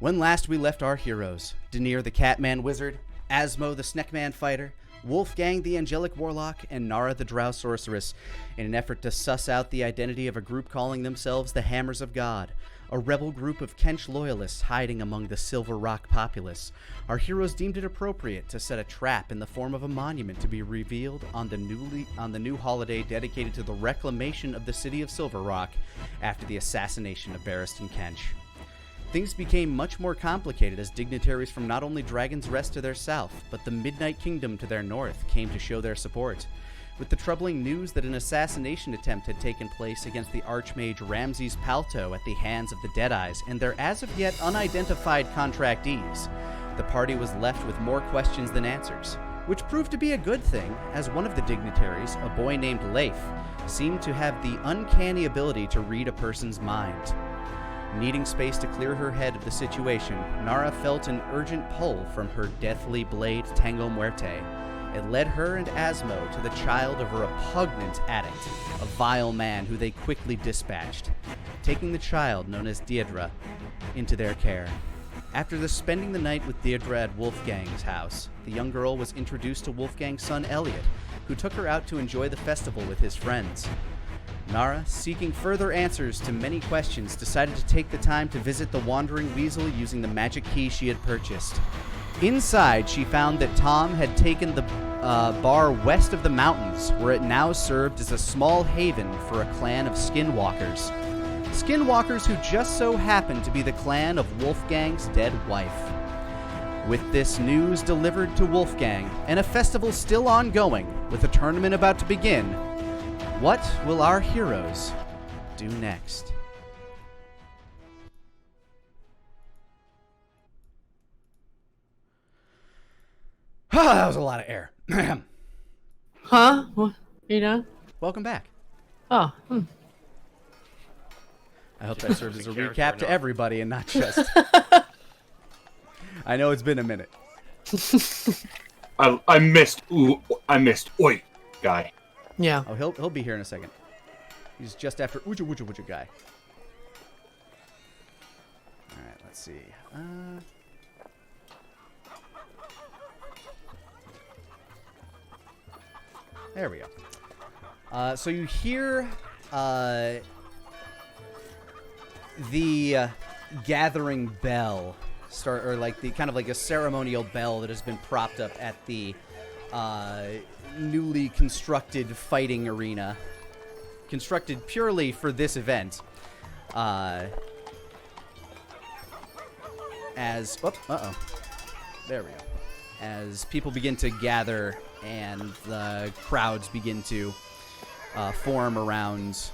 When last we left our heroes, Daenerys the Catman Wizard, Asmo the Sneckman Fighter, Wolfgang the Angelic Warlock, and Nara the Drow Sorceress, in an effort to suss out the identity of a group calling themselves the Hammers of God, a rebel group of Kench loyalists hiding among the Silver Rock populace, our heroes deemed it appropriate to set a trap in the form of a monument to be revealed on the new holiday dedicated to the reclamation of the city of Silver Rock after the assassination of Barristan Kench. Things became much more complicated as dignitaries from not only Dragon's Rest to their south, but the Midnight Kingdom to their north came to show their support. With the troubling news that an assassination attempt had taken place against the Archmage Ramses Palto at the hands of the Deadeyes and their as-of-yet unidentified contractees, the party was left with more questions than answers, which proved to be a good thing, as one of the dignitaries, a boy named Leif, seemed to have the uncanny ability to read a person's mind. Needing space to clear her head of the situation, Nara felt an urgent pull from her deathly blade Tango Muerte. It led her and Asmo to the child of a repugnant addict, a vile man who they quickly dispatched, taking the child, known as Deidre, into their care. After spending the night with Deidre at Wolfgang's house, the young girl was introduced to Wolfgang's son Elliot, who took her out to enjoy the festival with his friends. Nara, seeking further answers to many questions, decided to take the time to visit the Wandering Weasel using the magic key she had purchased. Inside, she found that Tom had taken the bar west of the mountains, where it now served as a small haven for a clan of skinwalkers. Skinwalkers who just so happened to be the clan of Wolfgang's dead wife. With this news delivered to Wolfgang, and a festival still ongoing, with a tournament about to begin, what will our heroes do next? That was a lot of air. Huh? What? You done? Welcome back. Oh. I hope that serves as a recap to everybody and not just... I know it's been a minute. I missed Oi guy. Yeah. Oh, he'll be here in a second. He's just after Uja Wuja Wuja guy. All right, let's see. There we go. So you hear the gathering bell start, or like the kind of like a ceremonial bell that has been propped up at the newly constructed fighting arena, constructed purely for this event. There we go. As people begin to gather and the crowds begin to form around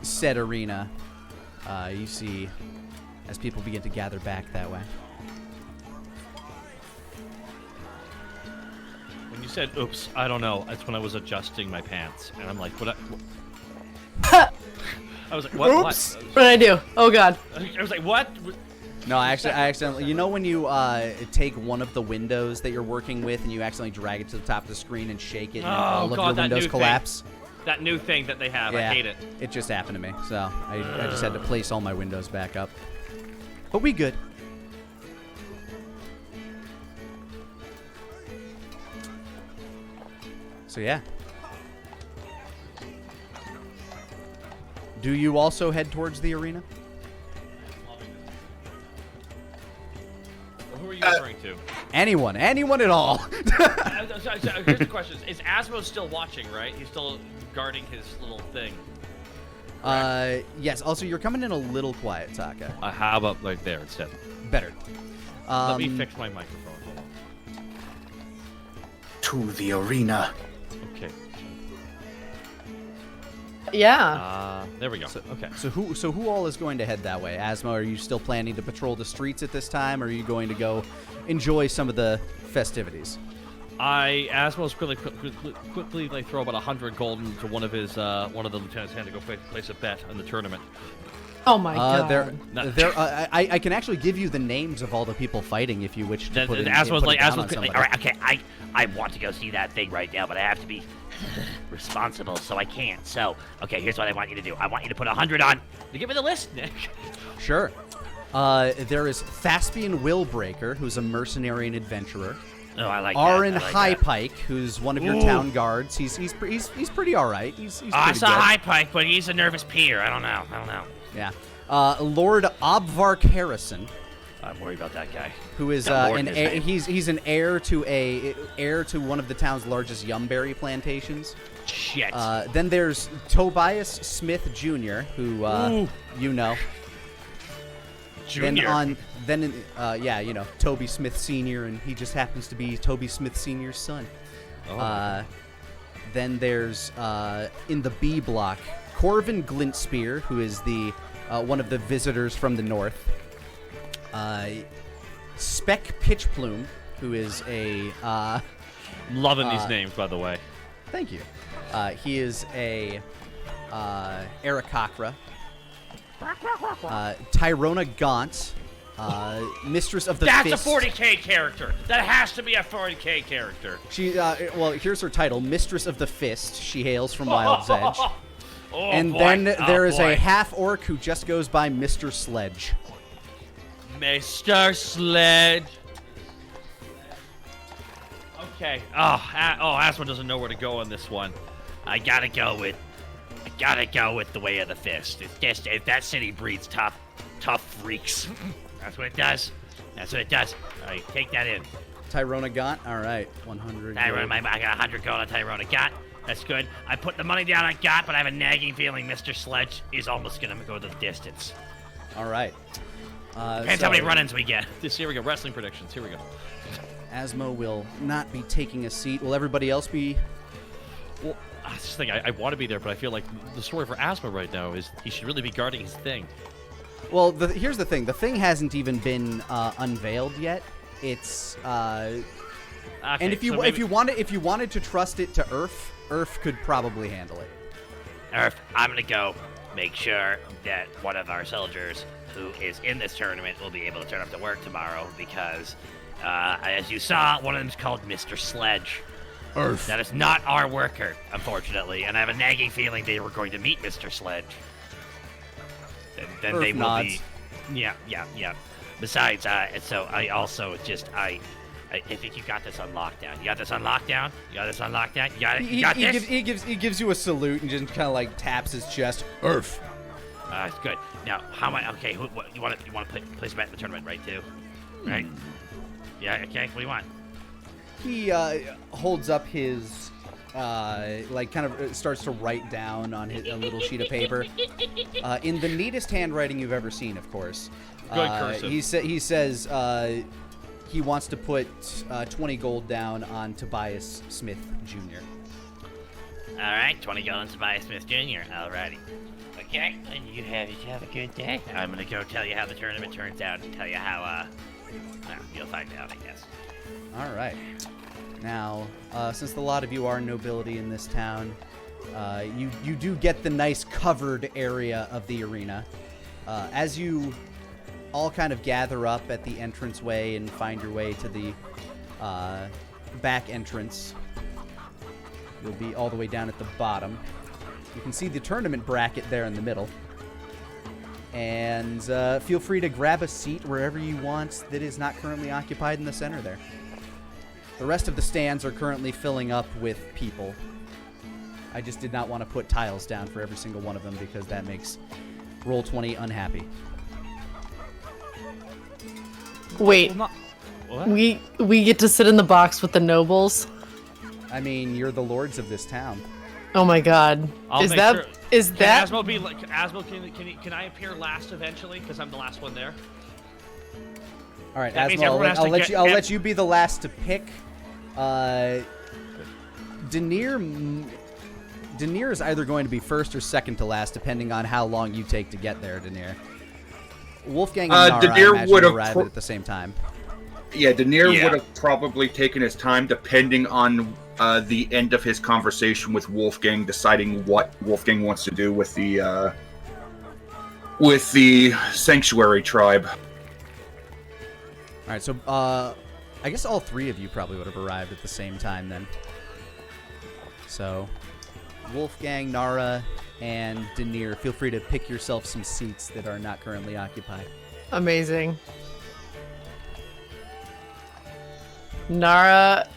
said arena, you see as people begin to gather back that way. When you said, oops, I don't know, that's when I was adjusting my pants. And I'm like, what? I was like, what? Oops. What did I do? Oh, God. I was like, what? No, I accidentally, you know when you take one of the windows that you're working with and you accidentally drag it to the top of the screen and shake it and all of your windows collapse? That new thing that they have, yeah, I hate it. It just happened to me, so I just had to place all my windows back up. But we good. So yeah. Do you also head towards the arena? Well, who are you referring to? Anyone at all. Here's the question: is Asmo still watching? Right? He's still guarding his little thing. Yes. Also, you're coming in a little quiet, Taka. How about right there instead? Better. Let me fix my microphone. Hold on. To the arena. Okay. Yeah. There we go. Okay. So who all is going to head that way? Asmo, are you still planning to patrol the streets at this time, or are you going to go enjoy some of the festivities? Asmo's quickly like throw about 100 gold into one of the lieutenant's hand to go place a bet in the tournament. Oh my God. I can actually give you the names of all the people fighting if you wish to put it Asmo's like, all right, okay, I want to go see that thing right now, but I have to be responsible, so I can't. So, okay, here's what I want you to do. I want you to put 100 on. You give me the list, Nick. Sure. There is Thaspian Willbreaker, who's a mercenary and adventurer. Oh, I like Aaron that. I like High that. Pike, who's one of your town guards. He's pretty all right. He's I pretty saw good. High Pike, but he's a nervous peer. I don't know. Yeah. Lord Obvark Harrison, I'm worried about that guy. who is Got Lord an in his name. he's an heir to one of the town's largest yumberry plantations. Shit. Then there's Tobias Smith Jr., who you know. Junior. Toby Smith Sr., and he just happens to be Toby Smith Sr.'s son. Oh. Then there's, in the B block, Corvin Glintspear, who is the one of the visitors from the north. Spec Pitchplume, who is a... Loving these names, by the way. Thank you. He is a Aarakocra. Tyrona Gaunt, Mistress of the That's Fist. a 40k character. That has to be a 40k character. She, here's her title, Mistress of the Fist. She hails from Wild's Edge. Oh, And boy. then there is boy. a half-orc who just goes by Mr. Sledge. Mr. Sledge. Okay. Asma doesn't know where to go on this one. I gotta go with the way of the fist. It's just if that city breeds tough freaks. That's what it does. All right, take that in. Tyrona Gaunt, all right, 100. Tyrone, I got 100 gold on Tyrona. Got. That's good. I put the money down on Got, but I have a nagging feeling Mr. Sledge is almost gonna go the distance. All right. Depends how many run-ins we get. Here we go. Wrestling predictions. Here we go. Asmo will not be taking a seat. Will everybody else be? Well, I just think I want to be there, but I feel like the story for Asma right now is he should really be guarding his thing. Well, here's the thing. The thing hasn't even been unveiled yet. It's Okay, and if you so maybe- if you wanted to trust it to Earth could probably handle it. Earth, I'm gonna go make sure that one of our soldiers who is in this tournament will be able to turn up to work tomorrow because, as you saw, one of them is called Mr. Sledge. Earth. That is not our worker, unfortunately, and I have a nagging feeling they were going to meet Mr. Sledge. Then Earth they will nods. be. Yeah. Besides, so I also just I think you got this on lockdown. You got this on lockdown. You got this. He gives you a salute and just kind of like taps his chest. Earth. It's good. Now, how am I? Okay, you want to place a bet in the tournament, right? Too, right? Yeah. Okay. What do you want? He holds up his kind of starts to write down on a little sheet of paper in the neatest handwriting you've ever seen, of course. Good cursive. He says he wants to put 20 gold down on Tobias Smith Jr. All right, 20 gold on Tobias Smith Jr. Alrighty. Okay, and you have a good day. I'm gonna go tell you how the tournament turns out and tell you how you'll find out, I guess. All right. Now, since a lot of you are nobility in this town, you do get the nice covered area of the arena. As you all kind of gather up at the entranceway and find your way to the back entrance, you'll be all the way down at the bottom. You can see the tournament bracket there in the middle. And feel free to grab a seat wherever you want that is not currently occupied in the center there. The rest of the stands are currently filling up with people. I just did not want to put tiles down for every single one of them because that makes Roll20 unhappy. Wait, What? we get to sit in the box with the nobles? I mean, you're the lords of this town. Oh my god. I'll Is make that sure- is Can that Asmo be like Asmo? Can I appear last eventually? Because I'm the last one there. All right, That means Asmo, everyone has to get- I'll let you be the last to pick. Denier is either going to be first or second to last, depending on how long you take to get there, Denier. Wolfgang and Nara, I Denier imagine, would've arrive at the same time. Yeah, Denier Yeah. would have probably taken his time, depending on the end of his conversation with Wolfgang, deciding what Wolfgang wants to do with the Sanctuary tribe. All right, so I guess all three of you probably would have arrived at the same time then. So, Wolfgang, Nara, and Denier, feel free to pick yourself some seats that are not currently occupied. Amazing. Nara,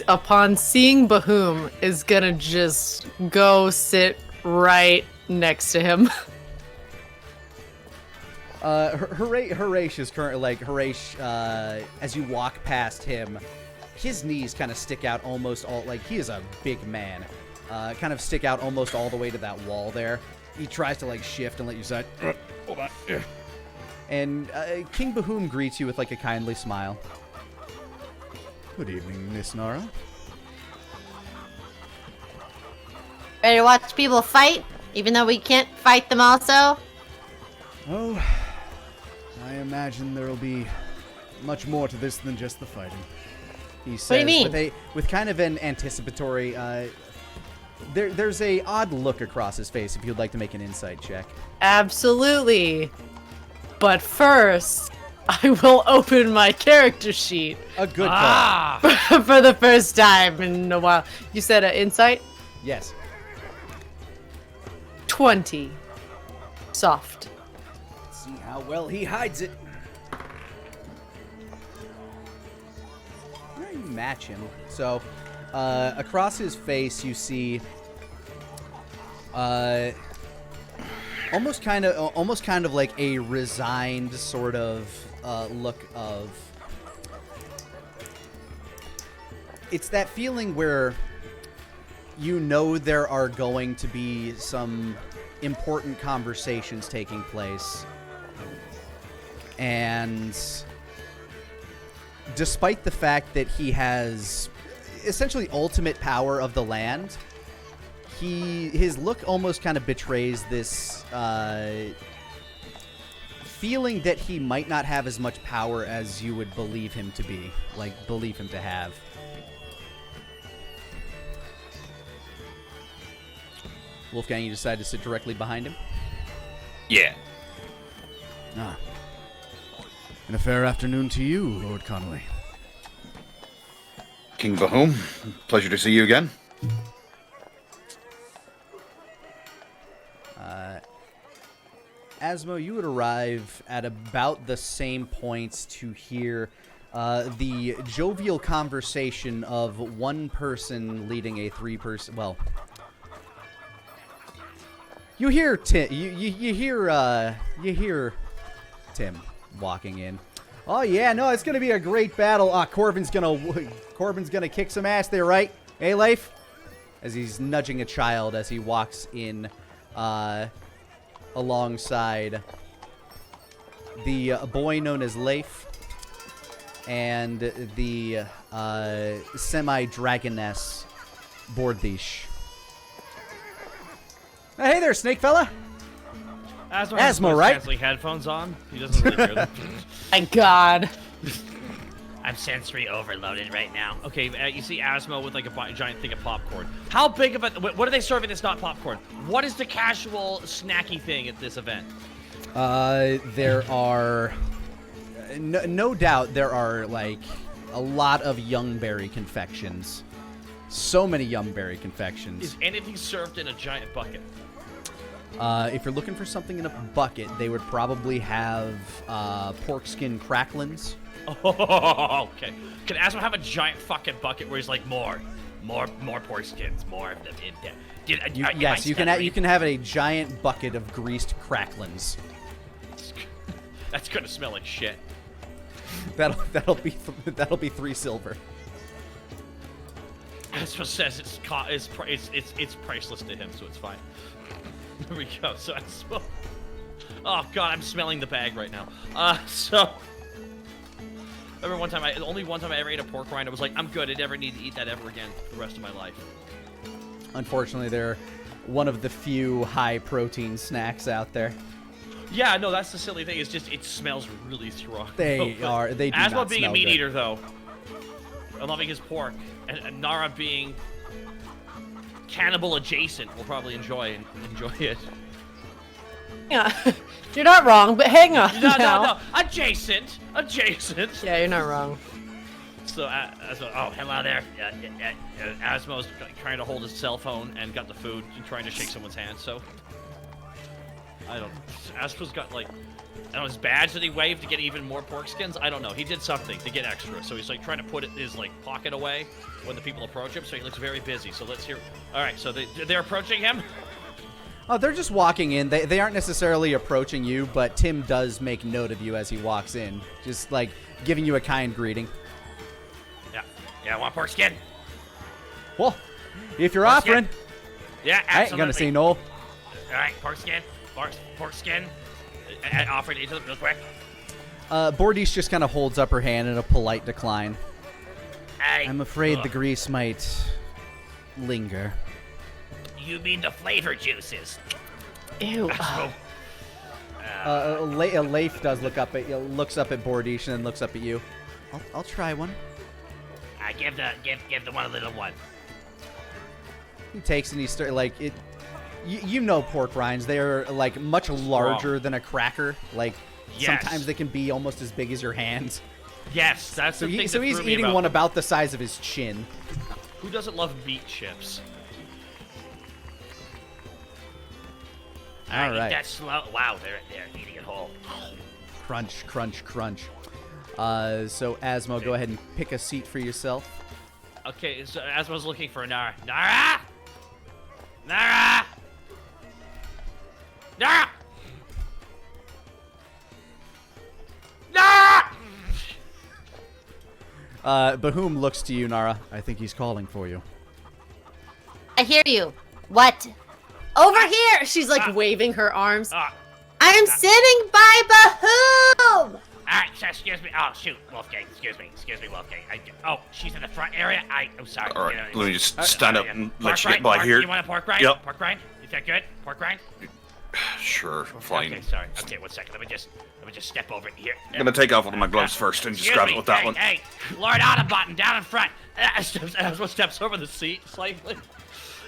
upon seeing Bahoom, is gonna just go sit right next to him. Harash is currently like Harash. As you walk past him, his knees kind of stick out almost all. Like he is a big man, kind of stick out almost all the way to that wall there. He tries to like shift and let you side. Hold on. And King Bahoom greets you with like a kindly smile. Good evening, Miss Nara. Ready to watch people fight, even though we can't fight them also? Oh, I imagine there'll be much more to this than just the fighting. He says, What do you mean? With kind of an anticipatory, there's a odd look across his face if you'd like to make an insight check. Absolutely. But first, I will open my character sheet A good call. for the first time in a while. You said insight? Yes. 20. Soft. Let's see how well he hides it. You match him. So, across his face, you see, almost kind of like a resigned sort of look of. It's that feeling where you know there are going to be some important conversations taking place, and despite the fact that he has essentially ultimate power of the land, his look almost kind of betrays this feeling that he might not have as much power as you would believe him to be, believe him to have. Wolfgang, you decide to sit directly behind him? Yeah. Ah. And a fair afternoon to you, Lord Conway. King Bahoom, pleasure to see you again. Asmo, you would arrive at about the same points to hear the jovial conversation of one person leading a three-person. Well, you hear Tim. You hear Tim walking in. Oh yeah, no, it's gonna be a great battle. Corbin's gonna kick some ass there, right? Hey, Leif? As he's nudging a child as he walks in, alongside the boy known as Leif and the semi-dragoness Bordhish. Hey there, snake fella. Asmo, right? Canceling headphones on. He doesn't really hear them. My God. I'm sensory overloaded right now. Okay, you see Asmo with like a giant thing of popcorn. How big of a... What are they serving that's not popcorn? What is the casual snacky thing at this event? There are... No doubt there are, like, a lot of Youngberry confections. So many Youngberry confections. Is anything served in a giant bucket? If you're looking for something in a bucket, they would probably have pork skin cracklins. Oh, okay. Can Asmo have a giant fucking bucket where he's like, more pork skins, more of them in there? Yes, you can have a giant bucket of greased cracklins. That's gonna smell like shit. That'll be 3 silver. Asmo says it's priceless to him, so it's fine. There we go. So Asmo. Oh god, I'm smelling the bag right now. So. Remember only one time I ever ate a pork rind, I was like, I'm good, I never need to eat that ever again for the rest of my life. Unfortunately, they're one of the few high-protein snacks out there. Yeah, no, that's the silly thing, it's just, it smells really strong. They do not Asmo being smell a meat good. eater, though, and loving his pork, and Nara being cannibal adjacent, will probably enjoy it. Yeah, you're not wrong, but hang on. No. Adjacent. Yeah, you're not wrong. So, hello there. Asmo's trying to hold his cell phone and got the food and trying to shake someone's hand, so... Asmo's got, like, I don't know, his badge that he waved to get even more pork skins. I don't know. He did something to get extra. So he's like trying to put his like pocket away when the people approach him. So he looks very busy. So let's hear. All right. So they're approaching him. Oh, they're just walking in. They aren't necessarily approaching you, but Tim does make note of you as he walks in, just like giving you a kind greeting. Yeah. Yeah. Want pork skin? Well, if you're Pork offering, skin? Yeah. Absolutely. I ain't gonna say no. All right. Pork skin. Pork skin. I offered each of them real quick. Bordiche just kind of holds up her hand in a polite decline. I'm afraid the grease might linger. You mean the flavor juices? Ew. Leif does looks up at Bordiche and then looks up at you. I'll try one. I give the one a little one. He takes and he starts like it. You know pork rinds. They're like much larger than a cracker. Like sometimes they can be almost as big as your hands. Yes, that's So, the thing. he's eating one about the size of his chin. Who doesn't love meat chips? All Eat right. that slow. Wow, they're eating it whole. Crunch, crunch, crunch. So Asmo, go ahead and pick a seat for yourself. Okay, so Asmo's looking for Nara. Nara! Nara! Nara! Nara! Bahoom looks to you, Nara. I think he's calling for you. I hear you. What? Over here! She's like waving her arms. I am sitting by Bahoom! Alright, so excuse me. Oh, shoot, Wolfgang. Excuse me, Wolfgang. She's in the front area. I'm sorry. All right, You know, let me just stand up and let pork you get rind? by here. You want a pork rind? Yep. Pork rind? Is that good? Pork rind? Sure, fine. Okay, sorry. Okay, 1 second. Let me just step over here. I'm gonna take off one of my gloves first and just Excuse grab me. it with that Hey, one. Hey, Lord Autobutton, down in front. Asmo steps over the seat slightly.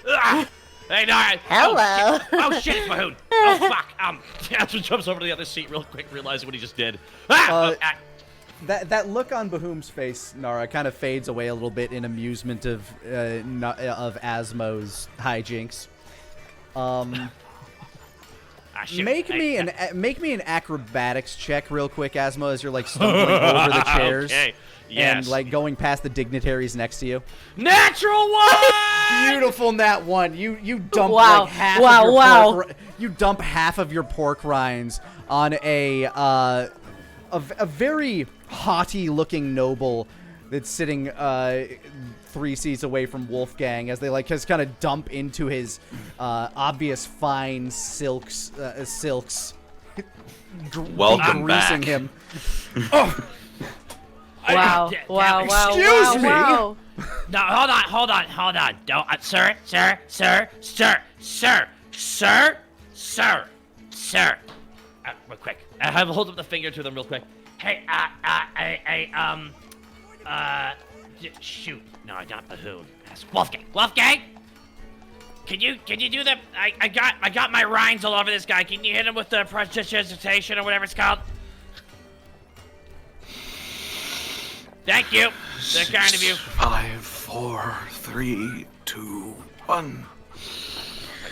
Hey, Nara! Hello. Oh shit, it's Mahoon. Oh fuck. Asmo jumps over to the other seat real quick, realizing what he just did. That look on Bahoom's face, Nara, kind of fades away a little bit in amusement of Asmo's hijinks. Shoot. Make me an acrobatics check real quick, Asmo, as you're like stumbling over the chairs Okay. Yes. and like going past the dignitaries next to you. Natural one! Beautiful nat one. You dump Wow. like half Wow, of your wow. pork, you dump half of your pork rinds on a very haughty looking noble that's sitting 3 seats away from Wolfgang as they like just kind of dump into his obvious fine silks Welcome greasing back. him. Wow. Wow. Wow. Excuse me? Wow. No, hold on. Don't, sir. Real quick. I have hold up the finger to them real quick. Hey, shoot. No, not Bahoon. That's Wolfgang. Can you do the? I got my rinds all over this guy. Can you hit him with the prestidigitation or whatever it's called? Thank you. That's kind of you. 5, 4, 3, 2, 1.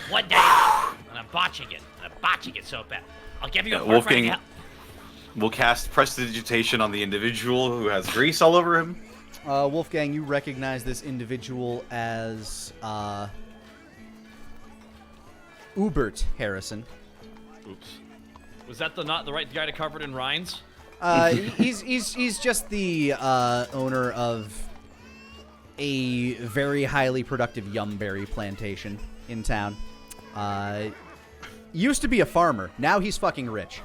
Like one day, and I'm botching it. So bad. I'll give you a Wolfgang pork rind. will cast prestidigitation on the individual who has grease all over him. Wolfgang, you recognize this individual as Ubert Harrison. Oops. Was that not the right guy to cover it in rinds? He's just the owner of a very highly productive yumberry plantation in town. Used to be a farmer. Now he's fucking rich.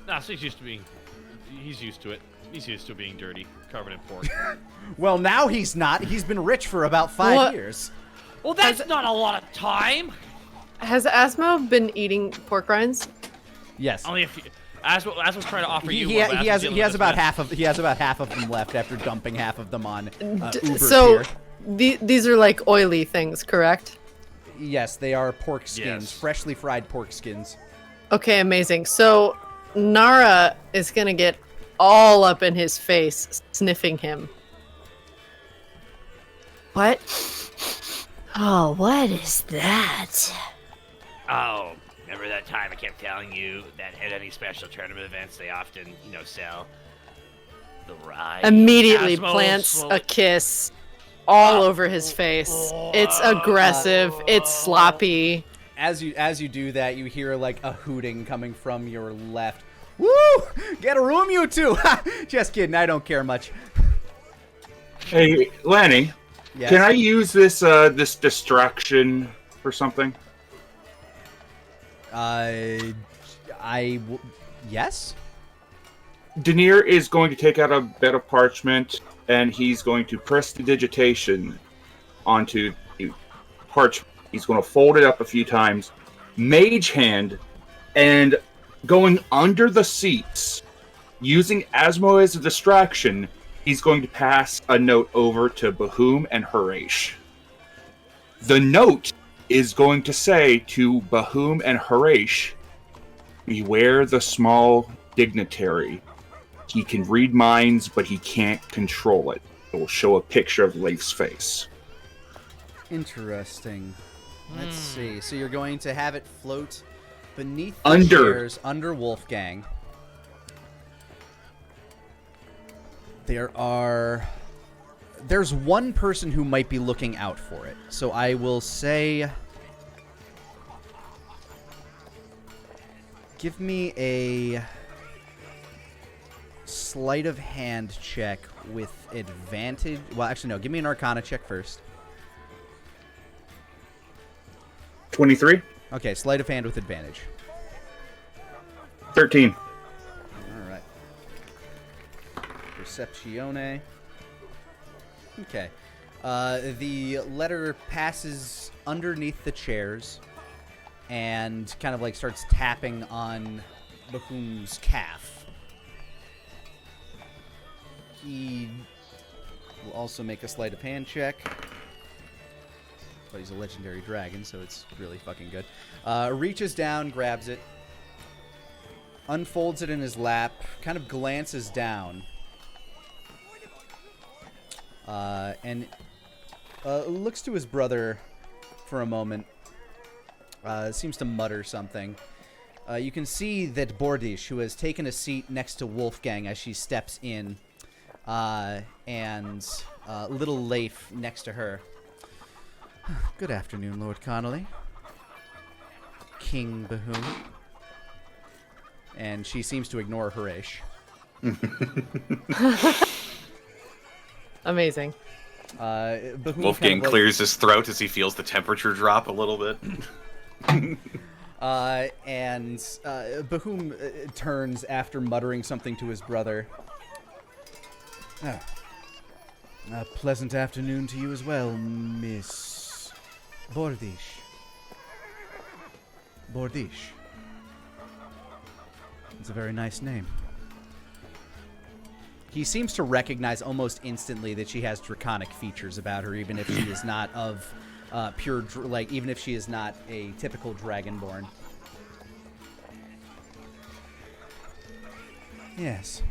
Nah, so he's used to it. He's used to being dirty, covered in pork. Well, now he's not. He's been rich for about 5 What? years. Well, that's not a lot of time. Has Asmo been eating pork rinds? Yes. Only if Asmo's trying to offer you. He one, but Asmo's has dealing he has with about this half of them left after dumping half of them on Uber So here. these are like oily things, correct? Yes, they are pork skins, Yes. freshly fried pork skins. Okay, amazing. So Nara is gonna get all up in his face, sniffing him. What? Oh, what is that? Oh, Remember that time I kept telling you that at any special tournament events they often, sell the rye? Immediately Asmo plants slow- a kiss all over his face. It's aggressive. It's sloppy. As you do that, you hear like a hooting coming from your left. Woo! Get a room, you two! Just kidding. I don't care much. Hey, Lani, Yes. can I use this this distraction for something? Yes. Daenerys is going to take out a bed of parchment, and he's going to press the digitation onto the parchment. He's going to fold it up a few times, mage hand, and going under the seats, using Asmo as a distraction, he's going to pass a note over to Bahoum and Harish. The note is going to say to Bahoum and Harish, beware the small dignitary. He can read minds, but he can't control it. It will show a picture of Leif's face. Interesting. Let's see. So you're going to have it float beneath the Under. chairs under Wolfgang. There's one person who might be looking out for it. So I will say, give me a sleight of hand check with advantage. Well, actually, no. Give me an Arcana check first. 23? Okay, sleight of hand with advantage. 13. All right. Perceptione. Okay. The letter passes underneath the chairs and kind of like starts tapping on Bahoum's calf. He will also make a sleight of hand check. But he's a legendary dragon, so it's really fucking good. Reaches down, grabs it, unfolds it in his lap, kind of glances down, and looks to his brother for a moment. Seems to mutter something. You can see that Bordish, who has taken a seat next to Wolfgang as she steps in, and little Leif next to her. Good afternoon, Lord Connolly. King Bahoum. And she seems to ignore Harish. Amazing. Bahoum Wolfgang clears his throat as he feels the temperature drop a little bit. and Bahoum turns after muttering something to his brother. A pleasant afternoon to you as well, Miss Bordish. Bordish. It's a very nice name. He seems to recognize almost instantly that she has draconic features about her, even if she is not of pure, even if she is not a typical dragonborn. Yes.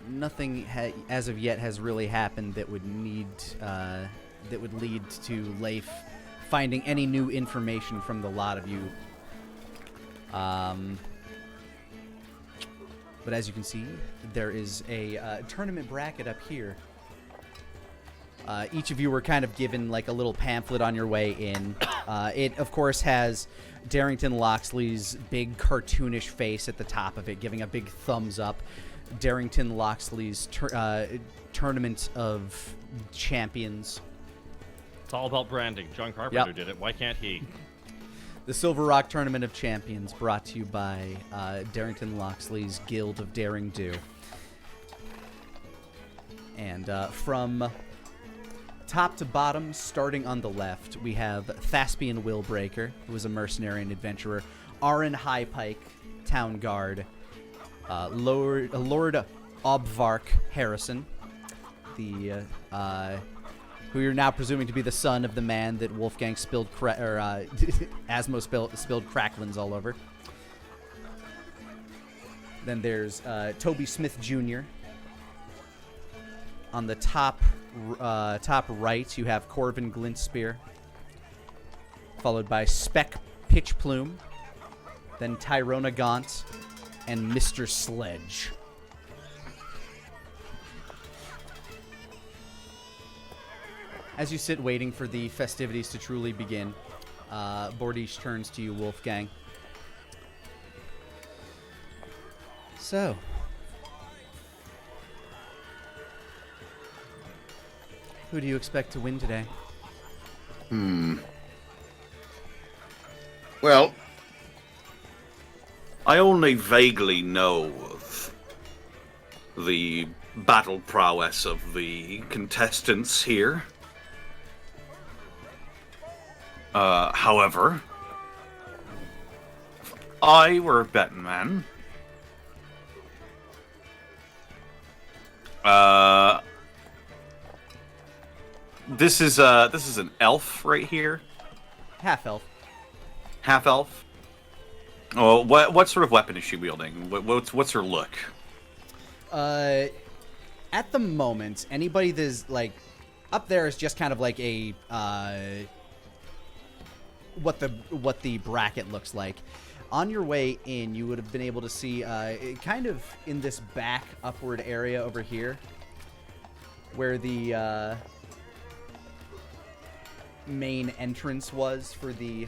Nothing as of yet has really happened that would lead to Leif finding any new information from the lot of you. But as you can see, there is a tournament bracket up here. Each of you were kind of given like a little pamphlet on your way in. It, of course, has Darrington Loxley's big cartoonish face at the top of it, giving a big thumbs up. Darrington Loxley's Tournament of Champions. It's all about branding. John Carpenter did it. Why can't he? The Silver Rock Tournament of Champions, brought to you by Darrington Loxley's Guild of Daring Do. And from top to bottom, starting on the left, we have Thaspian Willbreaker, who is a mercenary and adventurer. Aaron Highpike, Town Guard. Lord Obvark Harrison, who you're now presuming to be the son of the man that Wolfgang spilled Asmo spilled cracklins all over. Then there's Toby Smith Jr. On the top top right, you have Corvin Glintspear, followed by Spec Pitchplume, then Tyrona Gaunt, and Mr. Sledge. As you sit waiting for the festivities to truly begin, Bordish turns to you, Wolfgang. So, who do you expect to win today? Well, I only vaguely know of the battle prowess of the contestants here. However, if I were a betting man, this is an elf right here. Half elf. Half elf. Oh, what sort of weapon is she wielding? What's her look? At the moment, anybody that's like up there is just kind of like a what the bracket looks like. On your way in, you would have been able to see kind of in this back upward area over here, where the main entrance was for the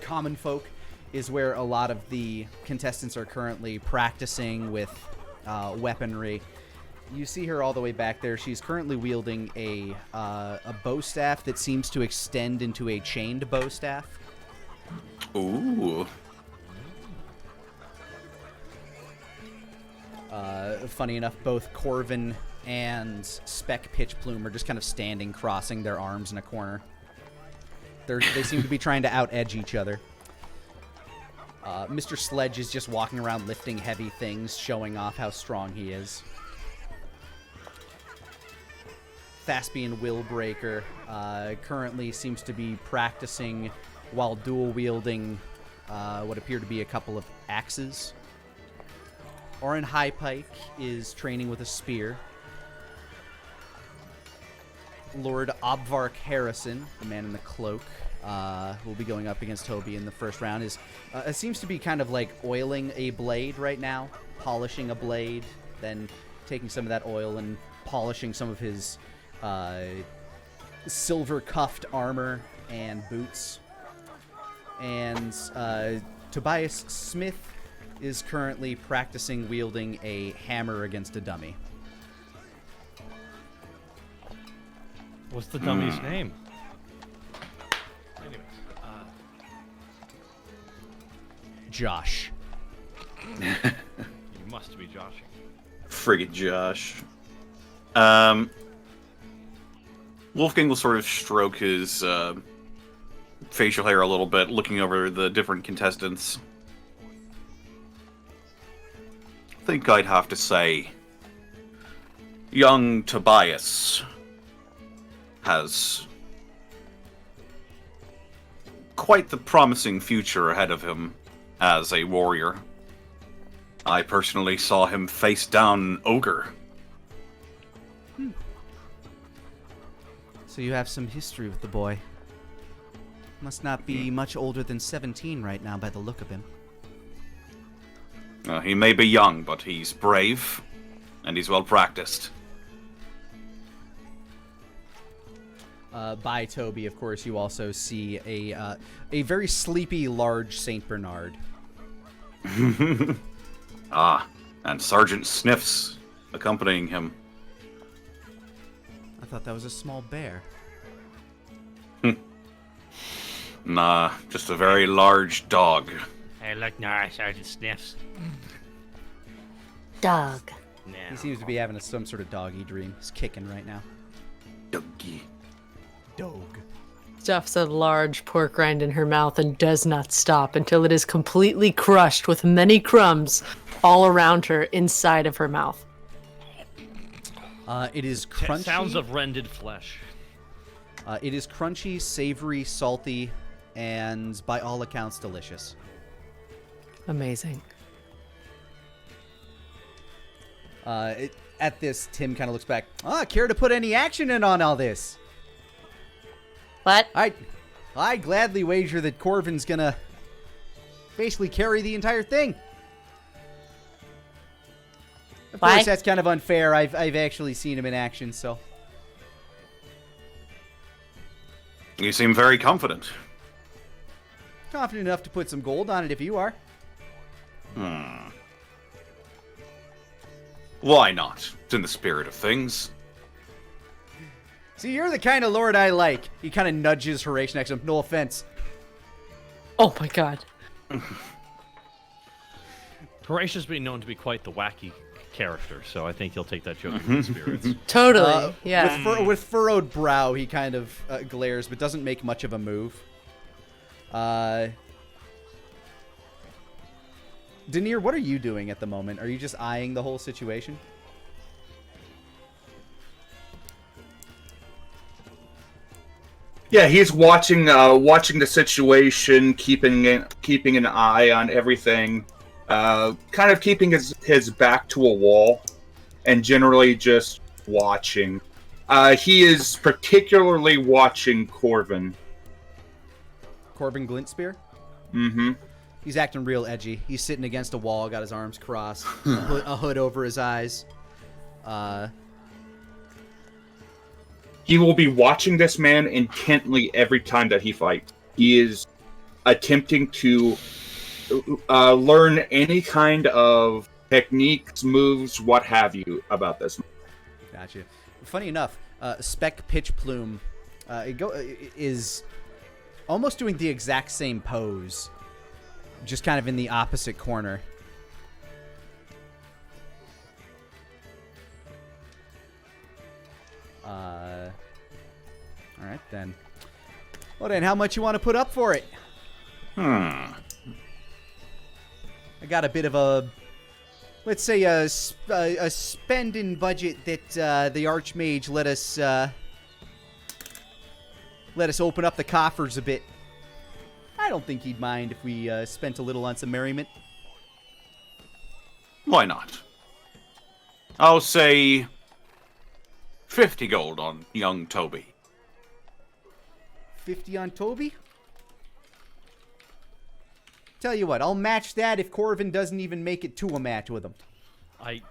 common folk, is where a lot of the contestants are currently practicing with weaponry. You see her all the way back there. She's currently wielding a bow staff that seems to extend into a chained bow staff. Ooh. Funny enough, both Corvin and Spec Pitchplume are just kind of standing, crossing their arms in a corner. They seem to be trying to out-edge each other. Mr. Sledge is just walking around lifting heavy things, showing off how strong he is. Thespian Willbreaker currently seems to be practicing while dual-wielding what appear to be a couple of axes. Orin High Pike is training with a spear. Lord Obvark Harrison, the man in the cloak, will be going up against Toby in the first round. It seems to be kind of like oiling a blade right now, polishing a blade, then taking some of that oil and polishing some of his silver cuffed armor and boots. And Tobias Smith is currently practicing wielding a hammer against a dummy. What's the dummy's name? Anyways, Josh. you must be joshing. Frigate Josh. Wolfgang will sort of stroke his facial hair a little bit, looking over the different contestants. I think I'd have to say young Tobias has quite the promising future ahead of him as a warrior. I personally saw him face down an ogre. So you have some history with the boy. Must not be much older than 17 right now by the look of him. He may be young, but he's brave, and he's well practiced. By Toby, of course, you also see a very sleepy, large Saint Bernard. And Sergeant Sniffs accompanying him. I thought that was a small bear. Nah, just a very large dog. Hey, look, Nara, Sergeant Sniffs. Dog. No. He seems to be having some sort of doggy dream. He's kicking right now. Doggy. Dog. Stuffs a large pork rind in her mouth and does not stop until it is completely crushed with many crumbs all around her inside of her mouth. It is crunchy. Sounds of rended flesh. It is crunchy, savory, salty, and by all accounts, delicious. Amazing. As At this, Tim kind of looks back. Care to put any action in on all this? What? I gladly wager that Corvin's gonna basically carry the entire thing. Of Why? course, that's kind of unfair. I've actually seen him in action, so. You seem very confident. Confident enough to put some gold on it if you are. Why not? It's in the spirit of things. See, you're the kind of lord I like. He kind of nudges Horatio next to him. No offense. Oh my god. Horatia's been known to be quite the wacky character, so I think he'll take that joke in good spirits. Totally. Yeah. With furrowed brow, he kind of glares, but doesn't make much of a move. Denier, what are you doing at the moment? Are you just eyeing the whole situation? Yeah, he's watching the situation, keeping an eye on everything, kind of keeping his back to a wall, and generally just watching. He is particularly watching Corvin. Corbin Glintspear? Mm-hmm. He's acting real edgy. He's sitting against a wall, got his arms crossed, a hood over his eyes. He will be watching this man intently every time that he fights. He is attempting to learn any kind of techniques, moves, what have you about this man. Gotcha. Funny enough, Spec Pitchplume is almost doing the exact same pose, just kind of in the opposite corner. All right, then. Well, then, how much you want to put up for it? I got a bit of a, let's say, a spending budget that the Archmage let us open up the coffers a bit. I don't think he'd mind if we spent a little on some merriment. Why not? I'll say 50 gold on young Toby. 50 on Toby? Tell you what, I'll match that if Corvin doesn't even make it to a match with him. I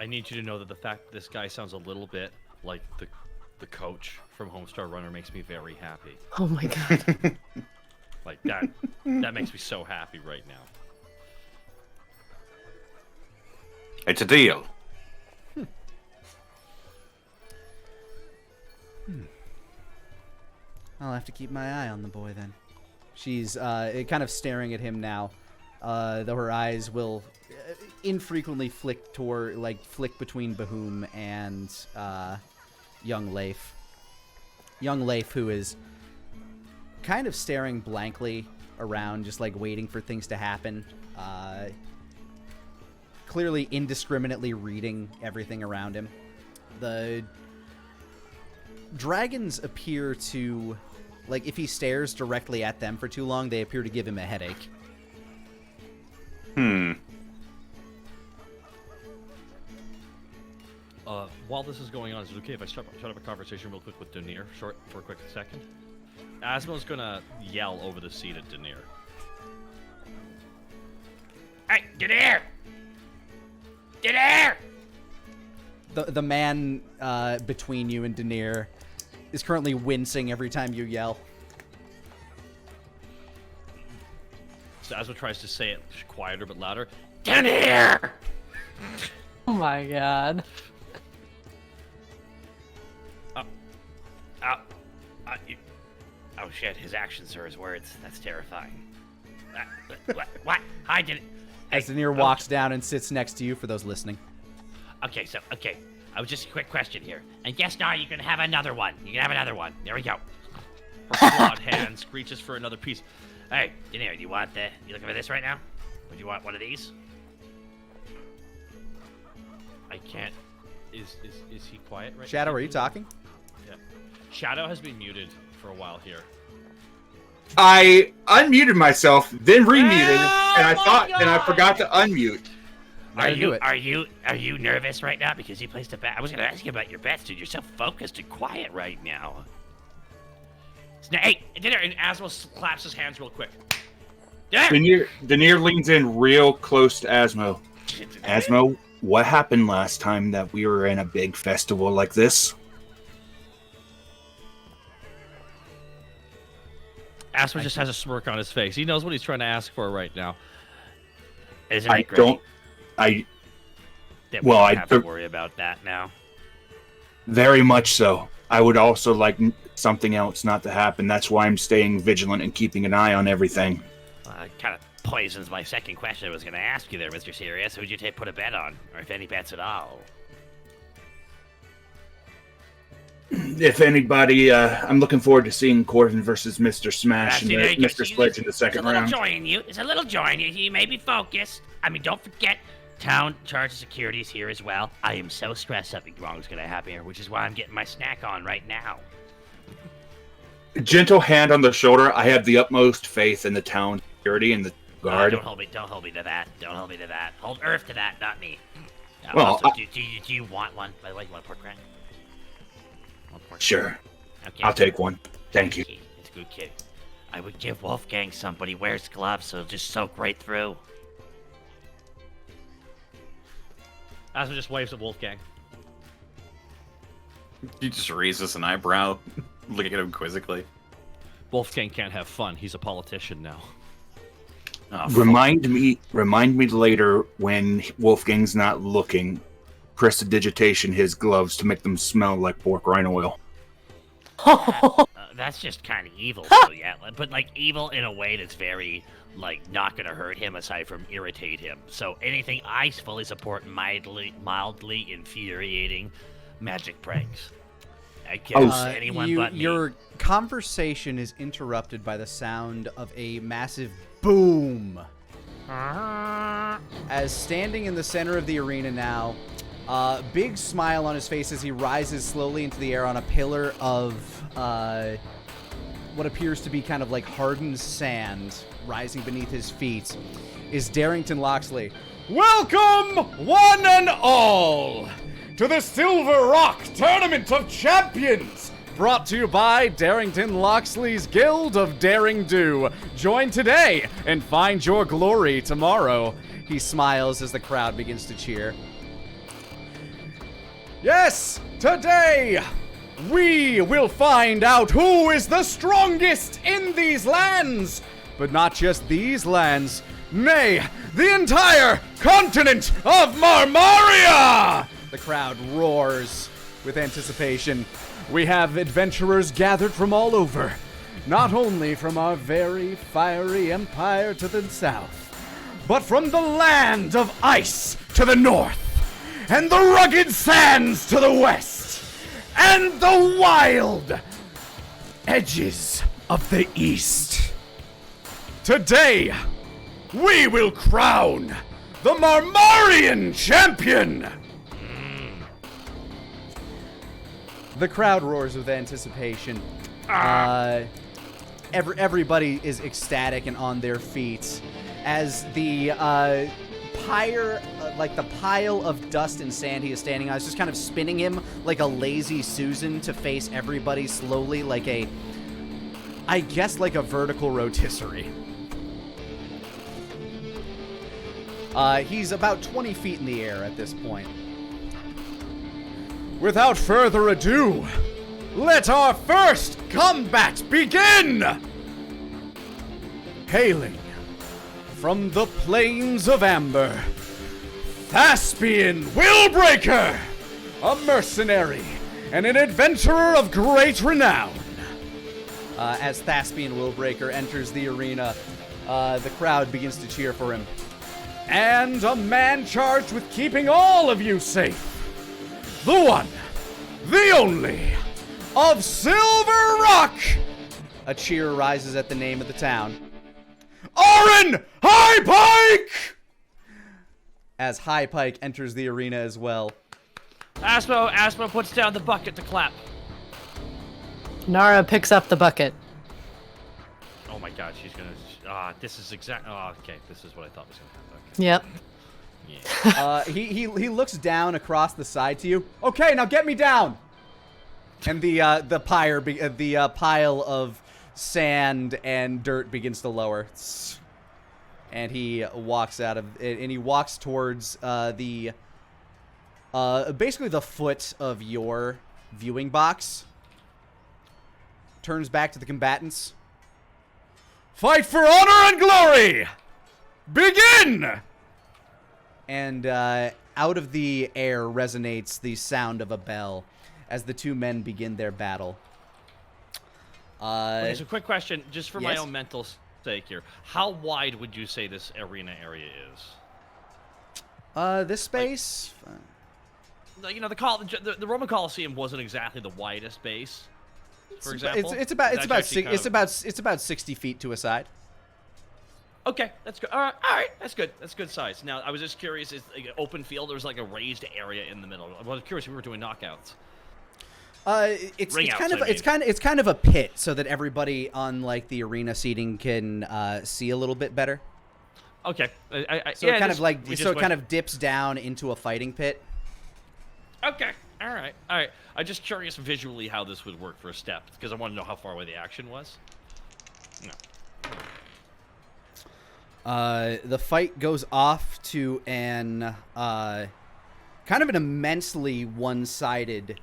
need you to know that the fact that this guy sounds a little bit like the coach from Homestar Runner makes me very happy. Oh my god. Like that makes me so happy right now. It's a deal. I'll have to keep my eye on the boy then. She's kind of staring at him now, though her eyes will infrequently flick between Bahoom and young Leif. Young Leif, who is kind of staring blankly around, just like waiting for things to happen. Clearly indiscriminately reading everything around him. The dragons appear to, like, if he stares directly at them for too long, they appear to give him a headache. While this is going on, is it okay if I start up a conversation real quick with Denier, for a quick second? Asmo's gonna yell over the seat at Denier. Hey, Denier! Denier! The man between you and Denier is currently wincing every time you yell. So Asmo tries to say it quieter but louder. Denier! Oh my god. Oh shit, his actions are his words. That's terrifying. What? Hi, As Denier walks down and sits next to you, for those listening. Okay. I was just a quick question here. And yes, now you can have another one. You can have another one. There we go. Her clawed hand screeches for another piece. Hey, Denier, you looking for this right now? Would you want one of these? I can't. Is he quiet right Shadow, now? are you talking? Yeah. Shadow has been muted for a while here. I unmuted myself, then remuted, and I forgot to unmute. Are you nervous right now because you placed a bet? I was gonna ask you about your bets, dude. You're so focused and quiet right now. Hey, Dinner, and Asmo claps his hands real quick. Denier leans in real close to Asmo. Asmo, what happened last time that we were in a big festival like this? Asmo just has a smirk on his face. He knows what he's trying to ask for right now. Isn't it great? I have to worry about that now. Very much so. I would also like something else not to happen. That's why I'm staying vigilant and keeping an eye on everything. It kind of poisons my second question I was going to ask you there, Mr. Sirius. Who'd you put a bet on? Or if any bets at all? If anybody, I'm looking forward to seeing Corbin versus Mr. Smash and Mr. Sledge in the second round. There's a little joy in you. You may be focused. I mean, don't forget, town charges securities here as well. I am so stressed something wrong is going to happen here, which is why I'm getting my snack on right now. Gentle hand on the shoulder. I have the utmost faith in the town security and the guard. Don't hold me to that. Don't hold me to that. Hold Earth to that, not me. Well, also, do you want one? By the way, you want a pork rind? Sure. Okay. I'll take one. Thank you. It's a good kid. I would give Wolfgang some, but he wears gloves, so it'll just soak right through. Asmo just waves at Wolfgang. He just raises an eyebrow, looking at him quizzically. Wolfgang can't have fun. He's a politician now. Oh, Remind me later when Wolfgang's not looking. Prestidigitation his gloves to make them smell like pork rind oil. That's just kind of evil, so yeah. But like evil in a way that's very not gonna hurt him aside from irritate him. So anything I fully support mildly infuriating magic pranks. I can't anyone but me. Your conversation is interrupted by the sound of a massive boom. As standing in the center of the arena now, big smile on his face as he rises slowly into the air on a pillar of what appears to be kind of like hardened sand rising beneath his feet, is Darrington Loxley. Welcome, one and all, to the Silver Rock Tournament of Champions, brought to you by Darrington Loxley's Guild of Daring Do. Join today and find your glory tomorrow. He smiles as the crowd begins to cheer. Yes, today we will find out who is the strongest in these lands. But not just these lands, nay, the entire continent of Marmaria! The crowd roars with anticipation. We have adventurers gathered from all over, not only from our very fiery empire to the south, but from the land of ice to the north, and the rugged sands to the west, and the wild edges of the east. Today, we will crown the Marmarian champion! The crowd roars with anticipation. Everybody is ecstatic and on their feet as the the pile of dust and sand he is standing on is just kind of spinning him like a lazy Susan to face everybody slowly, like a vertical rotisserie. He's about 20 feet in the air at this point. Without further ado, let our first combat begin! Hailing from the plains of Amber, Thespian Willbreaker, a mercenary and an adventurer of great renown. As Thespian Willbreaker enters the arena, the crowd begins to cheer for him. And a man charged with keeping all of you safe. The one, the only, of Silver Rock! A cheer rises at the name of the town. Orin High Pike! As High Pike enters the arena as well. Asmo puts down the bucket to clap. Nara picks up the bucket. Oh my god, she's gonna... this is exact... Oh, okay, this is what I thought was gonna happen. Okay. Yep. Yeah. He looks down across the side to you. Okay, now get me down. And the pile of sand and dirt begins to lower. And he walks towards basically the foot of your viewing box. Turns back to the combatants. Fight for honor and glory! Begin! And out of the air resonates the sound of a bell as the two men begin their battle. Okay, so quick question, just for my yes? own mental sake here. How wide would you say this arena area is? This space... You know, the Roman Colosseum wasn't exactly the widest base, for example. It's about 60 feet to a side. Okay, that's good. All right, that's good. That's good size. Now, I was just curious, is like an open field, or is like a raised area in the middle? I was curious if we were doing knockouts. It's kind of a pit, so that everybody on like the arena seating can see a little bit better. Okay, So it kind of dips down into a fighting pit. Okay, all right. I'm just curious visually how this would work for a step, because I want to know how far away the action was. No. The fight goes off to an kind of an immensely one-sided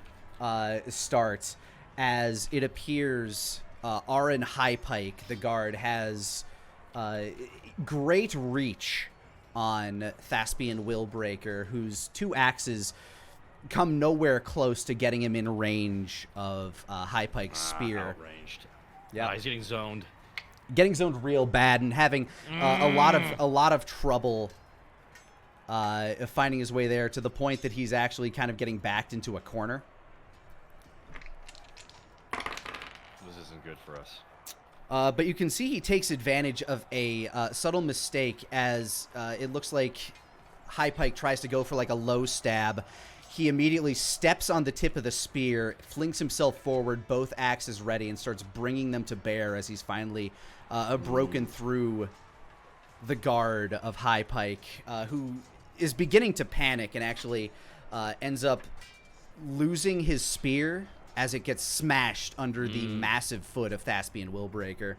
start, as it appears Aaron Highpike, the guard, has great reach on Thespian Willbreaker, whose two axes come nowhere close to getting him in range of Highpike's spear. Outranged. Yeah, he's getting zoned. Getting zoned real bad and having a lot of trouble finding his way there, to the point that he's actually kind of getting backed into a corner. This isn't good for us. But you can see he takes advantage of a subtle mistake, as it looks like Highpike tries to go for like a low stab. He immediately steps on the tip of the spear, flings himself forward, both axes ready, and starts bringing them to bear as he's finally broken through the guard of Highpike, who is beginning to panic and actually ends up losing his spear as it gets smashed under the massive foot of Thespian Willbreaker.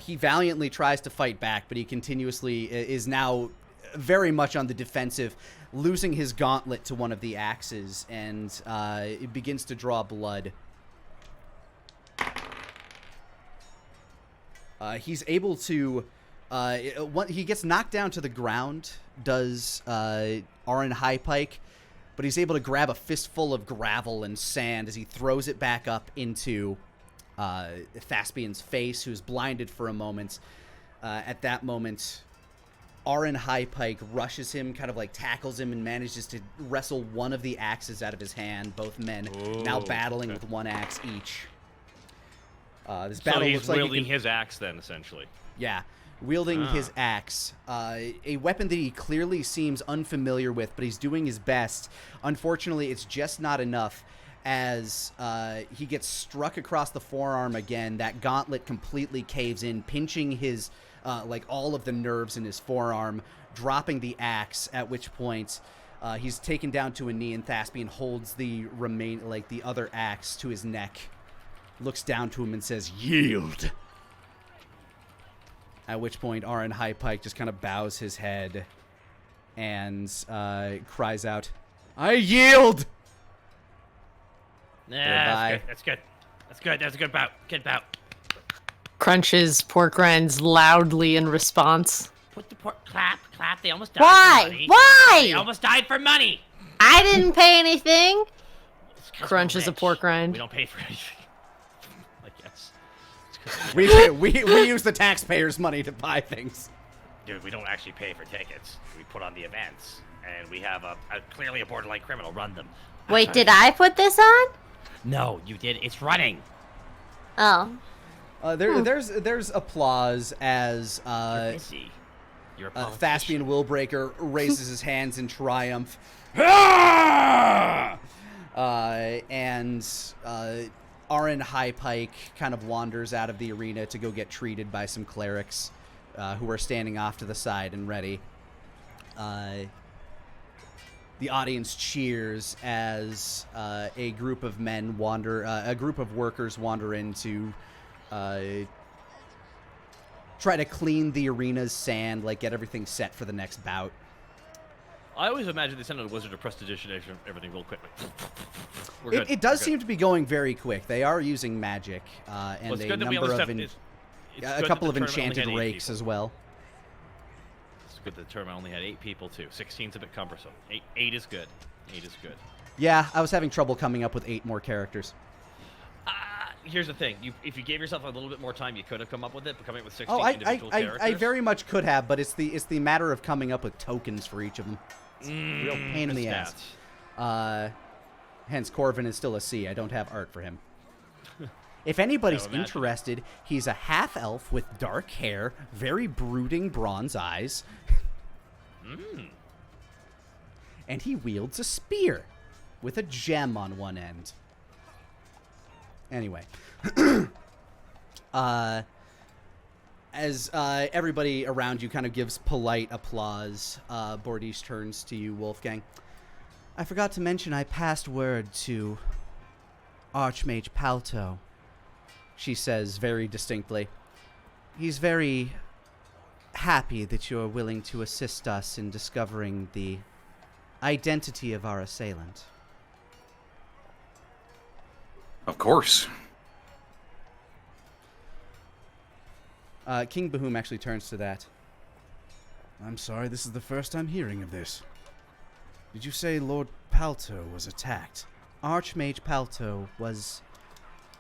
He valiantly tries to fight back, but he continuously is now very much on the defensive, losing his gauntlet to one of the axes, and it begins to draw blood. He's able to... he gets knocked down to the ground, does Aaron Highpike, but he's able to grab a fistful of gravel and sand as he throws it back up into Thespian's face, who's blinded for a moment. At that moment, Aaron Highpike rushes him, kind of like tackles him, and manages to wrestle one of the axes out of his hand. Both men now battling with one axe each. This battle he's looks like wielding his axe then, essentially. Yeah, wielding his axe. A weapon that he clearly seems unfamiliar with, but he's doing his best. Unfortunately, it's just not enough, as he gets struck across the forearm again. That gauntlet completely caves in, pinching his, like all of the nerves in his forearm, dropping the axe, at which point he's taken down to a knee, and Thespian holds the other axe to his neck, looks down to him and says, "Yield." At which point Aaron Highpike just kind of bows his head and cries out, "I yield!" Yeah, that's good. That's a good bout. Good bout. Crunches pork rinds loudly in response. Put the pork. Clap. They almost died Why? for money. Why? They almost died for money. I didn't pay anything. It's 'cause Crunches we're a pork rich. rind. We don't pay for anything. I guess. It's 'cause We use the taxpayers' money to buy things. Dude, we don't actually pay for tickets. We put on the events, and we have clearly a borderline criminal run them. Wait, did I put this on? No, you did. It's running. Oh. There's applause as You're busy. You're a politician. Thespian Willbreaker raises his hands in triumph. And Aaron Highpike kind of wanders out of the arena to go get treated by some clerics who are standing off to the side and ready. The audience cheers as a group of men a group of workers wander in to try to clean the arena's sand, like get everything set for the next bout. I always imagine they send out a wizard to prestidigitation everything real quick. It does seem to be going very quick. They are using magic and a number of a couple of enchanted rakes as well. It's good that the tournament only had 8 people too. 16's a bit cumbersome. 8 is good. 8 is good. Yeah, I was having trouble coming up with 8 more characters. Here's the thing: if you gave yourself a little bit more time, you could have come up with it. But coming up with 16 individual characters, I very much could have, but it's the matter of coming up with tokens for each of them. It's a real pain in the ass. Hence, Corvin is still a C. I don't have art for him. If anybody's interested, he's a half-elf with dark hair, very brooding bronze eyes. And he wields a spear with a gem on one end. Anyway. As everybody around you kind of gives polite applause, Bordeaux turns to you, Wolfgang. I forgot to mention I passed word to Archmage Palto, she says very distinctly. He's very happy that you're willing to assist us in discovering the identity of our assailant. Of course. King Bahoom actually turns to that. I'm sorry, this is the first I'm hearing of this. Did you say Lord Palto was attacked? Archmage Palto was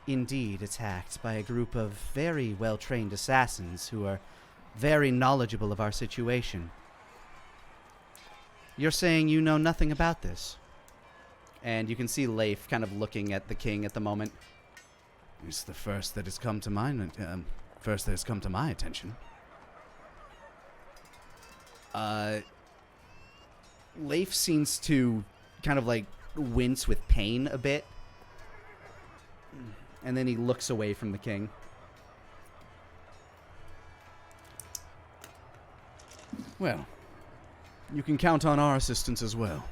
indeed attacked by a group of very well-trained assassins who are very knowledgeable of our situation. You're saying you know nothing about this? And you can see Leif kind of looking at the king at the moment. It's the first that has come to mind. First that has come to my attention. Leif seems to kind of like wince with pain a bit. And then he looks away from the king. Well, you can count on our assistance as well.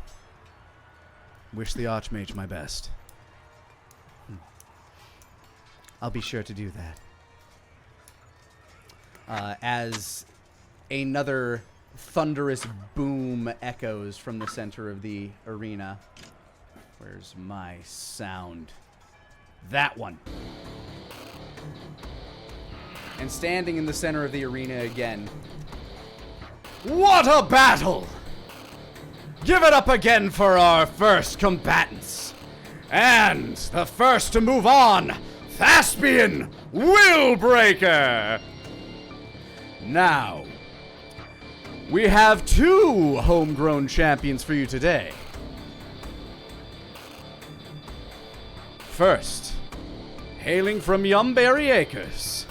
Wish the Archmage my best. I'll be sure to do that. As another thunderous boom echoes from the center of the arena. Where's my sound? That one. And standing in the center of the arena again. What a battle! Give it up again for our first combatants. And the first to move on, Thespian Willbreaker. Now, we have 2 homegrown champions for you today. First, hailing from Yumberry Acres,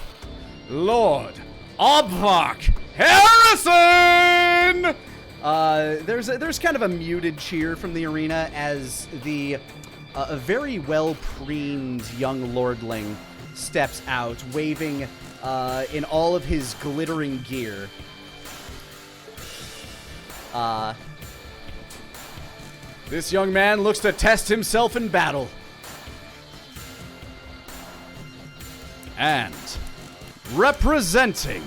Lord Obvark Harrison! There's kind of a muted cheer from the arena as the a very well-preened young lordling steps out, waving in all of his glittering gear. This young man looks to test himself in battle. And representing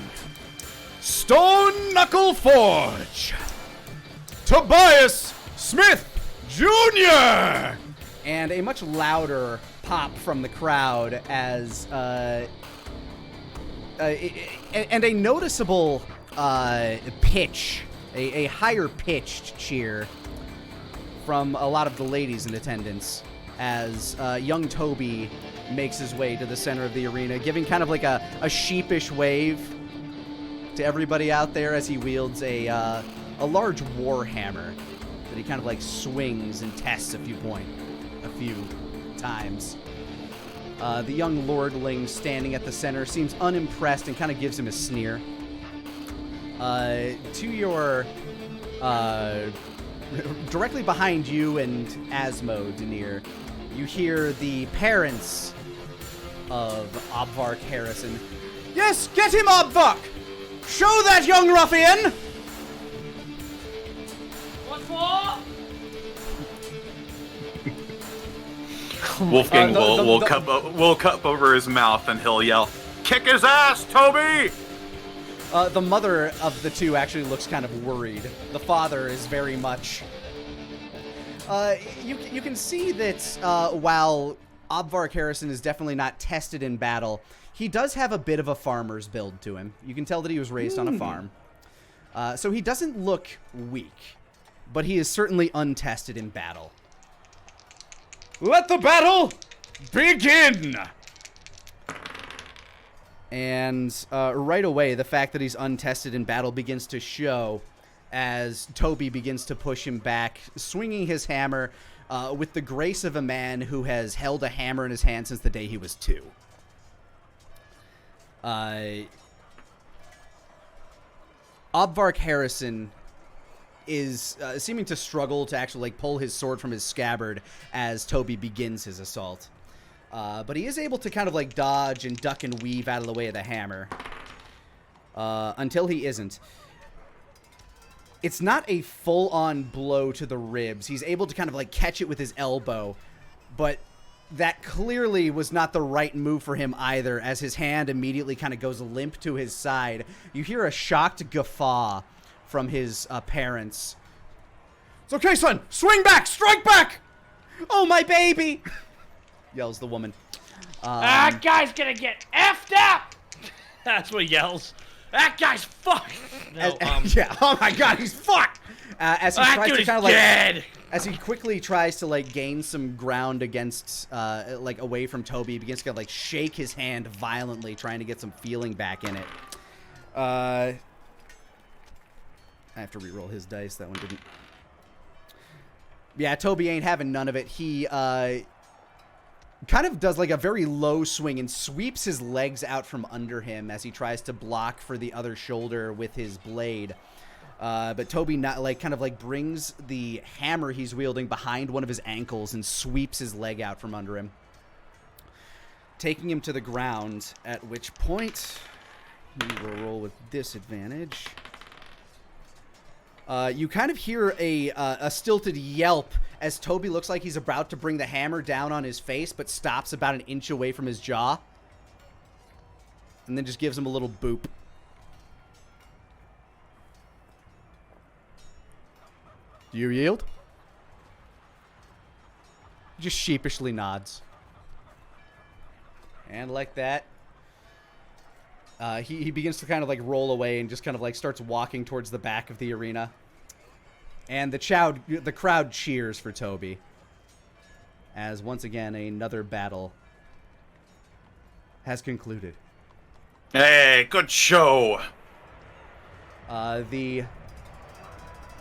Stone Knuckle Forge, Tobias Smith Jr. And a much louder pop from the crowd as and a noticeable pitch, a higher pitched cheer from a lot of the ladies in attendance as young Toby makes his way to the center of the arena, giving kind of like a sheepish wave to everybody out there as he wields a large war hammer that he kind of like swings and tests a few times. The young lordling standing at the center seems unimpressed and kind of gives him a sneer. To your directly behind you and Asmo, Denier, you hear the parents of Obvark Harrison. Yes, get him, Obvark! Show that, young ruffian! What for? Wolfgang will cup over his mouth and he'll yell, "Kick his ass, Toby!" The mother of the two actually looks kind of worried. The father is very much... You can see that while Obvark Harrison is definitely not tested in battle, he does have a bit of a farmer's build to him. You can tell that he was raised on a farm. So he doesn't look weak, but he is certainly untested in battle. Let the battle begin! And right away, the fact that he's untested in battle begins to show as Toby begins to push him back, swinging his hammer with the grace of a man who has held a hammer in his hand since the day he was 2. Obvark Harrison is seeming to struggle to actually pull his sword from his scabbard as Toby begins his assault. But he is able to kind of dodge and duck and weave out of the way of the hammer until he isn't. It's not a full-on blow to the ribs. He's able to kind of catch it with his elbow, but that clearly was not the right move for him either, as his hand immediately kind of goes limp to his side. You hear a shocked guffaw from his parents. It's okay, son! Swing back! Strike back! Oh, my baby! Yells the woman. That guy's gonna get effed up! That's what he yells. That guy's fucked! No, yeah, oh my god, he's fucked! As he that tries dude to is kind of dead! As he quickly tries to gain some ground against away from Toby, he begins to shake his hand violently, trying to get some feeling back in it. I have to reroll his dice. That one didn't. Yeah, Toby ain't having none of it. He kind of does a very low swing and sweeps his legs out from under him as he tries to block for the other shoulder with his blade. But Toby brings the hammer he's wielding behind one of his ankles and sweeps his leg out from under him, taking him to the ground, at which point he will roll with disadvantage. You kind of hear a stilted yelp as Toby looks like he's about to bring the hammer down on his face, but stops about an inch away from his jaw. And then just gives him a little boop. Do you yield? He just sheepishly nods. And like that, he begins to kind of roll away and just kind of starts walking towards the back of the arena. And the crowd cheers for Toby, as once again another battle has concluded. Hey, good show. The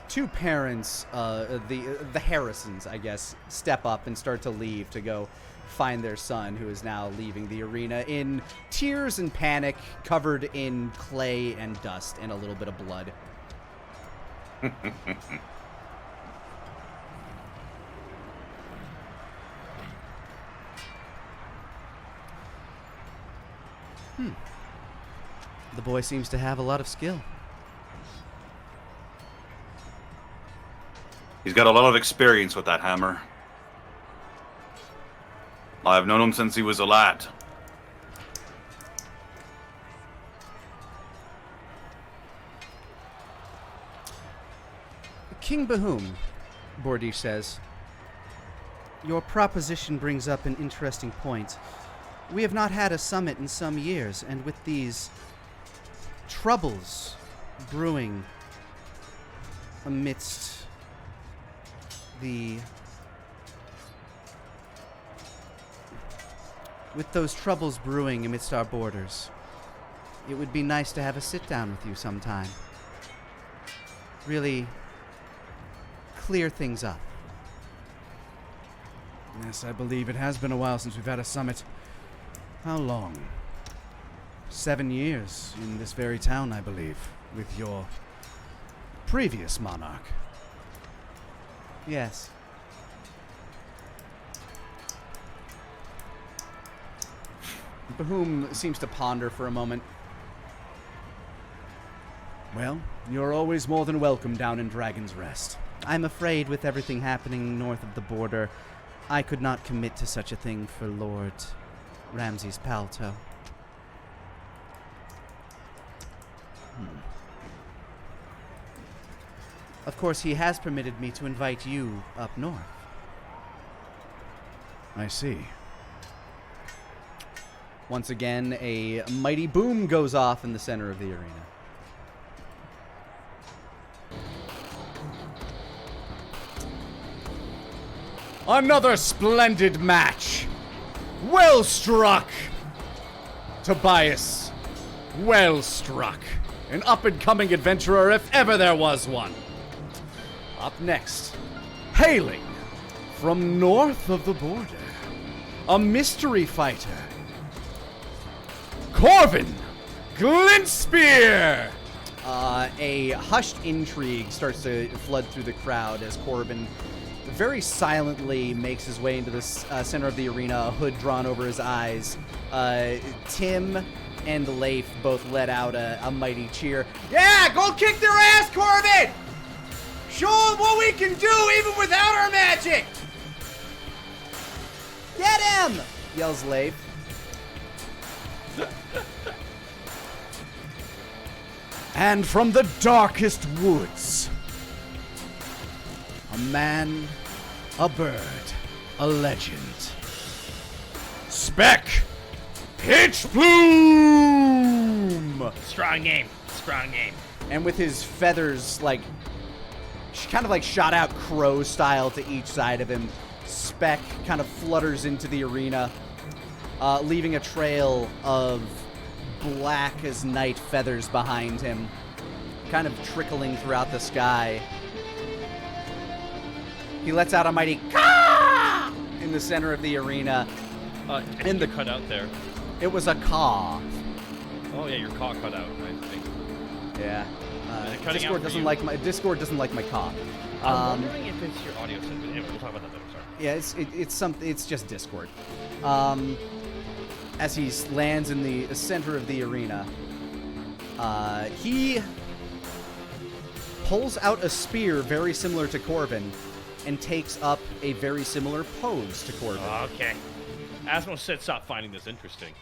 two parents, the Harrisons, I guess, step up and start to leave to go find their son, who is now leaving the arena in tears and panic, covered in clay and dust and a little bit of blood. The boy seems to have a lot of skill. He's got a lot of experience with that hammer. I've known him since he was a lad. King Bahum, Bordish says, your proposition brings up an interesting point. We have not had a summit in some years, and with these troubles brewing amidst our borders, it would be nice to have a sit down with you sometime. Really clear things up. Yes, I believe it has been a while since we've had a summit. How long? 7 years in this very town, I believe, with your previous monarch. Yes. Bahum seems to ponder for a moment. Well, you're always more than welcome down in Dragon's Rest. I'm afraid with everything happening north of the border, I could not commit to such a thing for Lord Ramses Palto. Of course, he has permitted me to invite you up north. I see. Once again, a mighty boom goes off in the center of the arena. Another splendid match. Well struck. Tobias. Well struck. An up-and-coming adventurer if ever there was one. Up next, hailing from north of the border, a mystery fighter, Corvin Glintspear. A hushed intrigue starts to flood through the crowd as Corbin very silently makes his way into the center of the arena, a hood drawn over his eyes. Tim and Leif both let out a mighty cheer. Yeah, go kick their ass, Corbin! Show them what we can do even without our magic! Get him! Yells Leif. And from the darkest woods, a man, a bird, a legend. Spec Pitchplume! Strong name. Strong name. And with his feathers, like, kind of like shot out crow style to each side of him, Spec kind of flutters into the arena, leaving a trail of black as night feathers behind him, kind of trickling throughout the sky. He lets out a mighty caw in the center of the arena. And the cut out there. It was a caw. Oh yeah, your caw cut out. I think. Yeah. cutting Discord out for doesn't you. like my caw. I'm wondering if it's your audio set, but anyway, we'll talk about that later. Sorry. Yeah, it's just Discord. As he lands in the center of the arena, he pulls out a spear very similar to Corbin and takes up a very similar pose to Corbin. Okay. Asmo said stop finding this interesting.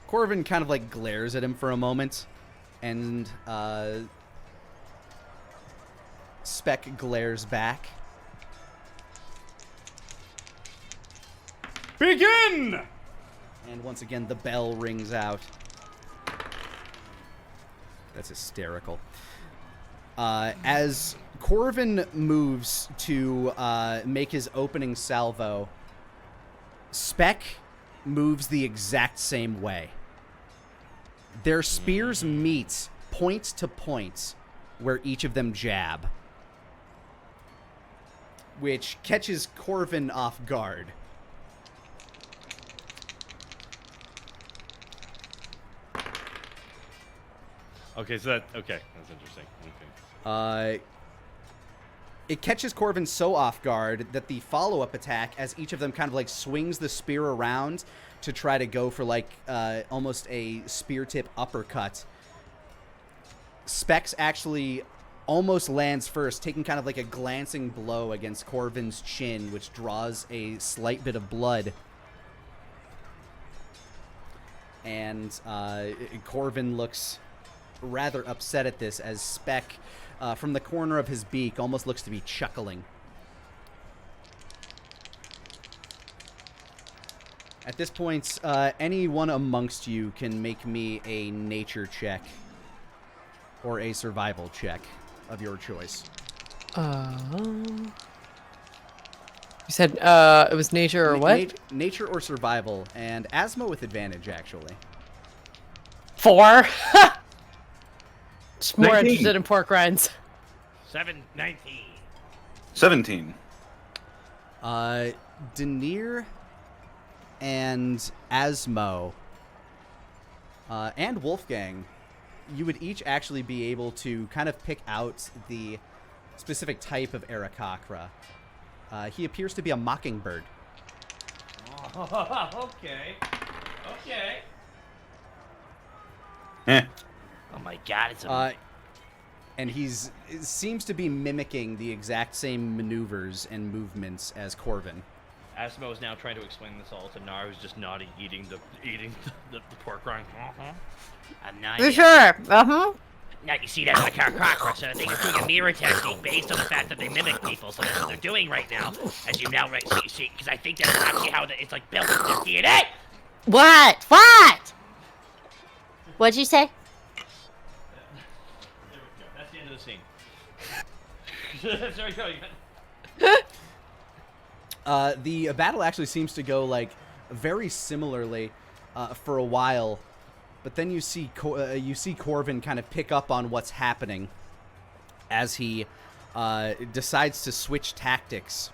Corbin kind of like glares at him for a moment, and Spec glares back. Begin! And once again, the bell rings out. That's hysterical. As Corvin moves to make his opening salvo, Spec moves the exact same way. Their spears meet point to point where each of them jab, which catches Corvin off guard. Okay, so that's interesting. Okay. It catches Corvin so off guard that the follow-up attack, as each of them kind of like swings the spear around to try to go for like almost a spear tip uppercut, Specs actually almost lands first, taking kind of like a glancing blow against Corvin's chin, which draws a slight bit of blood. And Corvin looks rather upset at this as Spec, from the corner of his beak, almost looks to be chuckling. At this point, anyone amongst you can make me a nature check or a survival check of your choice. You said it was nature or what? Nature or survival, and Asmo with advantage, actually. 4. Just more 19. interested in pork rinds. 719. 17. Denier and Asmo and Wolfgang, you would each actually be able to kind of pick out the specific type of Aarakocra. He appears to be a mockingbird. Okay. Okay. Eh. my god, it's a... And seems to be mimicking the exact same maneuvers and movements as Corvin. Asmo is now trying to explain this all to Nar, who's just nodding, eating the pork rind. I'm not... For sure. Uh-huh. Now, you see, that's like our cockroach, and I think it's doing a mirror testing based on the fact that they mimic people, so that's what they're doing right now. As you now, right, so you see, because I think that's actually how it's like built into their DNA! What? What? What'd you say? There we go. That's the end of the scene. There we go. The battle actually seems to go like very similarly for a while, but then you see Corvin kind of pick up on what's happening as he decides to switch tactics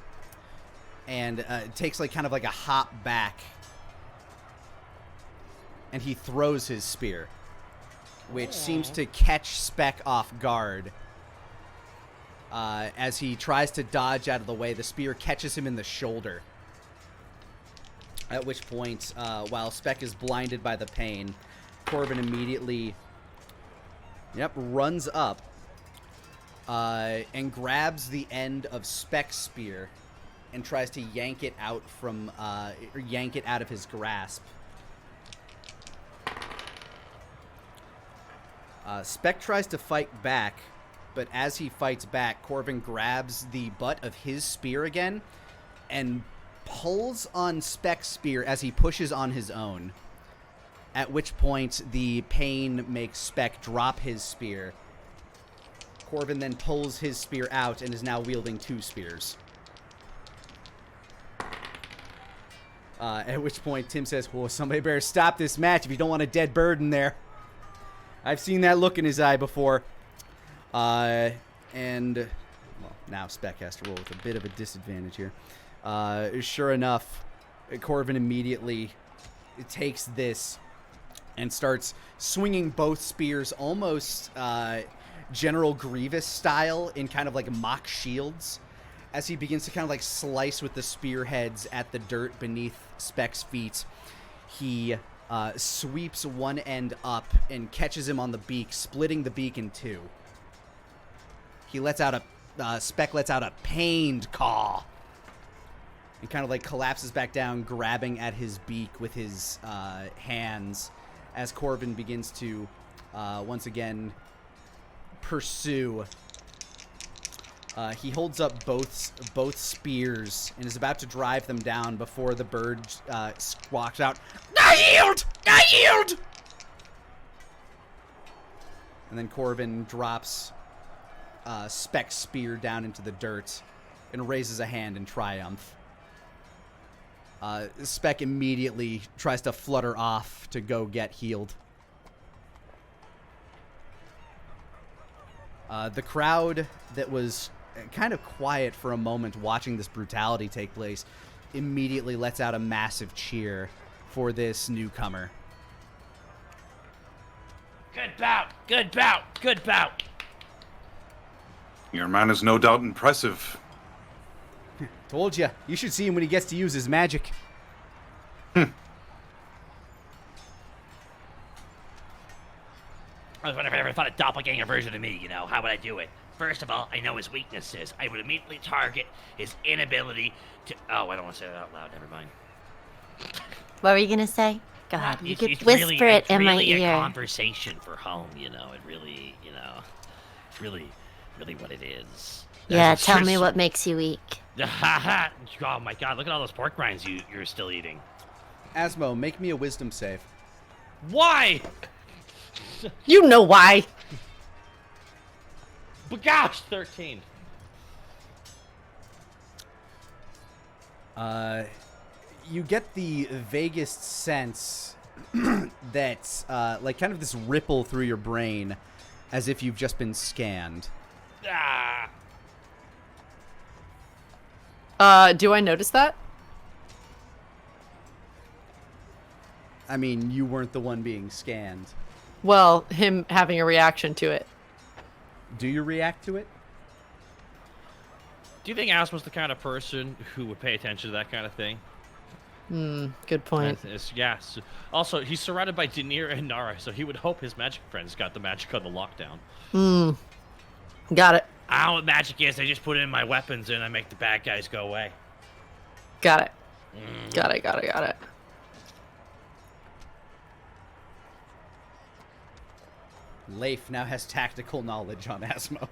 and takes like kind of like a hop back, and he throws his spear, which seems to catch Spec off guard. As he tries to dodge out of the way, the spear catches him in the shoulder. At which point, while Spec is blinded by the pain, Corvin immediately runs up and grabs the end of Spec's spear and tries to yank it out of his grasp. Spec tries to fight back, but as he fights back, Corvin grabs the butt of his spear again and pulls on Spec's spear as he pushes on his own. At which point, the pain makes Spec drop his spear. Corvin then pulls his spear out and is now wielding 2 spears. At which point, Tim says, "Well, somebody better stop this match if you don't want a dead bird in there." I've seen that look in his eye before. And now Spec has to roll with a bit of a disadvantage here. Sure enough, Corvin immediately takes this and starts swinging both spears almost General Grievous style in kind of like mock shields as he begins to kind of like slice with the spearheads at the dirt beneath Spec's feet. He sweeps one end up and catches him on the beak, splitting the beak in 2. He lets out Spec lets out a pained caw and kind of like collapses back down, grabbing at his beak with his hands as Corvin begins to once again pursue. He holds up both spears and is about to drive them down before the bird squawks out, "I yield! I yield!" And then Corvin drops Spec's spear down into the dirt and raises a hand in triumph. Spec immediately tries to flutter off to go get healed. The crowd that was kind of quiet for a moment watching this brutality take place immediately lets out a massive cheer for this newcomer. Good bout! Good bout! Good bout! Your man is no doubt impressive. Told ya. You should see him when he gets to use his magic. I was wondering if I ever thought a doppelganger version of me, how would I do it? First of all, I know his weaknesses. I would immediately target his inability to... Oh, I don't want to say that out loud. Never mind. What were you gonna say? Go ahead. You could It's whisper really, it in my really a ear. conversation for home, It really, really what it is. Yeah, tell me what makes you weak. Oh my god, look at all those pork rinds you're still eating. Asmo, make me a wisdom save. Why? You know why. But gosh, 13. You get the vaguest sense that, like, kind of this ripple through your brain as if you've just been scanned. Do I notice that? I mean, you weren't the one being scanned. Well, him having a reaction to it. Do you react to it? Do you think Asmo's the kind of person who would pay attention to that kind of thing? Good point. Yes. Also, he's surrounded by Daenerys and Nara, so he would hope his magic friends got the magic on the lockdown. Got it. I don't know what magic is. I just put it in my weapons and I make the bad guys go away. Got it. Got it. Leif now has tactical knowledge on Asmo.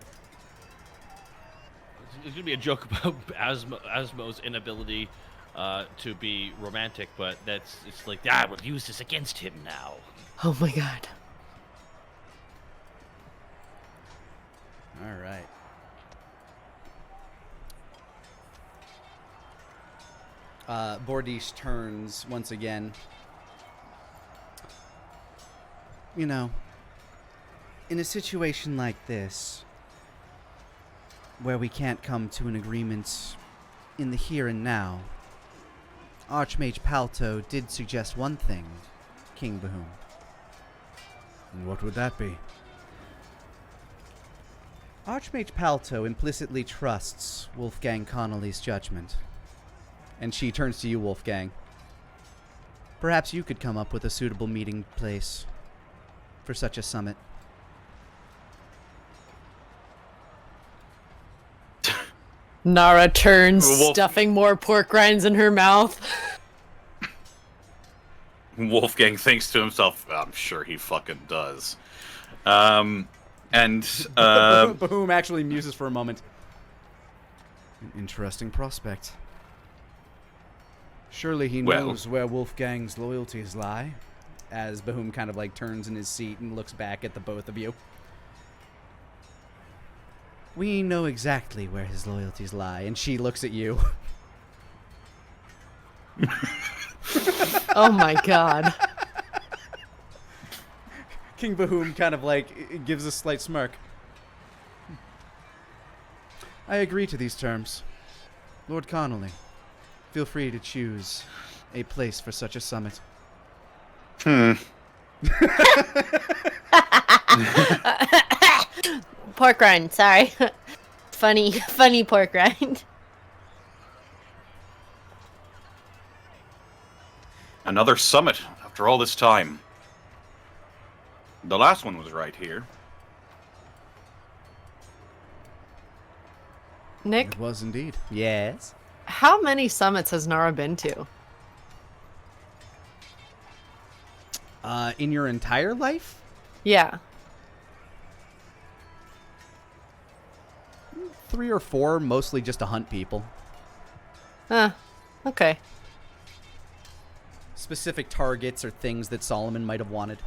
There's gonna be a joke about Asmo's inability to be romantic, but it's like, I will use this against him now. Oh my god. All right. Bordish turns once again. You know, in a situation like this, where we can't come to an agreement in the here and now, Archmage Palto did suggest one thing, King Bahum. And what would that be? Archmage Palto implicitly trusts Wolfgang Connolly's judgment. And she turns to you, Wolfgang. Perhaps you could come up with a suitable meeting place for such a summit. Nara turns, stuffing more pork rinds in her mouth. Wolfgang thinks to himself, I'm sure he fucking does. Bahum actually muses for a moment. An interesting prospect. Surely he knows where Wolfgang's loyalties lie. As Bahum kind of like turns in his seat and looks back at the both of you. We know exactly where his loyalties lie, and she looks at you. Oh my god. King Bahum kind of like gives a slight smirk. I agree to these terms. Lord Connolly, feel free to choose a place for such a summit. Pork rind, sorry. funny pork rind. Another summit after all this time. The last one was right here. Nick, It was indeed. Yes? how many summits has Nara been to? In your entire life? Yeah. 3 or 4, mostly just to hunt people. Okay. Specific targets or things that Solomon might have wanted.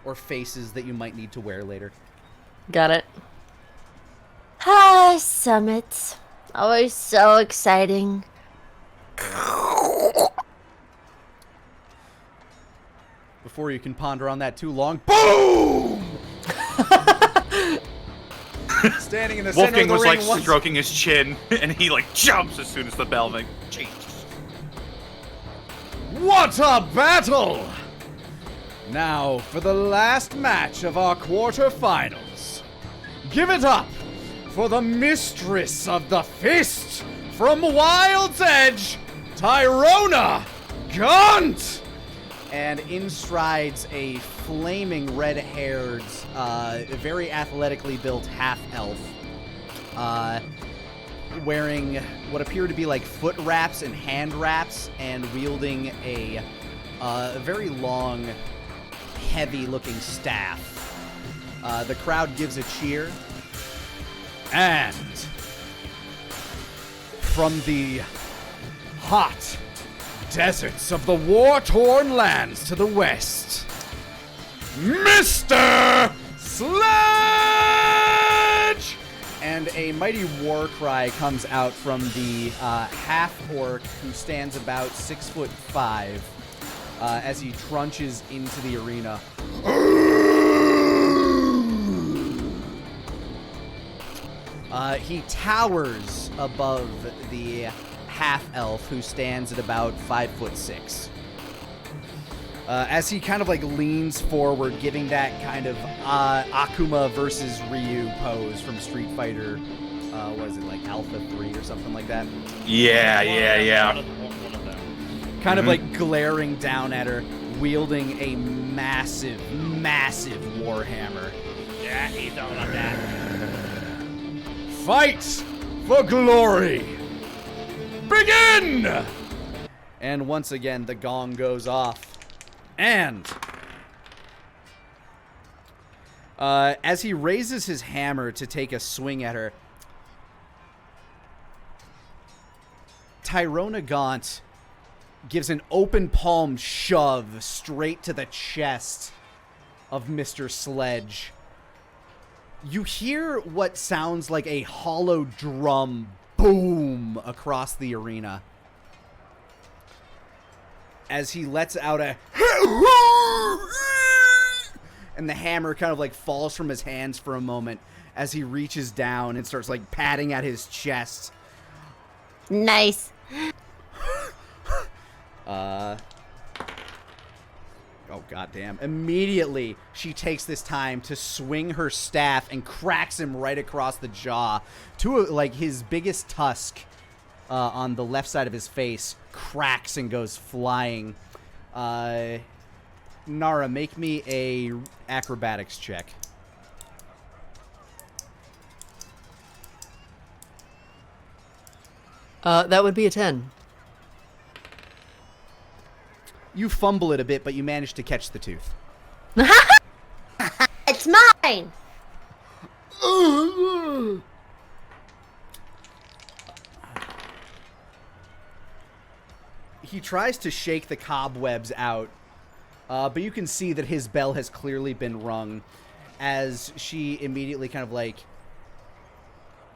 Or faces that you might need to wear later. Got it. Ah, summits. Always so exciting. Before you can ponder on that too long, boom! Standing in the center of Wolfgang the was ring like once. stroking his chin, and he like jumps as soon as the bell rings. Jesus. What a battle! Now for the last match of our quarterfinals. Give it up for the mistress of the fist from Wild's Edge, Tyrona Gaunt! And in strides a flaming red-haired, very athletically built half-elf, wearing what appear to be like foot wraps and hand wraps, and wielding a very long, heavy-looking staff. The crowd gives a cheer. And from the hot deserts of the war-torn lands to the west, Mr. Sledge! And a mighty war cry comes out from the half-orc who stands about 6'5", as he trunches into the arena. He towers above the half-elf who stands at about 5'6". As he kind of like leans forward, giving that kind of Akuma versus Ryu pose from Street Fighter, was it like Alpha 3 or something like that? Yeah. One of them. kind of like glaring down at her, wielding a massive, massive warhammer. Yeah, he's all on that. Fight for glory! Begin! And once again, the gong goes off. And as he raises his hammer to take a swing at her, Tyrona Gaunt gives an open palm shove straight to the chest of Mr. Sledge. You hear what sounds like a hollow drum boom across the arena as he lets out a and the hammer kind of like falls from his hands for a moment as he reaches down and starts like patting at his chest. Nice. Oh, goddamn. Immediately, she takes this time to swing her staff and cracks him right across the jaw to, like, his biggest tusk on the left side of his face cracks and goes flying. Nara, make me a acrobatics check. That would be a 10. You fumble it a bit, but you manage to catch the tooth. It's mine. He tries to shake the cobwebs out, but you can see that his bell has clearly been rung as she immediately kind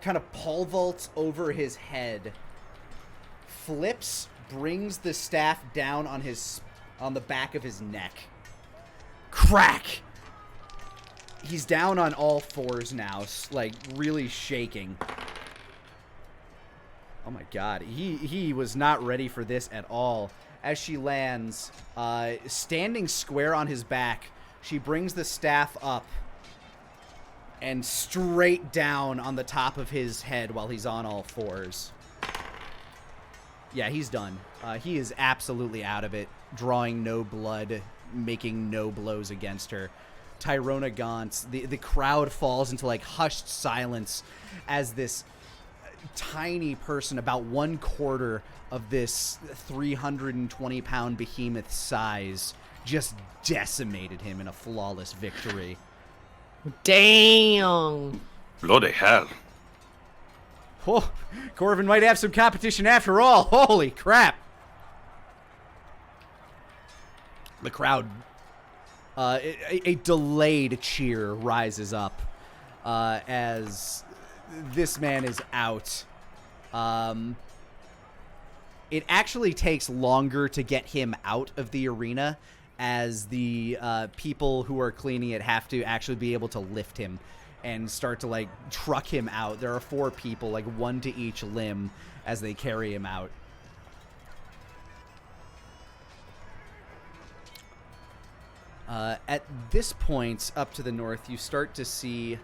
of pole vaults over his head, flips, brings the staff down on the back of his neck. Crack! He's down on all fours now, like really shaking. Oh my god, he was not ready for this at all. As she lands, standing square on his back, she brings the staff up and straight down on the top of his head while he's on all fours. Yeah, he's done. He is absolutely out of it, drawing no blood, making no blows against her. Tyrona Gaunt, the crowd falls into like hushed silence as this tiny person, about 1/4 of this 320-pound behemoth size, just decimated him in a flawless victory. Damn. Bloody hell. Oh, Corvin might have some competition after all. Holy crap. The crowd, a delayed cheer rises up as this man is out. It actually takes longer to get him out of the arena, as the people who are cleaning it have to actually be able to lift him and start to like truck him out. There are 4 people, like 1 to each limb, as they carry him out. At this point, up to the north, you start to see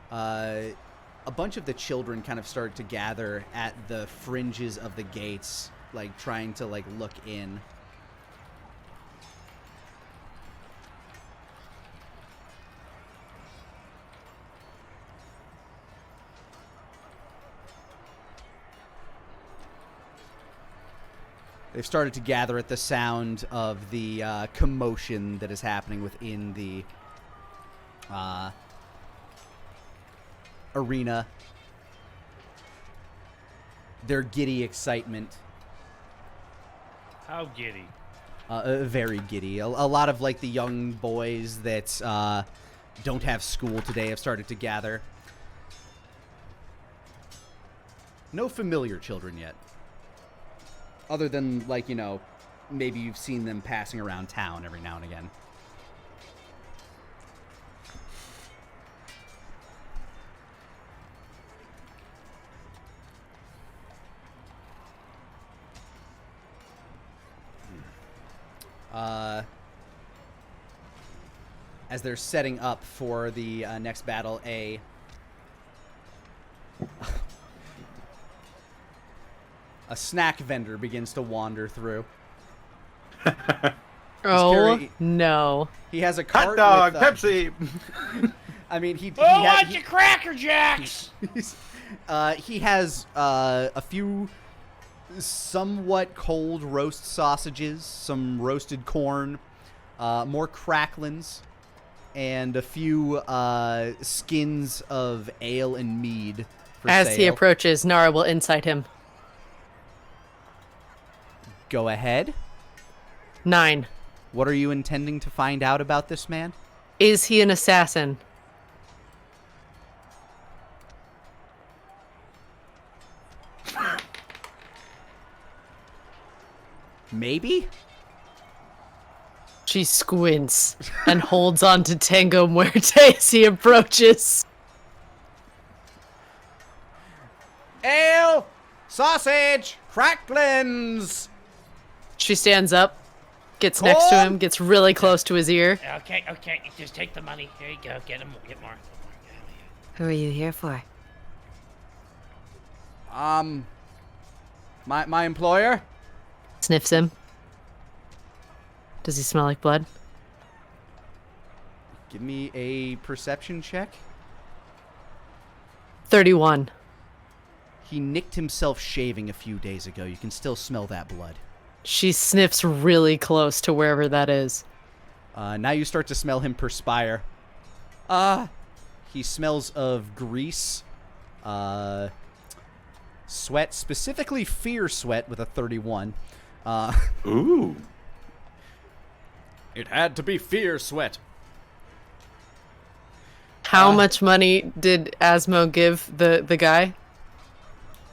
a bunch of the children kind of start to gather at the fringes of the gates, like trying to like look in. They've started to gather at the sound of the commotion that is happening within the arena. Their giddy excitement. How giddy? Very giddy. A lot of like the young boys that don't have school today have started to gather. No familiar children yet. Other than, like, you know, maybe you've seen them passing around town every now and again. As they're setting up for the next battle, A snack vendor begins to wander through. Oh, no. He has a Hot cart dog, with, Pepsi. I mean, he want your Cracker Jacks? he has a few somewhat cold roast sausages, some roasted corn, more cracklins, and a few skins of ale and mead for As sale. he approaches, Nara will insight him. Go ahead. 9. What are you intending to find out about this man? Is he an assassin? Maybe? She squints and holds on to Tango Muerte as he approaches. Ale! Sausage! Cracklins! She stands up, gets next to him, gets really close to his ear. Okay, just take the money. Here you go. Get more. Who are you here for? My employer? Sniffs him. Does he smell like blood? Give me a perception check. 31. He nicked himself shaving a few days ago. You can still smell that blood. She sniffs really close to wherever that is. Now you start to smell him perspire. He smells of grease, sweat, specifically fear sweat with a 31. Ooh. It had to be fear sweat. How much money did Asmo give the guy?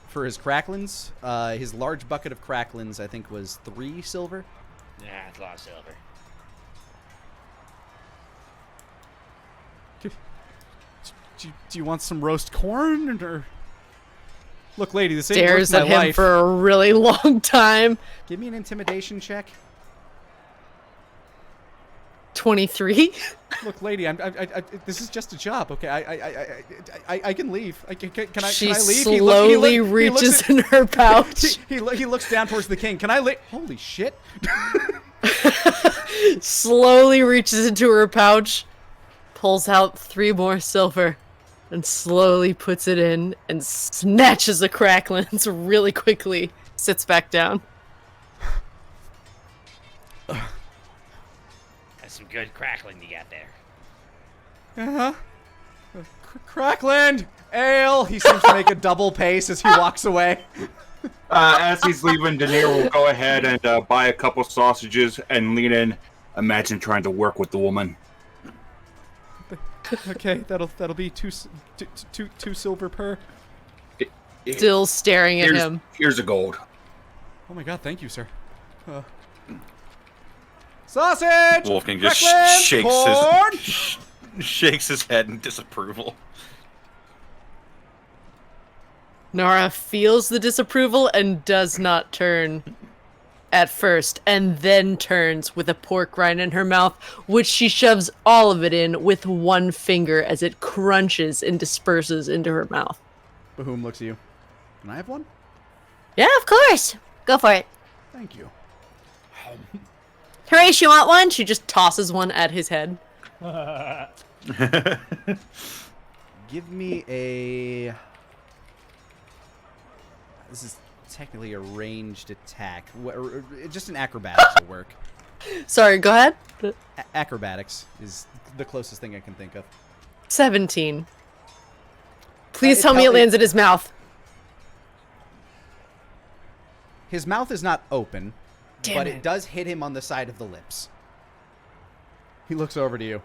For his cracklins, his large bucket of cracklins, I think, was 3 silver. Nah, it's a lot of silver. Do you want some roast corn? Or look, lady, this ain't Stares worth at my him life. for a really long time. Give me an intimidation check. 23. Look, lady, this is just a job, okay? I can leave. Can I She leave? slowly reaches in her pouch. He looks down towards the king. Can I leave? Holy shit! Slowly reaches into her pouch, pulls out 3 more silver, and slowly puts it in and snatches the cracklins really quickly. Sits back down. That's some good crackling you got there. Crackland! Ale! He seems to make a double pace as he walks away. As he's leaving, Daenerys will go ahead and buy a couple sausages and lean in. Imagine trying to work with the woman. Okay, that'll be two silver per. Still staring at him. Here's a gold. Oh my god, thank you, sir. Sausage! Wolfgang just cracklins, shakes his head in disapproval. Nara feels the disapproval and does not turn at first, and then turns with a pork rind in her mouth, which she shoves all of it in with one finger as it crunches and disperses into her mouth. Bahoom looks at you. Can I have one? Yeah, of course. Go for it. Thank you. Horatio, you want one? She just tosses one at his head. Give me a... This is technically a ranged attack. Just an acrobatics will work. Sorry, go ahead. Acrobatics is the closest thing I can think of. 17. Please tell me it lands in his mouth. His mouth is not open, but it. it does hit him on the side of the lips. He looks over to you.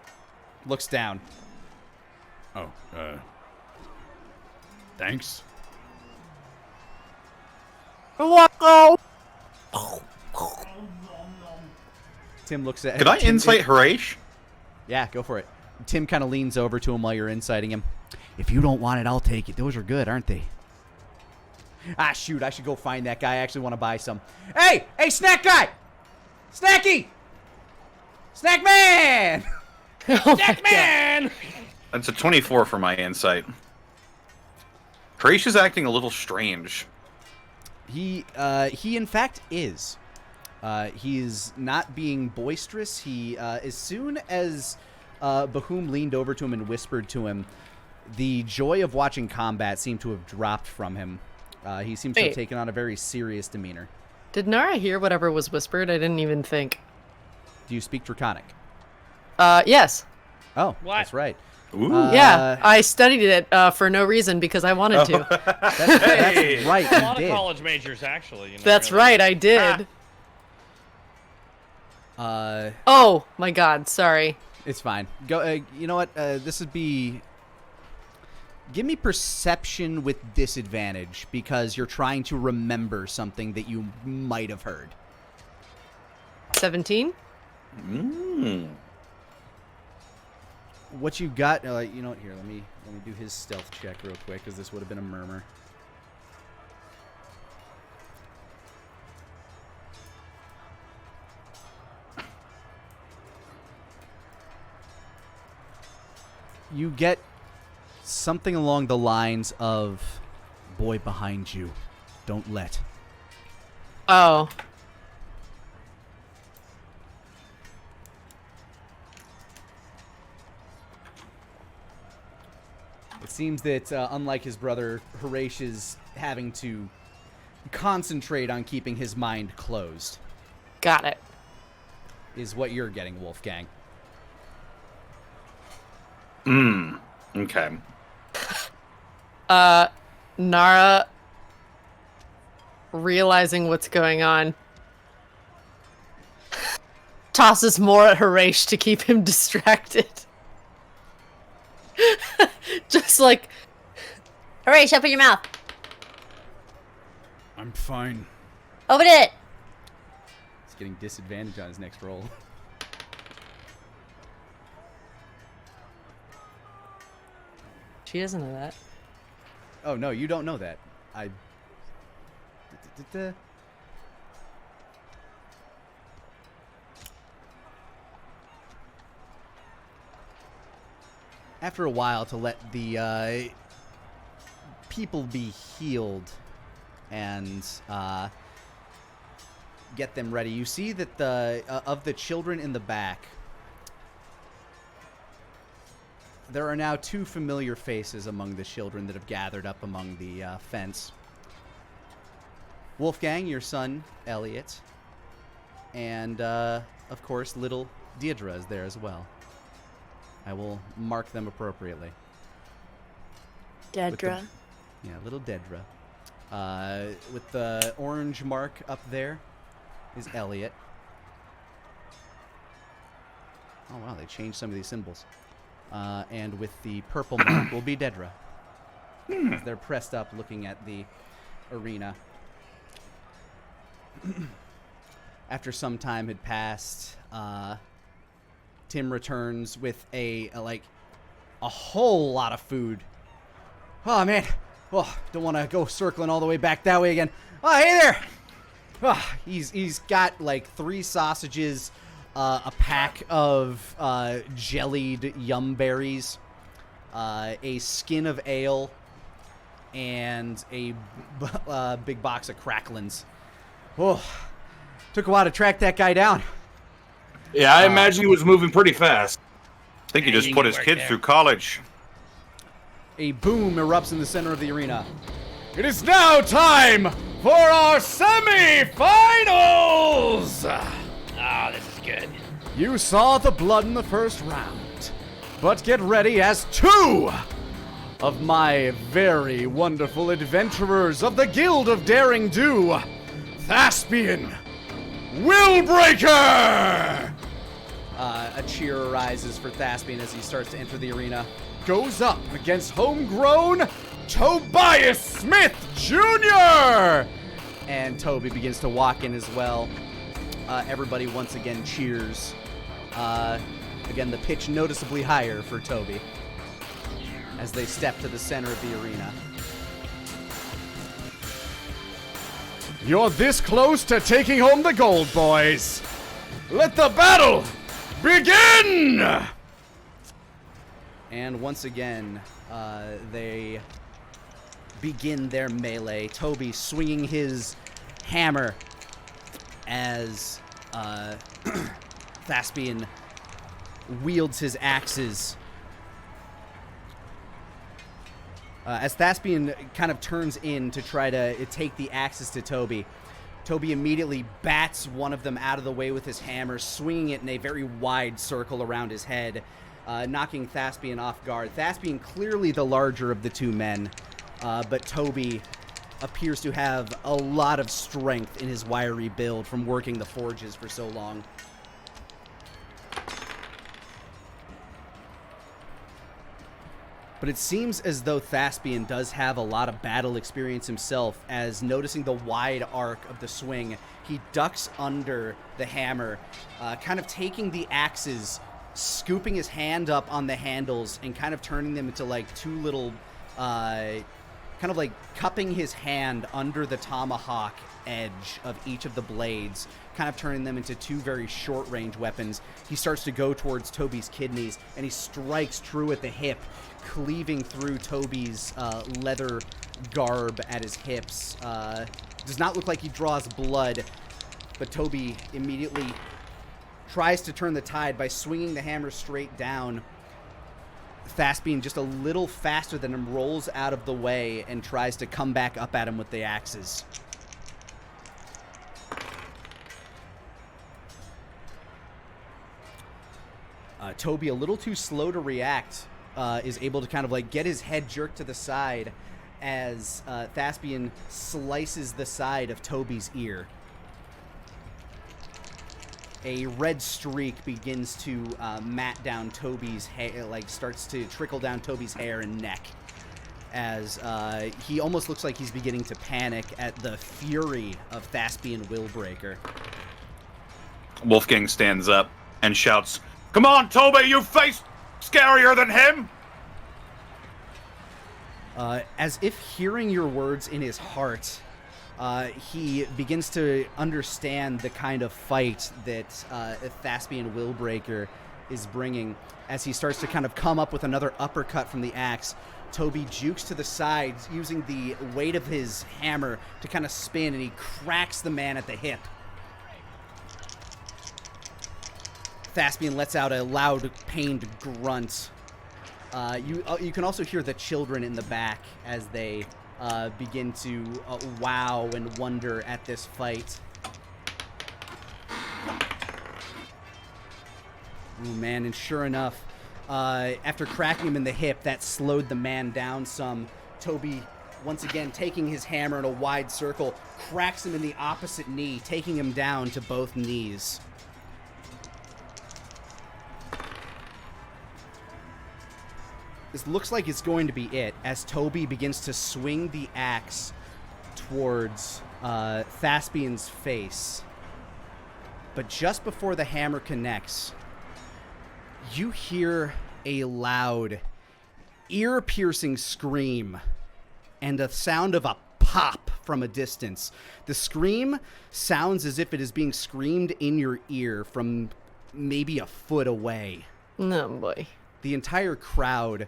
Looks down. Oh, thanks. Tim looks at... Could I Tim- insight Harish? Yeah, go for it. Tim kind of leans over to him while you're inciting him. If you don't want it, I'll take it. Those are good, aren't they? Ah, shoot. I should go find that guy. I actually want to buy some. Hey! Hey, snack guy! Snacky! Snack man! Snack man! That's a 24 for my insight. Harish is acting a little strange. He in fact is. He is not being boisterous. He, as soon as Bahum leaned over to him and whispered to him, the joy of watching combat seemed to have dropped from him. He seems to have taken on a very serious demeanor. Did Nara hear whatever was whispered? I didn't even think. Do you speak Draconic? Yes. Oh, What? that's right. Ooh. Yeah, I studied it for no reason because I wanted to. That's right, A you lot of did. college majors, actually. You know, That's really. right, I did. Oh my God, sorry. It's fine. Go. You know what? This would be. Give me perception with disadvantage because you're trying to remember something that you might have heard. 17? What you got? You know what? Here, let me do his stealth check real quick because this would have been a murmur. You get something along the lines of, "Boy behind you, don't let." Oh. It seems that, unlike his brother, Horace is having to concentrate on keeping his mind closed, Got it. is what you're getting, Wolfgang. Okay. Nara, realizing what's going on, tosses more at Horace to keep him distracted. Just like, Horace, open your mouth. I'm fine. Open it. He's getting disadvantage on his next roll. she doesn't know that. Oh, no, you don't know that. After a while, to let the people be healed and get them ready, you see that of the children in the back, there are now two familiar faces among the children that have gathered up among the fence. Wolfgang, your son, Elliot, and, of course, little Deidre is there as well. I will mark them appropriately. Deidre. Yeah, little Deidre. With the orange mark up there is Elliot. Oh, wow, they changed some of these symbols. And with the purple mark will be Deidre. As they're pressed up looking at the arena. After some time had passed, Tim returns with a whole lot of food. Oh, man. Oh, don't want to go circling all the way back that way again. Oh, hey there. Oh, he's got like 3 sausages, a pack of jellied yum berries, a skin of ale, and a big box of cracklins. Oh, took a while to track that guy down. Yeah, I imagine he was moving pretty fast. I think he just put his kids through college. A boom erupts in the center of the arena. It is now time for our semifinals! Oh, this is good. You saw the blood in the first round, but get ready as 2 of my very wonderful adventurers of the Guild of Daring Do, Thespian, Willbreaker! A cheer arises for Thespian as he starts to enter the arena. Goes up against homegrown Tobias Smith Jr. And Toby begins to walk in as well. Everybody once again cheers. Again, the pitch noticeably higher for Toby as they step to the center of the arena. You're this close to taking home the gold, boys. Let the battle begin! And once again, they begin their melee. Toby swinging his hammer as Thespian wields his axes. As Thespian kind of turns in to try to take the axes to Toby, Toby immediately bats one of them out of the way with his hammer, swinging it in a very wide circle around his head, knocking Thespian off guard. Thespian clearly the larger of the two men, but Toby appears to have a lot of strength in his wiry build from working the forges for so long. But it seems as though Thespian does have a lot of battle experience himself, as noticing the wide arc of the swing, he ducks under the hammer, kind of taking the axes, scooping his hand up on the handles, and kind of turning them into like two little, kind of like cupping his hand under the tomahawk edge of each of the blades, kind of turning them into two very short-range weapons. He starts to go towards Toby's kidneys, and he strikes true at the hip, cleaving through Toby's leather garb at his hips. Does not look like he draws blood, but Toby immediately tries to turn the tide by swinging the hammer straight down. Thespian, just a little faster than him, rolls out of the way and tries to come back up at him with the axes. Toby, a little too slow to react, is able to kind of like get his head jerked to the side as Thespian slices the side of Toby's ear. A red streak begins to mat down Toby's hair, like starts to trickle down Toby's hair and neck, as he almost looks like he's beginning to panic at the fury of Thespian Willbreaker. Wolfgang stands up and shouts, "Come on, Toby, you face scarier than him!" As if hearing your words in his heart, he begins to understand the kind of fight that Thespian Willbreaker is bringing. As he starts to kind of come up with another uppercut from the axe, Toby jukes to the side, using the weight of his hammer to kind of spin, and he cracks the man at the hip. Thespian lets out a loud, pained grunt. You can also hear the children in the back as they begin to wow and wonder at this fight. Ooh, man, and sure enough, after cracking him in the hip, that slowed the man down some. Toby, once again, taking his hammer in a wide circle, cracks him in the opposite knee, taking him down to both knees. This looks like it's going to be it, as Toby begins to swing the axe towards Thespian's face. But just before the hammer connects, you hear a loud, ear-piercing scream and the sound of a pop from a distance. The scream sounds as if it is being screamed in your ear from maybe a foot away. Oh, boy. The entire crowd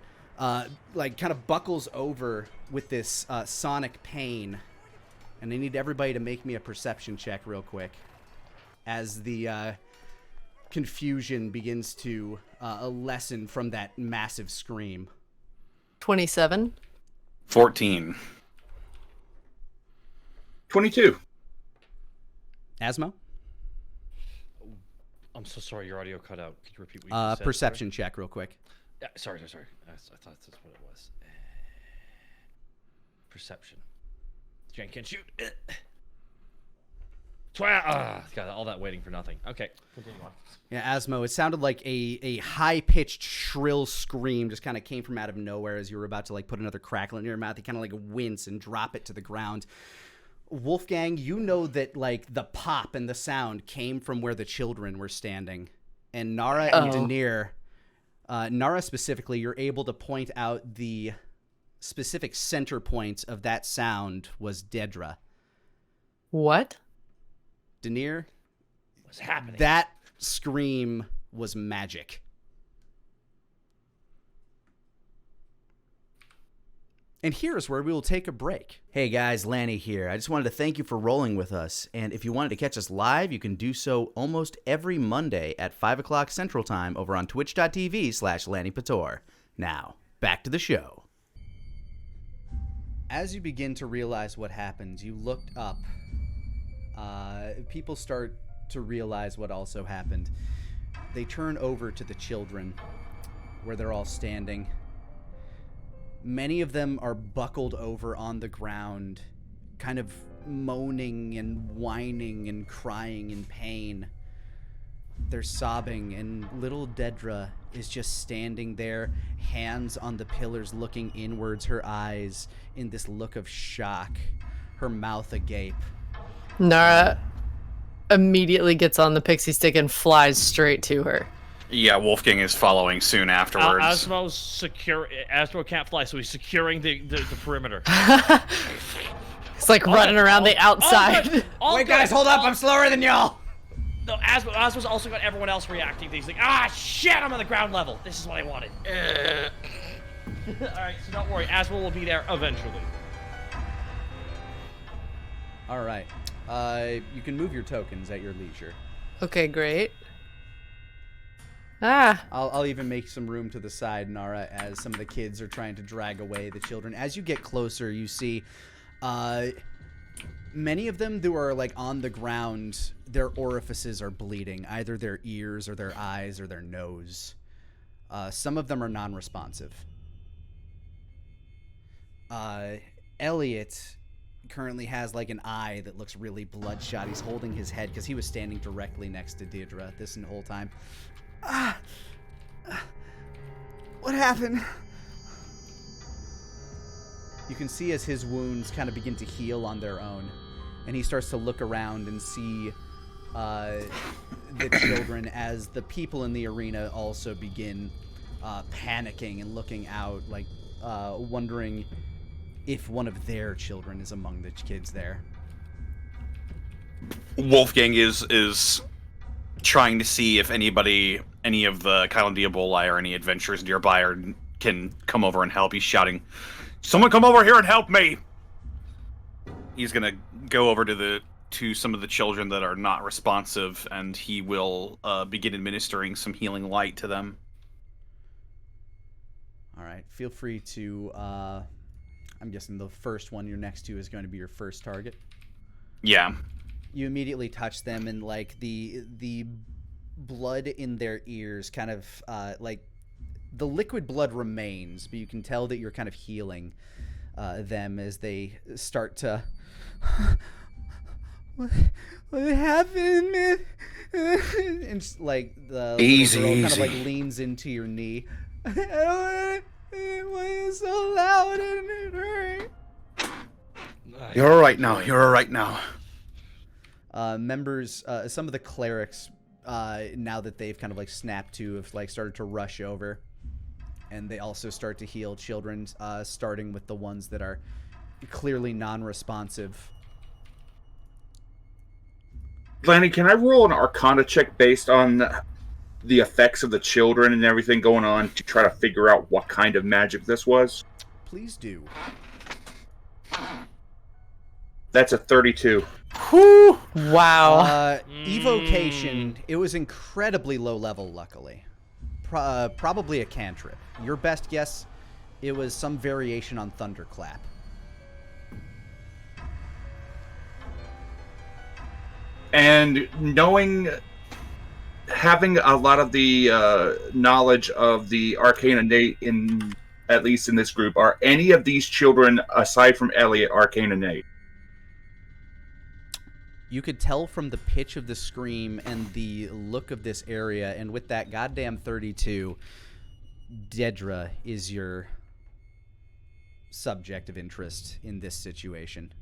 like kind of buckles over with this sonic pain, and I need everybody to make me a perception check real quick as the confusion begins to lessen from that massive scream. 27. 14. 22. Asmo? I'm so sorry, your audio cut out. Could you repeat what you just said? Perception check real quick. Sorry. I thought that's what it was. Perception. Jen can't shoot. God, all that waiting for nothing. Okay, continue on. Yeah, Asmo, it sounded like a high-pitched, shrill scream just kind of came from out of nowhere as you were about to like put another crackle in your mouth. You kind of like wince and drop it to the ground. Wolfgang, you know that like the pop and the sound came from where the children were standing. And Nara and Daenerys, Nara specifically, you're able to point out the specific center point of that sound was Deidre. What? Daenerys, What's happening? that scream was magic. And here's where we will take a break. Hey guys, Lani here. I just wanted to thank you for rolling with us. And if you wanted to catch us live, you can do so almost every Monday at 5 o'clock Central Time over on twitch.tv/Lanipator. Now, back to the show. As you begin to realize what happens, you looked up. People start to realize what also happened. They turn over to the children, where they're all standing. Many of them are buckled over on the ground, kind of moaning and whining and crying in pain. They're sobbing, and little Deidre is just standing there, hands on the pillars, looking inwards, her eyes in this look of shock, her mouth agape. Nara immediately gets on the pixie stick and flies straight to her. Yeah, Wolfgang is following soon afterwards. Asmo can't fly, so he's securing the perimeter. It's like running around the outside. Wait, guys, hold up! I'm slower than y'all! No, Asmo's also got everyone else reacting to these. Like, shit, I'm on the ground level. This is what I wanted. Alright, so don't worry. Asmo will be there eventually. Alright. You can move your tokens at your leisure. Okay, great. I'll even make some room to the side, Nara, as some of the kids are trying to drag away the children. As you get closer, you see many of them who are like on the ground, their orifices are bleeding, either their ears or their eyes or their nose. Some of them are non-responsive. Elliot currently has like an eye that looks really bloodshot. He's holding his head because he was standing directly next to Deidre this whole time. What happened? You can see as his wounds kind of begin to heal on their own, and he starts to look around and see the children as the people in the arena also begin panicking and looking out, like wondering if one of their children is among the kids there. Wolfgang is trying to see if any of the Kylan Diaboli or any adventurers nearby can come over and help. He's shouting, "Someone come over here and help me!" He's gonna go over to some of the children that are not responsive, and he will begin administering some healing light to them. All right, feel free to. I'm guessing the first one you're next to is going to be your first target. Yeah. You immediately touch them, and like the blood in their ears kind of like the liquid blood remains, but you can tell that you're kind of healing them as they start to what happened, man? And just, like the easy, little girl easy. kind of like leans into your knee. Why is it so loud and it hurt? You're all right now. You're all right now. Members, some of the clerics, now that they've kind of like snapped to, have like started to rush over, and they also start to heal children, starting with the ones that are clearly non-responsive. Lani, can I roll an Arcana check based on the effects of the children and everything going on to try to figure out what kind of magic this was? Please do. That's a 32. Whew. Wow. Evocation, it was incredibly low level, luckily. Probably a cantrip. Your best guess, it was some variation on Thunderclap. And having a lot of the knowledge of the arcane innate at least in this group, are any of these children, aside from Elliot, arcane innate? You could tell from the pitch of the scream and the look of this area, and with that goddamn 32, Deidre is your subject of interest in this situation.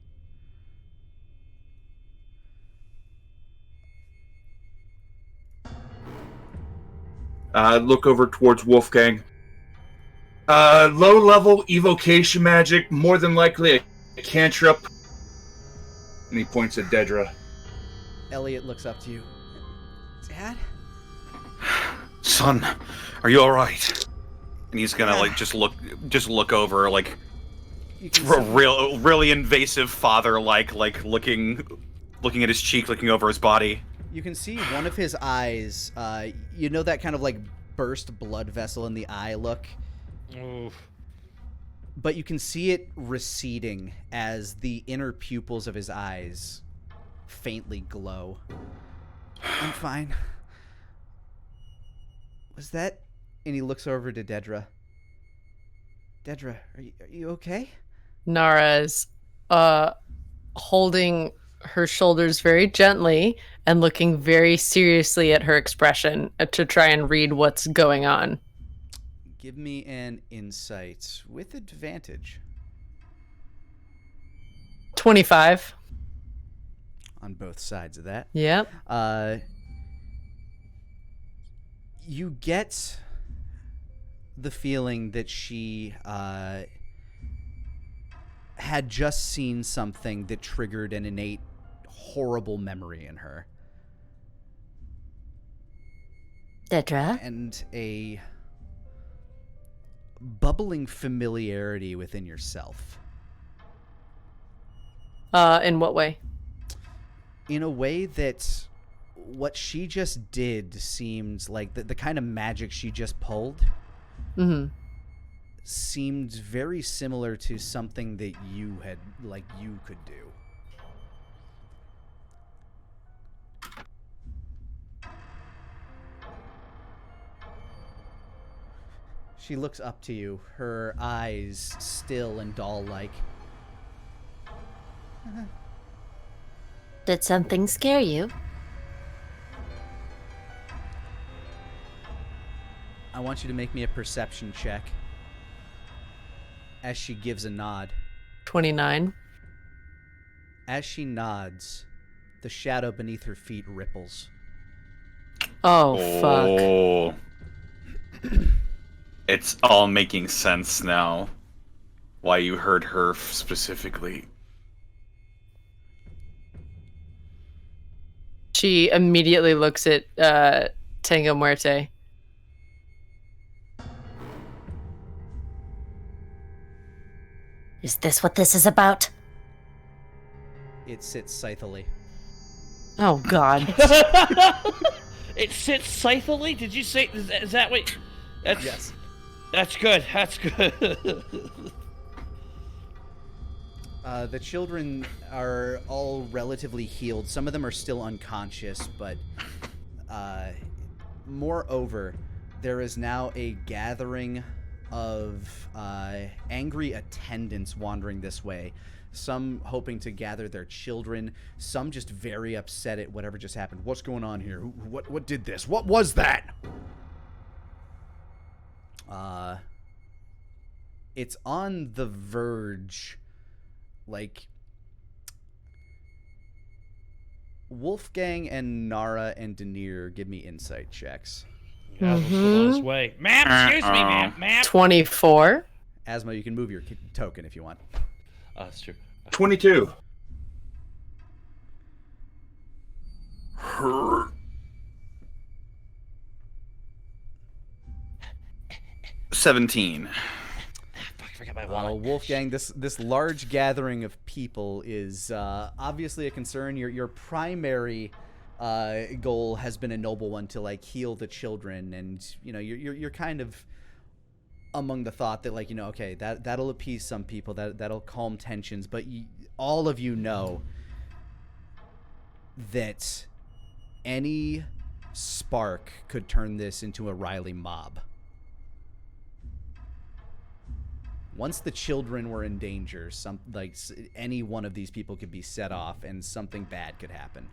Look over towards Wolfgang. Low-level evocation magic, more than likely a cantrip. And he points at Deidre. Elliot looks up to you. Dad? Son, are you all right? And he's gonna like just look over, like You can see, really invasive father-like, like looking at his cheek, looking over his body. you can see one of his eyes. You know that kind of like burst blood vessel in the eye look. Oof. But you can see it receding as the inner pupils of his eyes faintly glow. I'm fine. Was that? And he looks over to Deidre. Deidre, are you okay? Nara's holding her shoulders very gently and looking very seriously at her expression to try and read what's going on. Give me an insight with advantage. 25. On both sides of that. Yep. You get the feeling that she had just seen something that triggered an innate horrible memory in her. Deidre? And a bubbling familiarity within yourself. In what way? In a way that what she just did seemed like the kind of magic she just pulled seemed very similar to something that you could do. She looks up to you, her eyes still and doll-like. Did something scare you? I want you to make me a perception check. As she gives a nod. 29. As she nods, the shadow beneath her feet ripples. Oh, fuck. It's all making sense now. Why you heard her specifically. She immediately looks at Tango Muerte. Is this what this is about? It sits scythely. Oh, God. It sits scythely? Did you say... Is that what... That's, Yes. That's good. That's good. The children are all relatively healed. Some of them are still unconscious, but moreover, there is now a gathering of angry attendants wandering this way. Some hoping to gather their children. Some just very upset at whatever just happened. What's going on here? What did this? What was that? It's on the verge. Like, Wolfgang and Nara and Denier, give me insight checks. On his way. Ma'am, excuse me, ma'am. 24. Asmo, you can move your token if you want. That's true. 22. 17. Wolfgang, this large gathering of people is obviously a concern. Your primary goal has been a noble one, to like heal the children, and you're kind of among the thought that okay, that'll appease some people, that'll calm tensions, but all of you know that any spark could turn this into a Riley mob. Once the children were in danger, any one of these people could be set off and something bad could happen.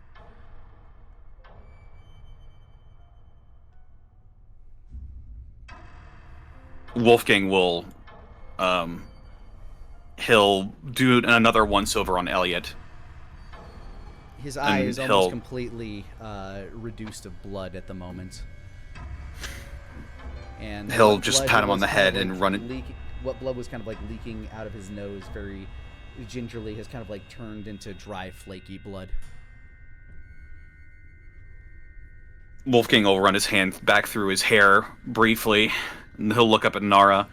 Wolfgang will, he'll do another once-over on Elliot. His eye And is almost completely reduced of blood at the moment. And He'll what just blood pat him on was the kind head of, and run it. What blood was kind of like leaking out of his nose very gingerly has kind of like turned into dry, flaky blood. Wolfgang will run his hand back through his hair briefly, and he'll look up at Nara.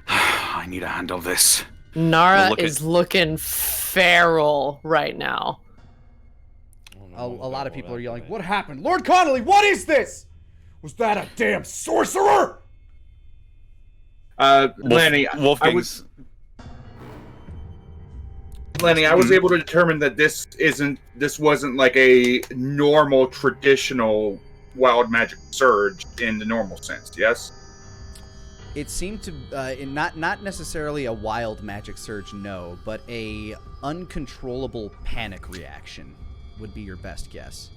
I need to handle this. Nara is looking feral right now. A lot of people are yelling, "What happened? Lord Connolly, what is this? Was that a damn sorcerer?" Lani, Wolfgang's... I was able to determine that this wasn't like a normal, traditional wild magic surge in the normal sense, yes? It seemed to not necessarily a wild magic surge, no, but a uncontrollable panic reaction would be your best guess.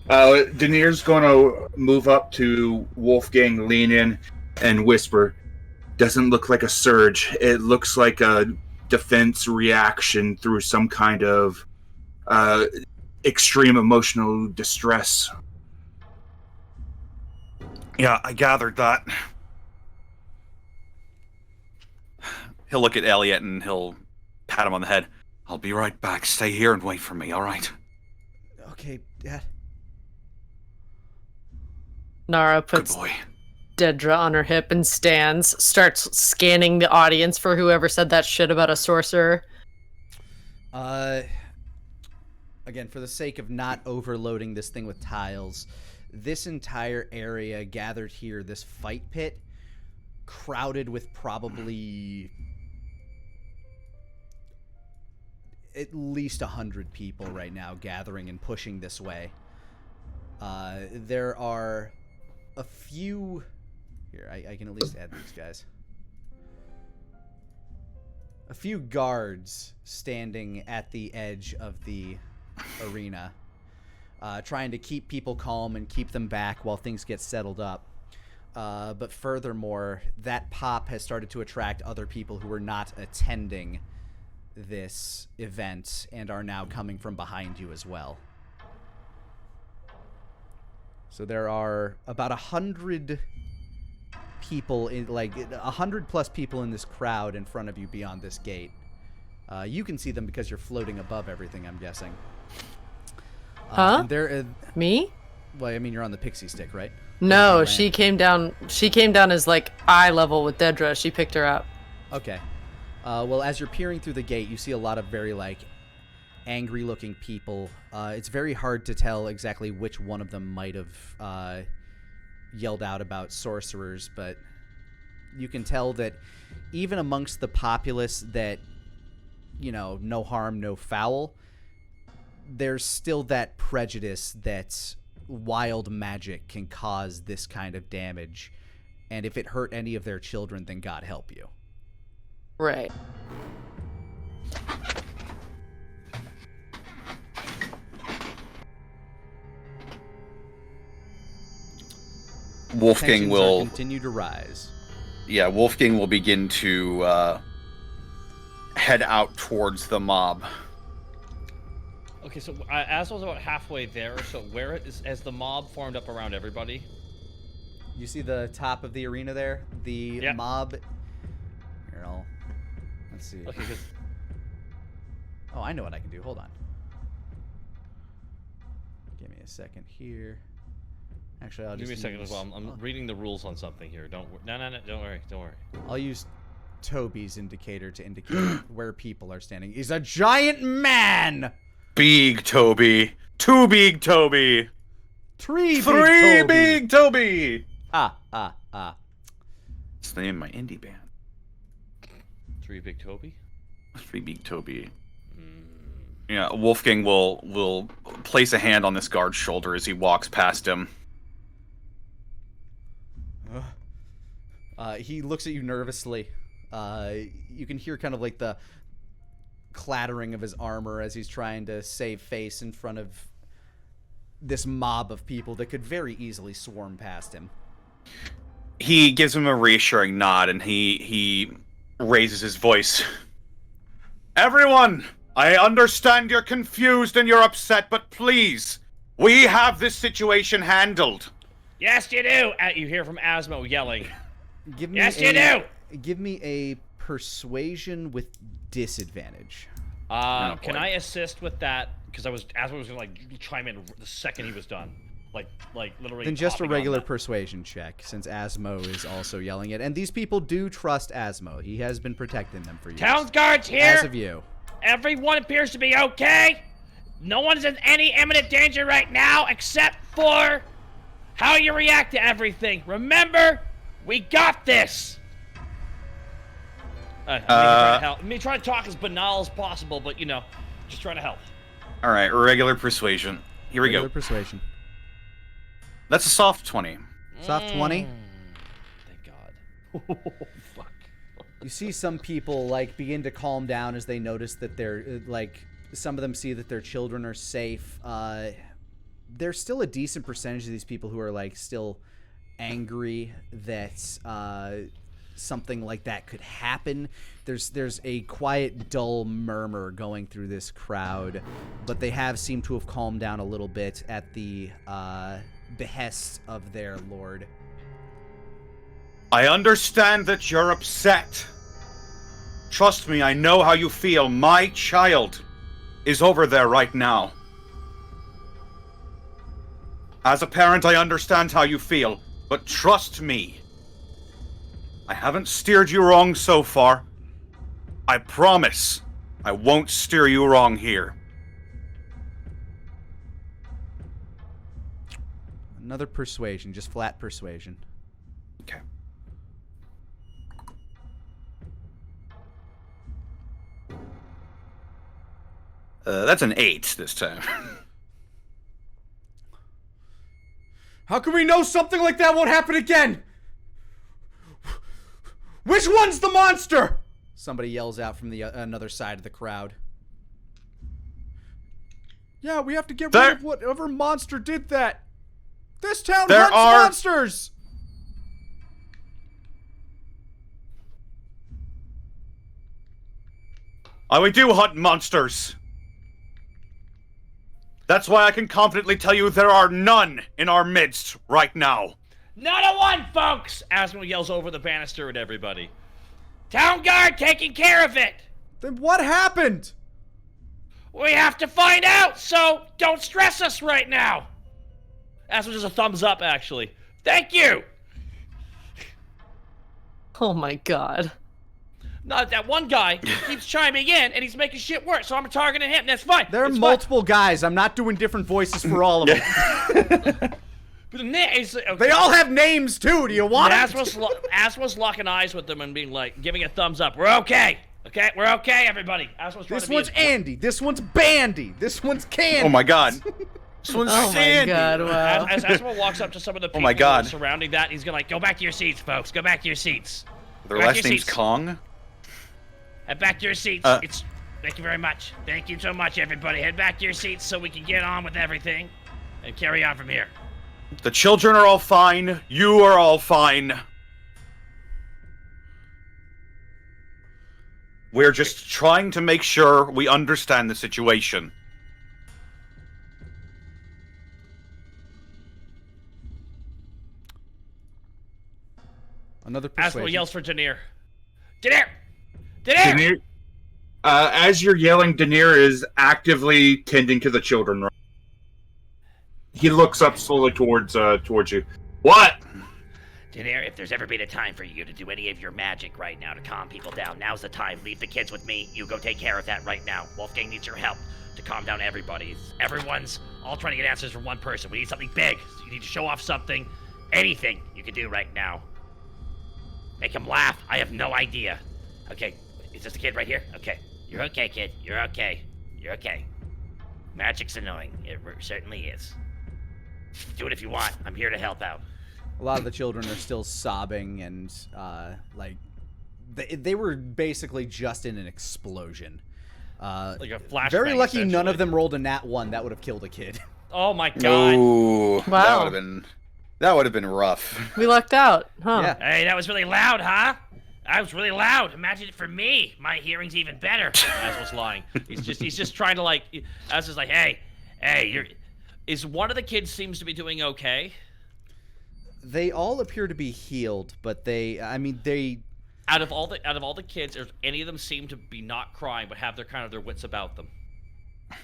Daenerys going to move up to Wolfgang, lean in, and whisper, "Doesn't look like a surge. It looks like a defense reaction through some kind of extreme emotional distress." Yeah, I gathered that. He'll look at Elliot and he'll pat him on the head. "I'll be right back. Stay here and wait for me, all right?" Okay, Dad. Nara Good puts boy. Deidre on her hip and stands, starts scanning the audience for whoever said that shit about a sorcerer. Again, for the sake of not overloading this thing with tiles, this entire area gathered here, this fight pit, crowded with probably at least 100 people right now gathering and pushing this way. There are a few... Here, I can at least add these guys. A few guards standing at the edge of the arena, trying to keep people calm and keep them back while things get settled up. But furthermore, that pop has started to attract other people who are not attending this event and are now coming from behind you as well. So there are about 100 people in, like 100 plus people in this crowd in front of you beyond this gate. You can see them because you're floating above everything, I'm guessing. Huh? And Me? well, I mean, you're on the pixie stick, right? No, she came down. She came down as like eye level with Deidre. She picked her up. Okay. Well, as you're peering through the gate, you see a lot of very, like, angry-looking people. It's very hard to tell exactly which one of them might have yelled out about sorcerers, but you can tell that even amongst the populace that, you know, no harm, no foul, there's still that prejudice that wild magic can cause this kind of damage, and if it hurt any of their children, then God help you. Right. Wolfgang Tensions will continue to rise. Yeah, Wolfgang will begin to head out towards the mob. Okay, so as I was about halfway there, so where has the mob formed up around everybody? You see the top of the arena there? The mob... Here, let's see. Okay, cause... Oh, I know what I can do. Hold on. Give me a second here. Actually, I'll just... Give me a second as well. I'm reading the rules on something here. No, don't worry. I'll use Toby's indicator to indicate where people are standing. He's a giant man! Big Toby. Two big Toby. Three big Toby. Ah. It's the name of my indie band. Three Big Toby? Three big Toby. Yeah, Wolfgang will place a hand on this guard's shoulder as he walks past him. He looks at you nervously. You can hear kind of like the clattering of his armor as he's trying to save face in front of this mob of people that could very easily swarm past him. He gives him a reassuring nod and he raises his voice. "Everyone, I understand you're confused and you're upset, but please, we have this situation handled." Yes, you do! You hear from Asmo yelling. Yes, you do! Give me a persuasion with disadvantage. Can I assist with that? Because Asmo was gonna like chime in the second he was done. like literally. Then just a hopping on regular that. persuasion check, since Asmo is also yelling it. And these people do trust Asmo. He has been protecting them for years. Town guards here. As of you. Everyone appears to be okay. No one's in any imminent danger right now, except for how you react to everything. Remember, we got this. I'm trying to talk as banal as possible, but just trying to help. All right, regular persuasion. Here we Regular go. persuasion. That's a soft 20. Soft 20. Thank God. Fuck. You see some people begin to calm down as they notice that they're some of them see that their children are safe. There's still a decent percentage of these people who are still angry that something like that could happen. There's a quiet, dull murmur going through this crowd, but they have seemed to have calmed down a little bit at the behest of their lord. I understand that you're upset. Trust me, I know how you feel. My child is over there right now. As a parent, I understand how you feel, but trust me. I haven't steered you wrong so far. I promise I won't steer you wrong here. Another persuasion, just flat persuasion. Okay. That's an 8 this time. How can we know something like that won't happen again? Which one's the monster? Somebody yells out from the another side of the crowd. Yeah, we have to get rid of whatever monster did that. This town There hunts are- monsters. We do hunt monsters. That's why I can confidently tell you there are none in our midst right now. Not a one, folks! Asmo yells over the banister at everybody. Town guard taking care of it! Then what happened? We have to find out, so don't stress us right now! Asmo just a thumbs up, actually. Thank you! Oh my god. Not that one guy keeps chiming in, and he's making shit worse, so I'm targeting him. That's fine. There are It's multiple guys. I'm not doing different voices for all of them. Fine. But okay. They all have names too. Do you want it? Asmo's locking eyes with them and being giving a thumbs up. We're okay. Okay, we're okay, everybody. Asmo's trying This to be one's Andy. This one's Bandy. This one's Candy. Oh my god. This one's Oh my Sandy. god, wow. As Asmo walks up to some of the people my God. surrounding that, he's gonna Go back to your seats, folks. Go back to your seats. Their Back to last your name's seats. Kong. Head back to your seats. Thank you very much. Thank you so much, everybody. Head back to your seats so we can get on with everything and carry on from here. The children are all fine. You are all fine. We're just trying to make sure we understand the situation. Another persuasion. Asmo yells for Daenerys. Daenerys! Daenerys! Daenerys, as you're yelling, Daenerys is actively tending to the children. Right? He looks up slowly towards you. What? Daenerys, if there's ever been a time for you to do any of your magic right now to calm people down, now's the time. Leave the kids with me. You go take care of that right now. Wolfgang needs your help to calm down everybody. Everyone's all trying to get answers from one person. We need something big. So you need to show off something. Anything you can do right now. Make him laugh. I have no idea. Okay, is this the kid right here? Okay. You're okay, kid. You're okay. You're okay. Magic's annoying. It certainly is. Do it if you want. I'm here to help out. A lot of the children are still sobbing and they were basically just in an explosion. Like a flashbang. Very lucky none essentially. of them rolled a nat 1. That would have killed a kid. Oh my god. Ooh, Wow. that would have been rough. We lucked out, huh? Yeah. Hey, that was really loud, huh? That was really loud. Imagine it for me. My hearing's even better. Asmo's lying. He's just trying to Asmo's like, hey, is one of the kids seems to be doing okay? They all appear to be healed, but they Out of all the kids, does any of them seem to be not crying but have their wits about them?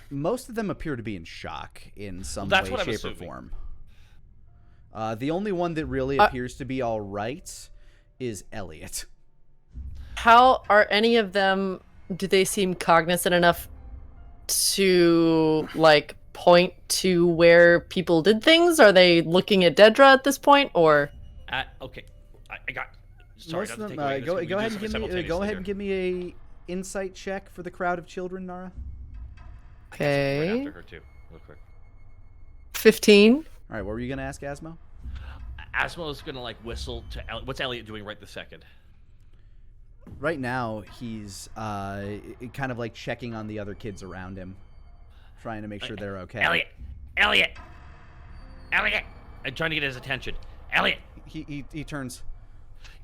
most of them appear to be in shock in some That's way, what I'm shape, or assuming. form. The only one that really appears to be all right is Elliot. How are any of them? Do they seem cognizant enough to like point to where people did things? Are they looking at Deidre at this point, or? Okay, I got. Sorry, Most of them. Go ahead and give me a insight check for the crowd of children, Nara. Okay. Right after her too, real quick. 15. All right, what were you gonna ask, Asmo? Asmo is gonna like whistle to. What's Elliot doing right this second? Right now, he's kind of like checking on the other kids around him, trying to make sure they're okay. Elliot! I'm trying to get his attention. Elliot! He turns.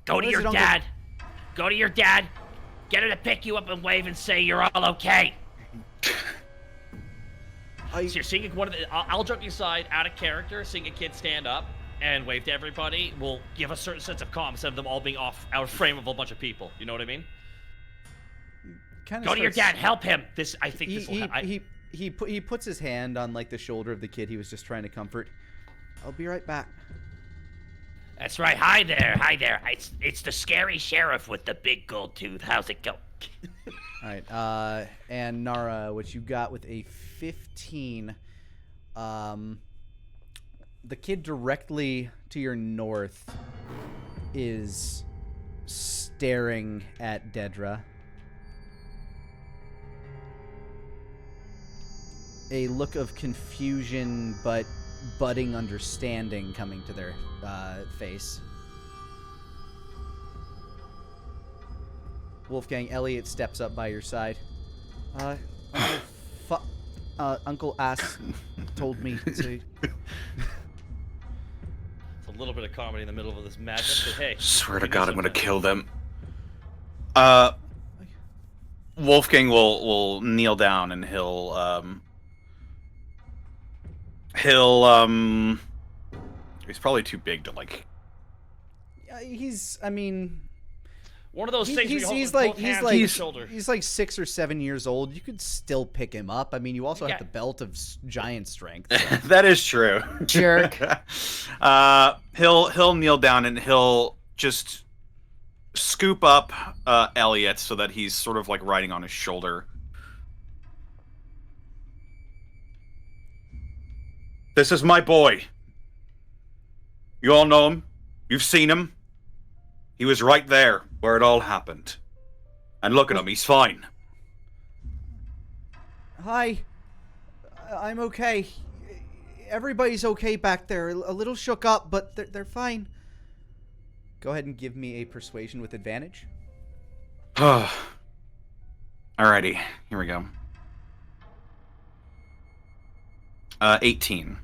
Go to your dad! Go to your dad! Get her to pick you up and wave and say you're all okay! So you're seeing one of the. I'll joke aside, out of character, seeing a kid stand up and wave to everybody will give a certain sense of calm instead of them all being out of frame of a bunch of people. You know what I mean? Go to your dad, help him! He puts his hand on like the shoulder of the kid he was just trying to comfort. I'll be right back. That's right. Hi there. It's the scary sheriff with the big gold tooth. How's it go? All right. And Nara, what you got with a 15? The kid directly to your north is staring at Deidre. A look of confusion but budding understanding coming to their face. Wolfgang, Elliot steps up by your side. Uncle Ass told me to... It's a little bit of comedy in the middle of this madness, but hey. Swear to God, I'm gonna kill them. Wolfgang will kneel down and he's probably too big to like. One of those things. He's like 6 or 7 years old. You could still pick him up. I mean, you also have the belt of giant strength. So. That is true. Jerk. He'll kneel down and he'll just scoop up Elliot so that he's sort of like riding on his shoulder. This is my boy. You all know him. You've seen him. He was right there where it all happened. And look at him, he's fine. Hi. I'm okay. Everybody's okay back there. A little shook up, but they're fine. Go ahead and give me a persuasion with advantage. Alrighty, here we go. 18.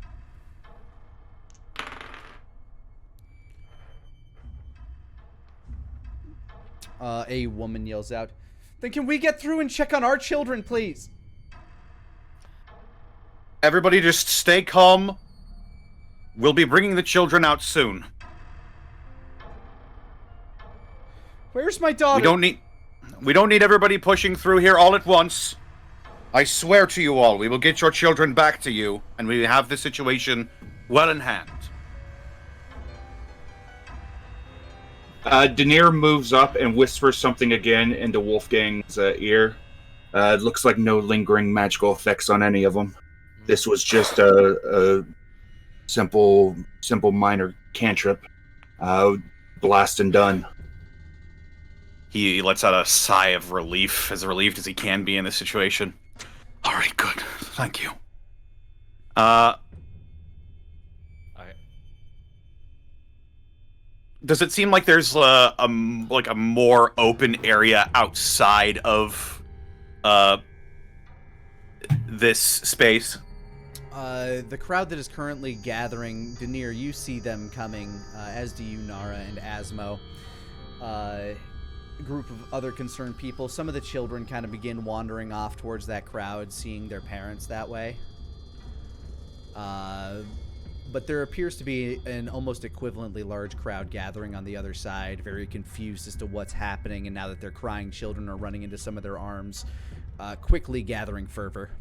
A woman yells out, "Then can we get through and check on our children, please?" Everybody just stay calm. We'll be bringing the children out soon. Where's my daughter? We don't need everybody pushing through here all at once. I swear to you all, we will get your children back to you, and we have the situation well in hand. Daenerys moves up and whispers something again into Wolfgang's ear. It looks like no lingering magical effects on any of them. This was just a simple minor cantrip. Blast and done. He lets out a sigh of relief, as relieved as he can be in this situation. All right, good. Thank you. Does it seem like there's a more open area outside of this space? The crowd that is currently gathering, Daenerys, you see them coming, as do you, Nara and Asmo. A group of other concerned people. Some of the children kind of begin wandering off towards that crowd, seeing their parents that way. But there appears to be an almost equivalently large crowd gathering on the other side, very confused as to what's happening, and now that their crying children are running into some of their arms, quickly gathering fervor.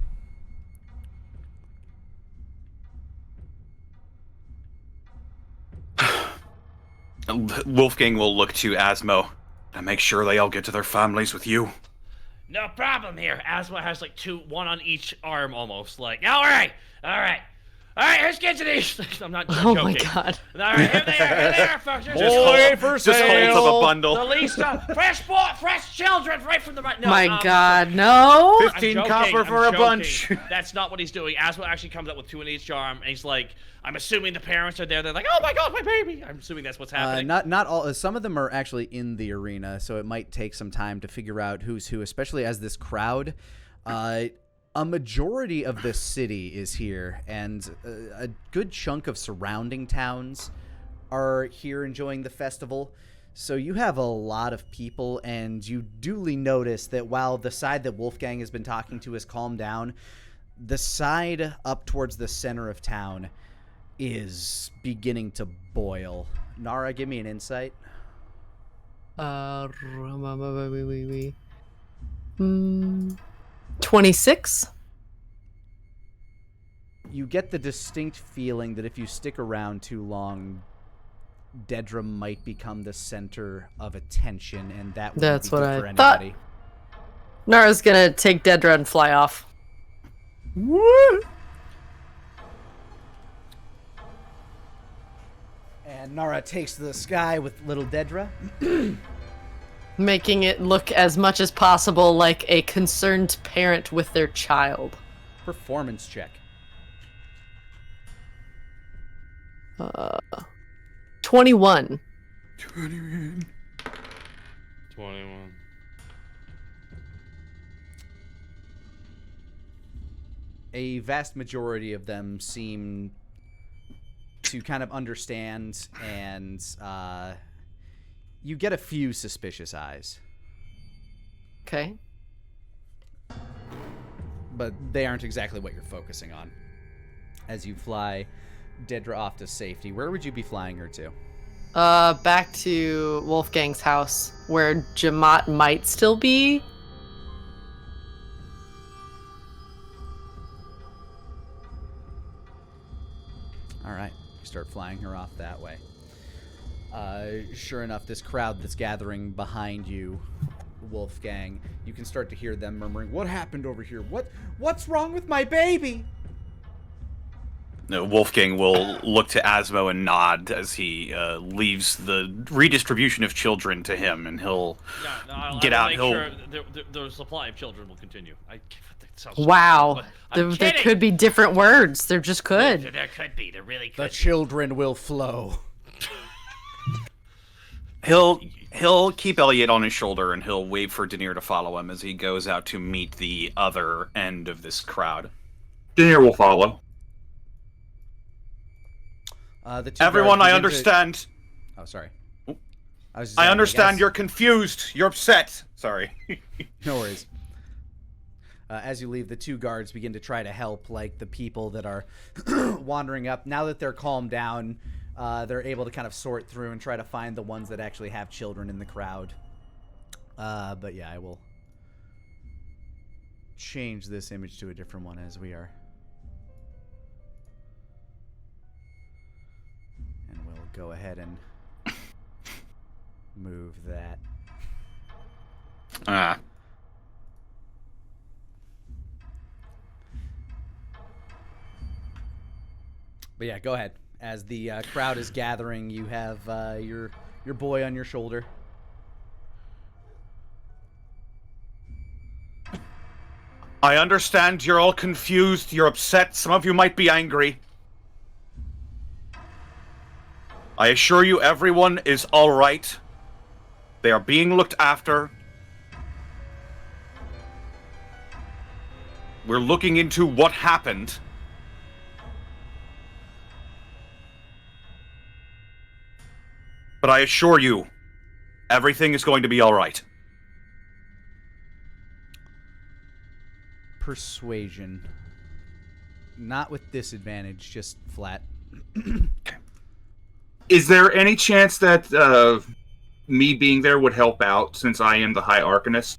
Wolfgang will look to Asmo and make sure they all get to their families with you. No problem here. Asma has like one on each arm almost. Like, all right, let's get to these. I'm not Oh joking. my god. All right, here they are, folks. Just holds up a bundle. The least fresh children right from the right. No, My god, no! 15 copper for a bunch. That's not what he's doing. Asma actually comes up with 2 in each arm, and he's like, I'm assuming the parents are there. They're like, oh my god, my baby. I'm assuming that's what's happening. Not all. Some of them are actually in the arena, so it might take some time to figure out who's who, especially as this crowd. A majority of the city is here, and a good chunk of surrounding towns are here enjoying the festival. So you have a lot of people, and you duly notice that while the side that Wolfgang has been talking to has calmed down, the side up towards the center of town is beginning to boil. Nara, give me an insight. 26. You get the distinct feeling that if you stick around too long, Deidre might become the center of attention, and that would That's be what good I for thought. anybody. Nara's gonna take Deidre and fly off. Woo! And Nara takes to the sky with little Deidre. Making it look as much as possible like a concerned parent with their child. Performance check. 21. 21. A vast majority of them seem to kind of understand, and you get a few suspicious eyes. Okay. But they aren't exactly what you're focusing on. As you fly Deidre off to safety, where would you be flying her to? Back to Wolfgang's house, where Jamat might still be. All right, you start flying her off that way. Sure enough, this crowd that's gathering behind you, Wolfgang, you can start to hear them murmuring, "What happened over here? What's wrong with my baby?" No, Wolfgang will look to Asmo and nod as he leaves the redistribution of children to him, and he'll get out. Make sure the supply of children will continue. Wow. Stupid, There could be different words. There just could. There could be. There really could. The children will flow. He'll keep Elliot on his shoulder, and he'll wait for Daenerys to follow him as he goes out to meet the other end of this crowd. Daenerys will follow. Everyone, I understand. Oh, sorry. I understand you're confused. You're upset. Sorry. No worries. As you leave, the two guards begin to try to help, like the people that are wandering up. Now that they're calmed down, they're able to kind of sort through and try to find the ones that actually have children in the crowd. But yeah, I will change this image to a different one as we are. And we'll go ahead and move that. But yeah, go ahead. As the crowd is gathering, you have your boy on your shoulder. I understand you're all confused. You're upset. Some of you might be angry. I assure you, everyone is all right. They are being looked after. We're looking into what happened. But I assure you, everything is going to be all right. Persuasion. Not with disadvantage, just flat. Is there any chance that me being there would help out, since I am the High Arcanist?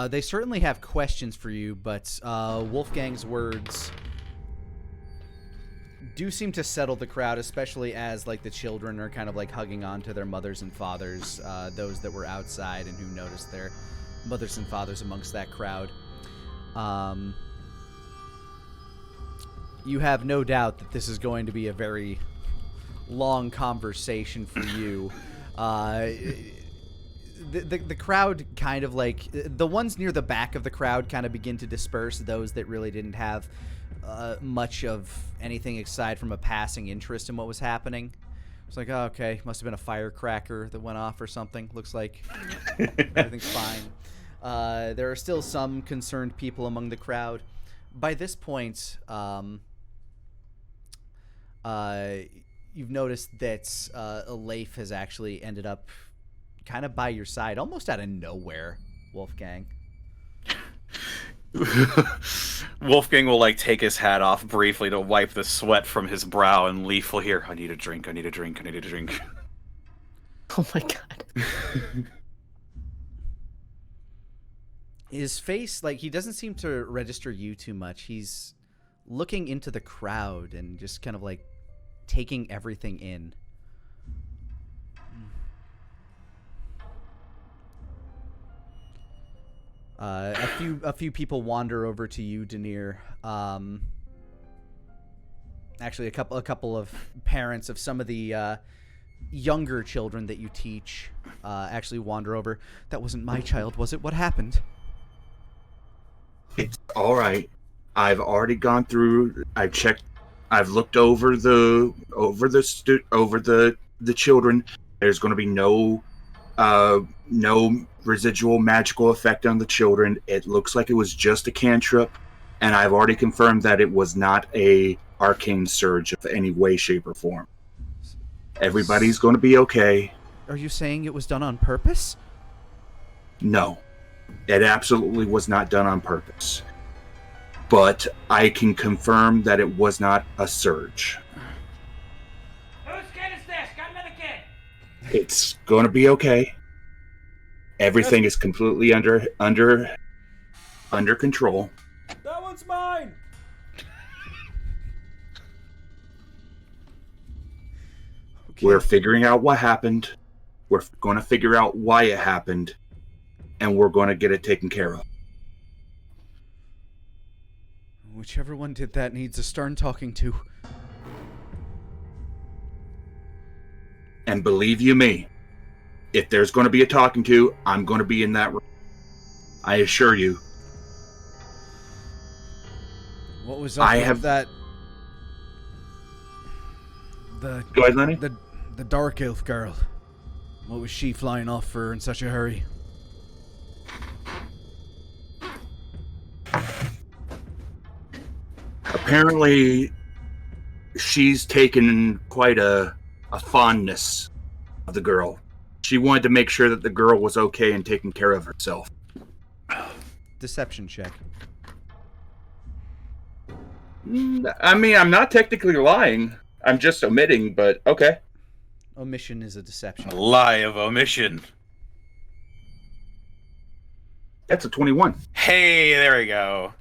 They certainly have questions for you, but Wolfgang's words do seem to settle the crowd, especially as like the children are kind of like hugging on to their mothers and fathers, those that were outside and who noticed their mothers and fathers amongst that crowd. You have no doubt that this is going to be a very long conversation for you. The crowd kind of like, the ones near the back of the crowd kind of begin to disperse, those that really didn't have much of anything aside from a passing interest in what was happening. It's like, oh, okay, must have been a firecracker that went off or something. Looks like everything's fine. There are still some concerned people among the crowd. By this point, you've noticed that Leif has actually ended up kind of by your side, almost out of nowhere, Wolfgang. Wolfgang will like take his hat off briefly to wipe the sweat from his brow, and Leaf will hear, I need a drink, I need a drink, I need a drink. Oh my god. His face, like, he doesn't seem to register you too much. He's looking into the crowd and just kind of like taking everything in. A few people wander over to you, Denier. Actually, a couple of parents of some of the younger children that you teach actually wander over. That wasn't my child, was it? What happened? It's all right. I've already gone through. I've checked. I've looked over the children. There's going to be no residual magical effect on the children. It looks like it was just a cantrip, and I've already confirmed that it was not a arcane surge of any way, shape, or form. Everybody's going to be okay. Are you saying it was done on purpose? No, it absolutely was not done on purpose. But I can confirm that it was not a surge. Whose kid is this? Got another kid. It's going to be okay. Everything is completely under control. That one's mine! Okay. We're figuring out what happened. We're going to figure out why it happened. And we're going to get it taken care of. Whichever one did that needs a stern talking to. And believe you me, if there's going to be a talking to, I'm going to be in that room. I assure you. What was up with that? Go ahead, Lenny. The dark elf girl. What was she flying off for in such a hurry? Apparently, she's taken quite a fondness of the girl. She wanted to make sure that the girl was okay and taking care of herself. Deception check. I mean, I'm not technically lying. I'm just omitting, but okay. Omission is a deception. A lie of omission. That's a 21. Hey, there we go.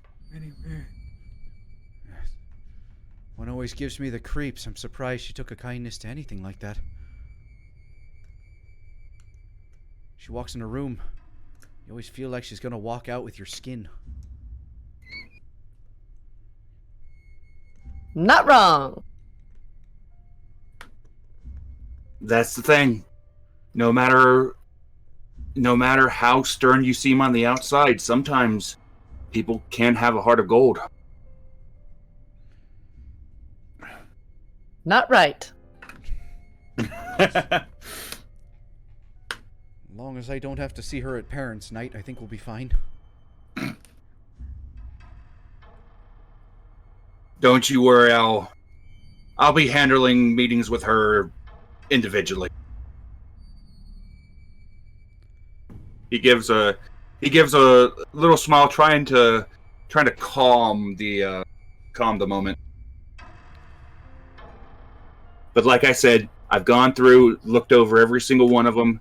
One always gives me the creeps. I'm surprised she took a kindness to anything like that. She walks in a room. You always feel like she's gonna walk out with your skin. Not wrong. That's the thing. No matter how stern you seem on the outside, sometimes people can have a heart of gold. Not right. As long as I don't have to see her at parents' night, I think we'll be fine. Don't you worry, I'll be handling meetings with her individually. He gives a little smile, trying to calm the moment. But like I said, I've gone through, looked over every single one of them.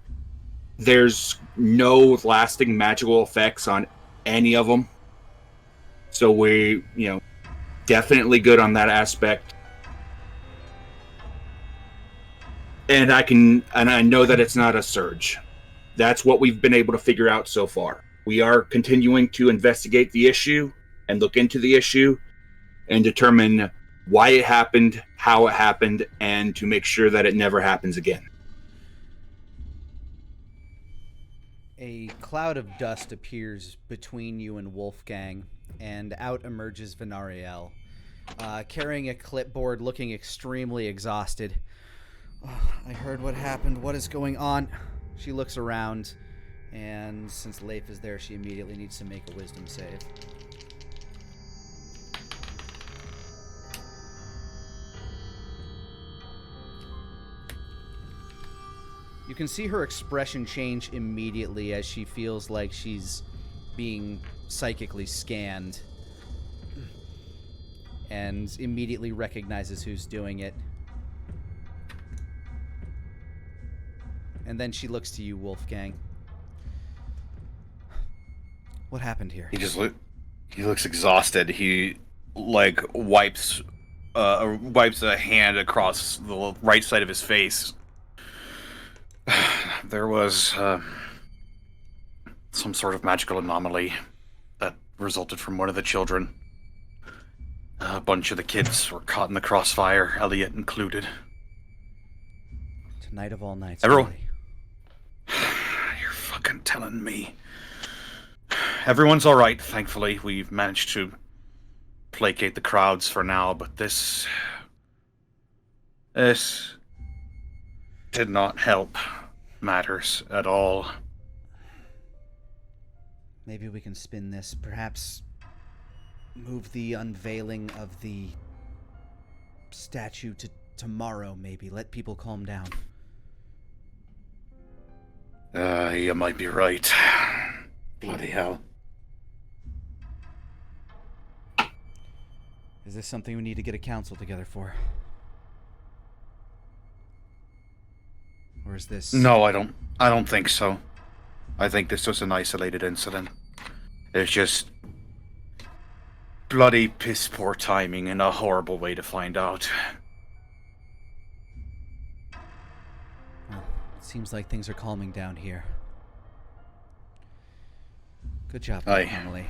There's no lasting magical effects on any of them. So we, definitely good on that aspect. And I know that it's not a surge. That's what we've been able to figure out so far. We are continuing to investigate the issue and look into the issue and determine why it happened, how it happened, and to make sure that it never happens again. A cloud of dust appears between you and Wolfgang, and out emerges Venariel, carrying a clipboard, looking extremely exhausted. Oh, I heard what happened. What is going on? She looks around, and since Leif is there, she immediately needs to make a wisdom save. You can see her expression change immediately as she feels like she's being psychically scanned, and immediately recognizes who's doing it. And then she looks to you, Wolfgang. What happened here? He looks exhausted. He wipes a hand across the right side of his face. There was some sort of magical anomaly that resulted from one of the children. A bunch of the kids were caught in the crossfire, Elliot included. Tonight of all nights. Everyone, really. you're fucking telling me. Everyone's all right, thankfully. We've managed to placate the crowds for now, but this did not help matters at all. Maybe we can spin this. Perhaps move the unveiling of the statue to tomorrow, maybe. Let people calm down. You might be right. Bloody hell. Is this something we need to get a council together for? Or is this... No, I don't think so. I think this was an isolated incident. It's just bloody piss poor timing and a horrible way to find out. Well, it seems like things are calming down here. Good job, Emily.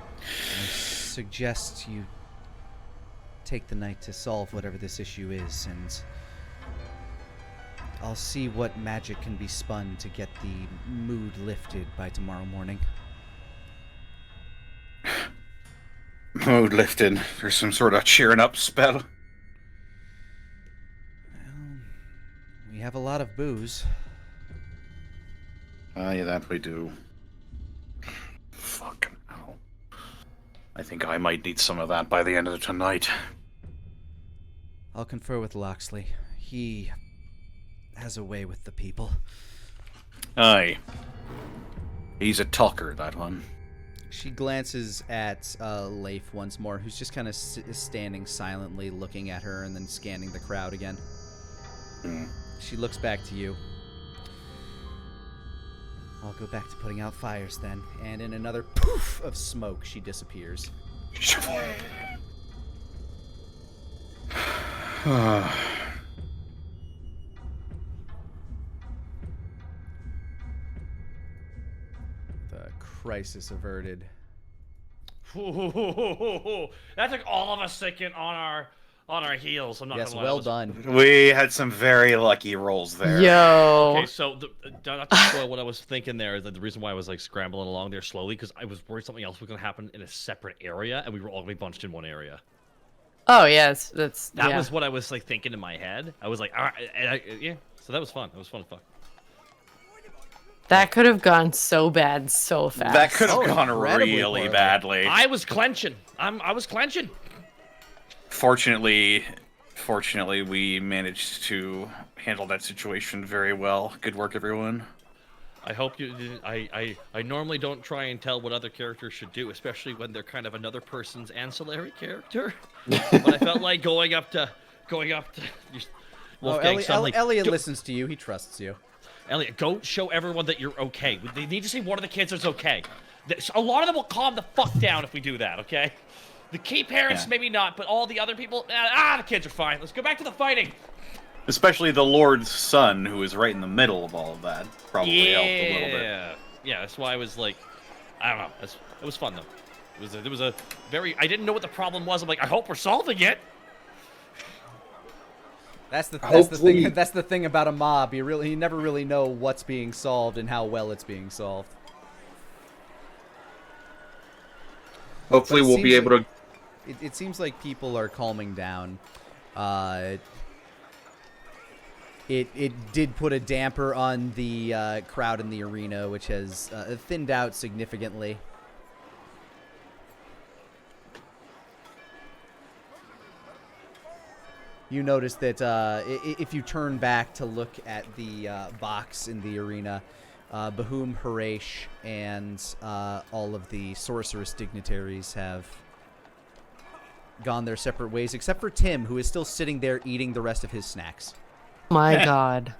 I suggest you take the night to solve whatever this issue is, and I'll see what magic can be spun to get the mood lifted by tomorrow morning. Mood lifted? There's some sort of cheering up spell? Well, we have a lot of booze. Yeah, that we do. Fucking hell. I think I might need some of that by the end of tonight. I'll confer with Loxley. He has a way with the people. Aye. He's a talker, that one. She glances at Leif once more, who's just kind of standing silently, looking at her and then scanning the crowd again. She looks back to you. I'll go back to putting out fires then, and in another poof of smoke, she disappears. The crisis averted. That took all of us thinking on our heels. I'm not Yes, gonna lie. well done. We had some very lucky rolls there. Yo. Okay, so not to spoil what I was thinking there, that the reason why I was like scrambling along there slowly, because I was worried something else was going to happen in a separate area, and we were all going to be bunched in one area. Oh yes, That was what I was like thinking in my head. I was like, all right, yeah. So that was fun. It was fun as fuck. That could have gone so bad so fast. That could have gone incredibly really poorly. badly. I was clenching. I was clenching. Fortunately, we managed to handle that situation very well. Good work, everyone. I hope you didn't. I normally don't try and tell what other characters should do, especially when they're kind of another person's ancillary character. But I felt like going up to Wolfgang suddenly. Elliot listens to you. He trusts you. Elliot, go show everyone that you're okay. They need to see one of the kids is okay. A lot of them will calm the fuck down if we do that, okay? The key parents, maybe not, but all the other people, the kids are fine. Let's go back to the fighting. Especially the Lord's son, who is right in the middle of all of that, probably helped a little bit. Yeah, that's why I was like, I don't know. It was fun though. It was a very. I didn't know what the problem was. I'm like, I hope we're solving it. That's the Hopefully- thing. That's the thing about a mob. You never really know what's being solved and how well it's being solved. Hopefully, But it we'll be seems able to. It seems like people are calming down. It did put a damper on the crowd in the arena, which has thinned out significantly. You notice that if you turn back to look at the box in the arena, Bahum, Harash, and all of the sorceress dignitaries have gone their separate ways, except for Tim, who is still sitting there eating the rest of his snacks. My God.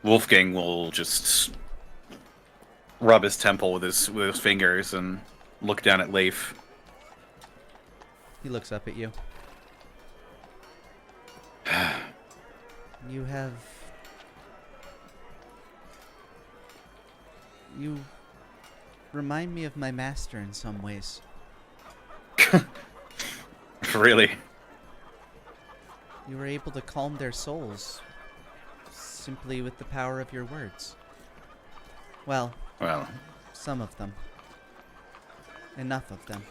Wolfgang will just rub his temple with his fingers and look down at Leif. He looks up at you. You have... You remind me of my master in some ways. Really? You were able to calm their souls simply with the power of your words. Well, some of them. Enough of them.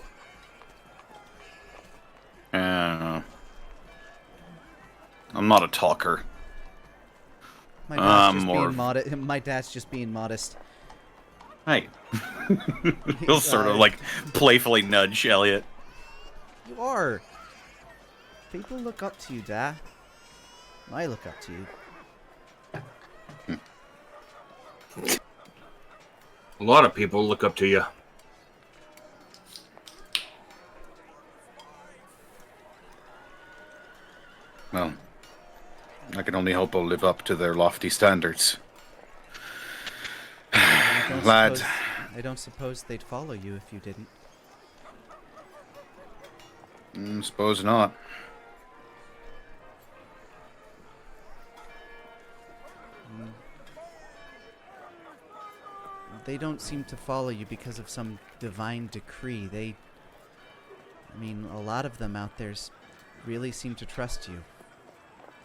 I'm not a talker. My dad's just more being of- modest. My dad's just being modest. Hey. He'll sort of like playfully nudge Elliot. You are. People look up to you, Dad. I look up to you. A lot of people look up to you. Well, I can only hope I'll live up to their lofty standards. Lad. I don't suppose they'd follow you if you didn't. Suppose not. They don't seem to follow you because of some divine decree. I mean, a lot of them out there really seem to trust you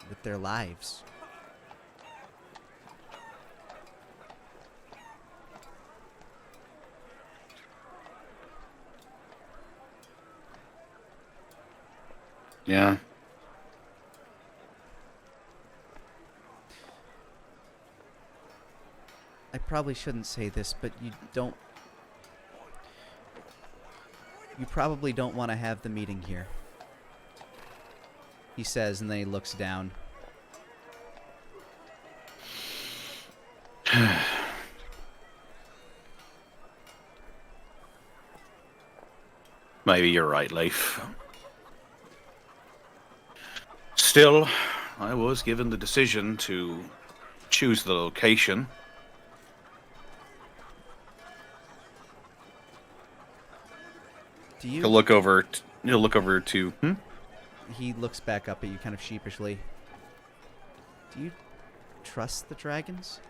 with their lives. Yeah. I probably shouldn't say this, but you probably don't want to have the meeting here. He says, and then he looks down. Maybe you're right, Leif. Still, I was given the decision to choose the location. Do you? He'll look over. He'll look over to. He looks back up at you kind of sheepishly. Do you trust the dragons?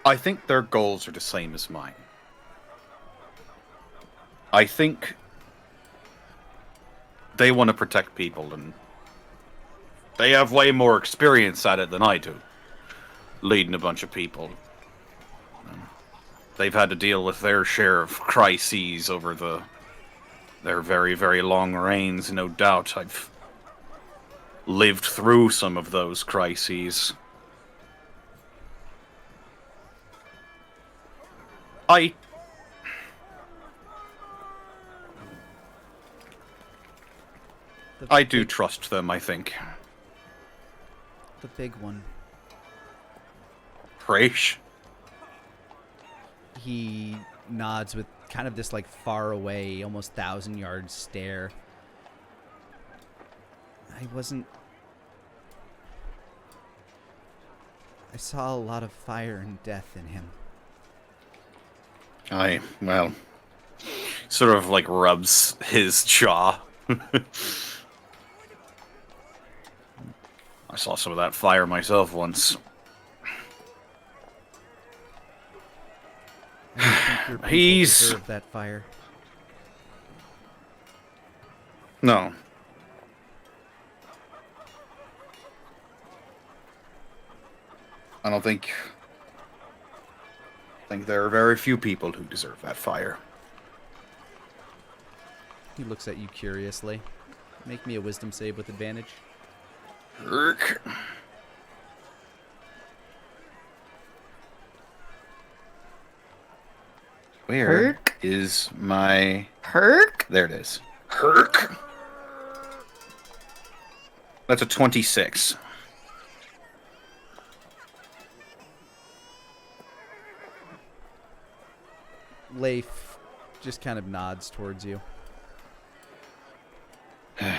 I think their goals are the same as mine. I think they want to protect people, and they have way more experience at it than I do, leading a bunch of people. They've had to deal with their share of crises over their very, very long reigns, no doubt. I've lived through some of those crises. I do trust them, I think. The big one. Hrash? He nods with kind of this like far away, almost 1,000-yard stare. I saw a lot of fire and death in him. Well, sort of like rubs his jaw. I saw some of that fire myself once. I don't think your people He's- deserve that fire. No. I don't think there are very few people who deserve that fire. He looks at you curiously. Make me a wisdom save with advantage. Urk. Where is my... Herc? There it is. Herc. That's a 26. Leif just kind of nods towards you. A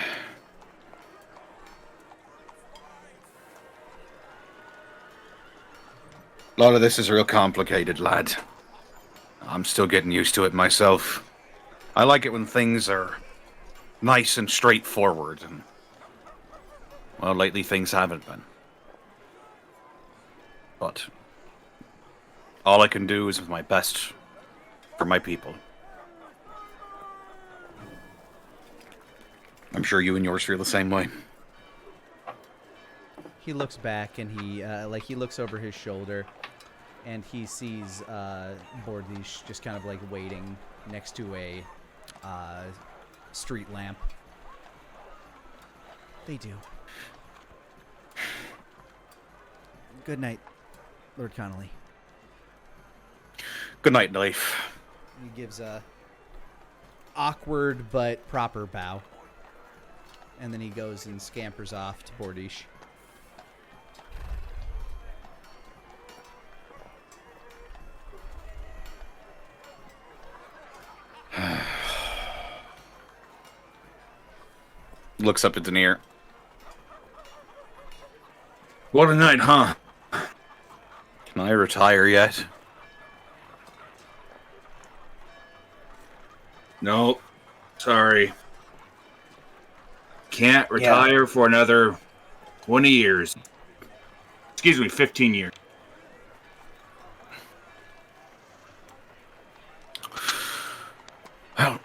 lot of this is real complicated, lad. I'm still getting used to it myself. I like it when things are nice and straightforward, and well, lately things haven't been. But all I can do is my best for my people. I'm sure you and yours feel the same way. He looks back and he looks over his shoulder, and he sees Bordish just kind of like waiting next to a street lamp. They do. Good night, Lord Connolly. Good night, Leif. He gives a awkward but proper bow, and then he goes and scampers off to Bordish. Looks up at Denier. What a night, huh? Can I retire yet? No, sorry. Can't retire for another 20 years. Excuse me, 15 years. Well,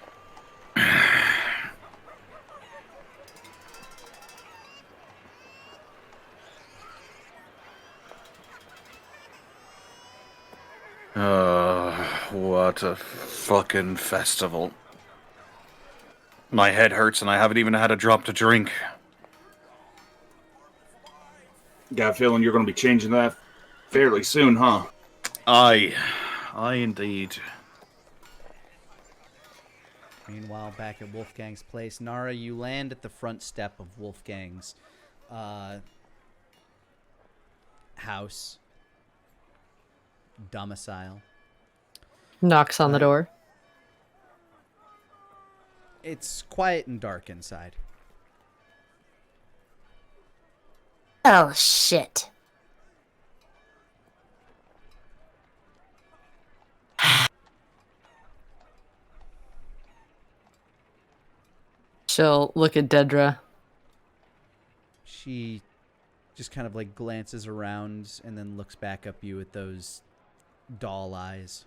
what a fucking festival. My head hurts and I haven't even had a drop to drink. Got a feeling you're going to be changing that fairly soon, huh? Aye, indeed. Meanwhile, back at Wolfgang's place, Nara, you land at the front step of Wolfgang's house, domicile. Knocks on the door. It's quiet and dark inside. Oh, shit. She'll look at Deidre. She just kind of like glances around and then looks back up you with those doll eyes.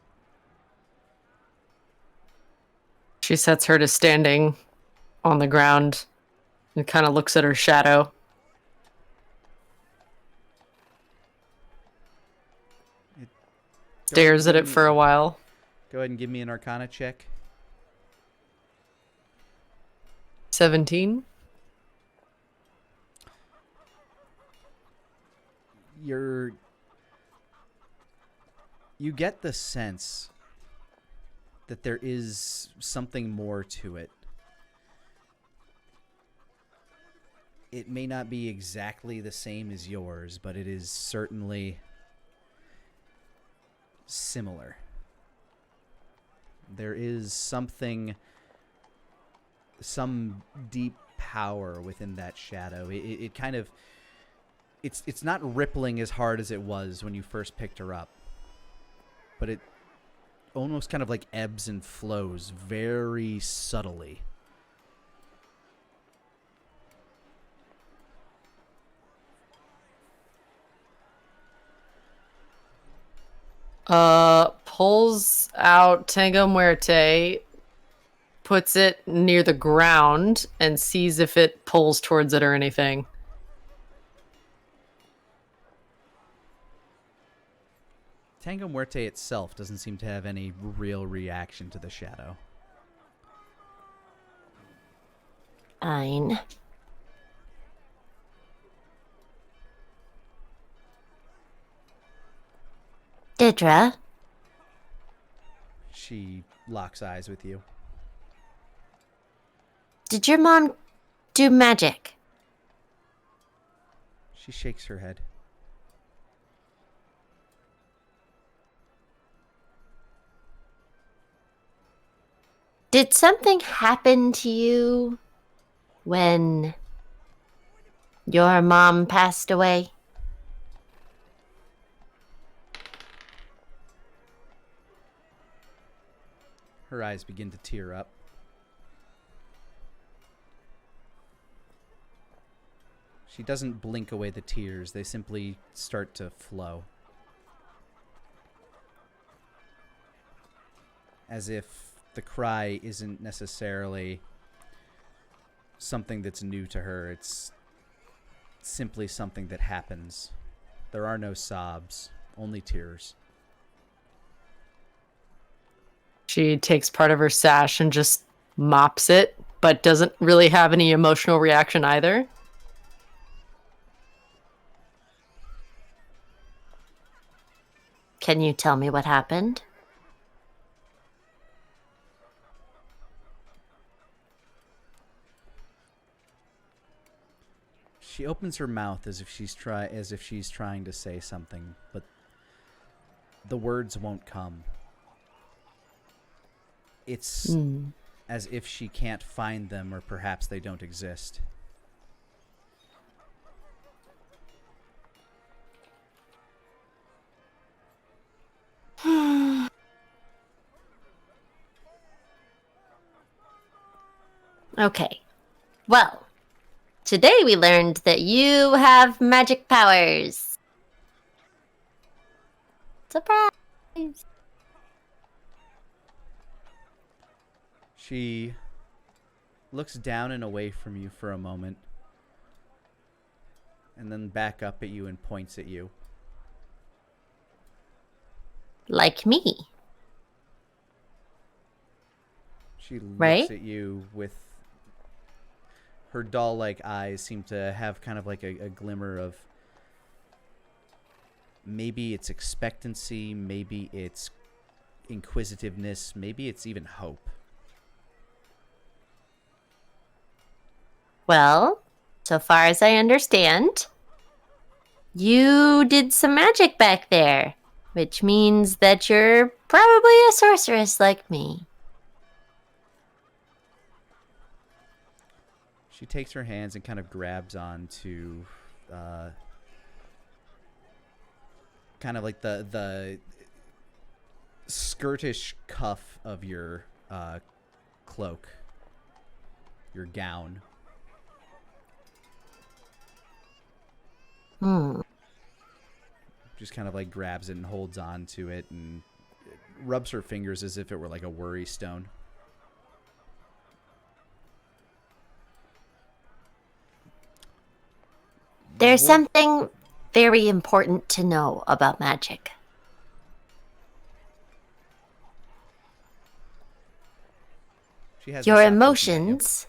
She sets her to standing on the ground and kind of looks at her shadow. Stares at it for a while. Go ahead and give me an Arcana check. 17. You get the sense that there is something more to it. It may not be exactly the same as yours, but it is certainly similar. There is something, some deep power within that shadow. It kind of, it's not rippling as hard as it was when you first picked her up, but it almost kind of like ebbs and flows very subtly. Pulls out Tango Muerte, puts it near the ground, and sees if it pulls towards it or anything. Tango Muerte itself doesn't seem to have any real reaction to the shadow. Fine. Deidre, She locks eyes with you. did your mom do magic? She shakes her head. Did something happen to you when your mom passed away? Her eyes begin to tear up. She doesn't blink away the tears. They simply start to flow. As if the cry isn't necessarily something that's new to her. It's simply something that happens. There are no sobs, only tears. She takes part of her sash and just mops it, but doesn't really have any emotional reaction either. Can you tell me what happened? She opens her mouth as if she's trying to say something, but the words won't come. It's as if she can't find them, or perhaps they don't exist. Okay. Well, today we learned that you have magic powers. Surprise! She looks down and away from you for a moment, and then back up at you and points at you. Like me. She looks Right? at you with her doll-like eyes seem to have kind of like a glimmer of maybe it's expectancy, maybe it's inquisitiveness, maybe it's even hope. Well, so far as I understand, you did some magic back there, which means that you're probably a sorceress like me. She takes her hands and kind of grabs onto kind of like the skirtish cuff of your cloak, your gown. Just kind of like grabs it and holds on to it and rubs her fingers as if it were like a worry stone. There's something very important to know about magic. She has Your this soft looking at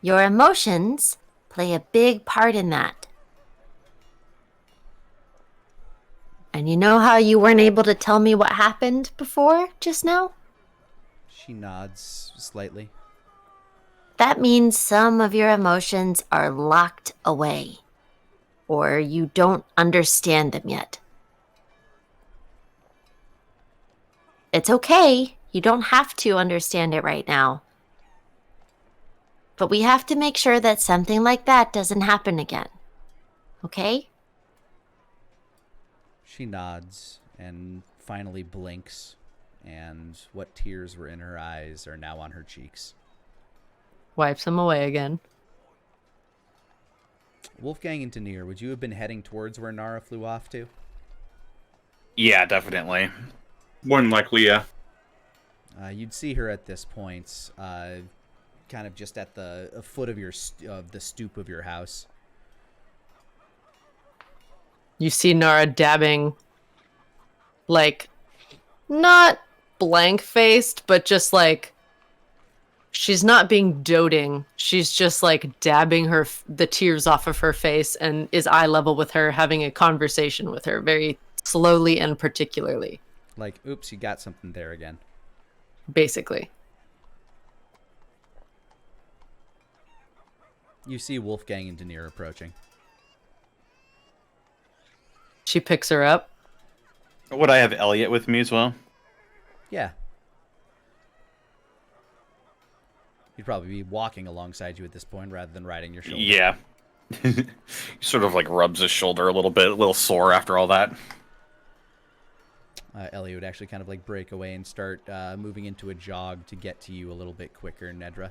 you. your emotions play a big part in that. And you know how you weren't able to tell me what happened before, just now? She nods slightly. That means some of your emotions are locked away, or you don't understand them yet. It's okay You don't have to understand it right now. But we have to make sure that something like that doesn't happen again. Okay? She nods and finally blinks, and what tears were in her eyes are now on her cheeks. Wipes them away again. Wolfgang and Denier, would you have been heading towards where Nara flew off to? Yeah, definitely. More than likely, yeah. You'd see her at this point, kind of just at the foot of the stoop of your house. You see Nara dabbing, like, not blank-faced, but just like, she's not being doting. She's just like dabbing the tears off of her face and is eye level with her, having a conversation with her very slowly and particularly. Like, oops, you got something there again. Basically. You see Wolfgang and Denier approaching. She picks her up. Would I have Elliot with me as well? Yeah. He'd probably be walking alongside you at this point rather than riding your shoulder. Yeah. He sort of like rubs his shoulder a little bit, a little sore after all that. Elliot would actually kind of like break away and start moving into a jog to get to you a little bit quicker, Nedra.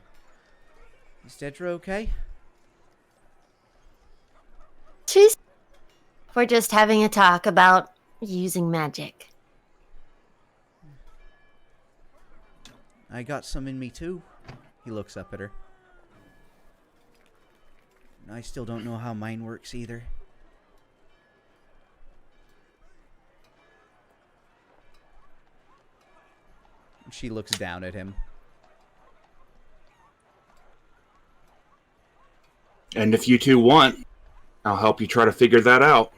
Is Deidre okay? We're just having a talk about using magic. I got some in me too. He looks up at her. I still don't know how mine works either. She looks down at him. And if you two want, I'll help you try to figure that out.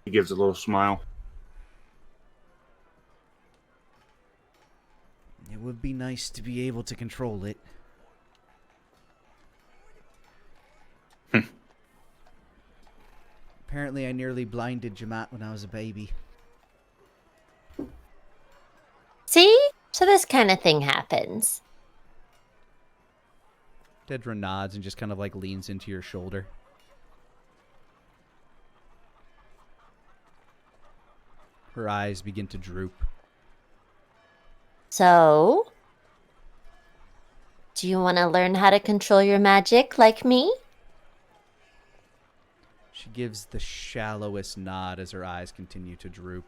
He gives a little smile. It would be nice to be able to control it. Apparently I nearly blinded Jamat when I was a baby. See? So this kind of thing happens. Deidre nods and just kind of like leans into your shoulder. Her eyes begin to droop. So, do you want to learn how to control your magic like me? She gives the shallowest nod as her eyes continue to droop.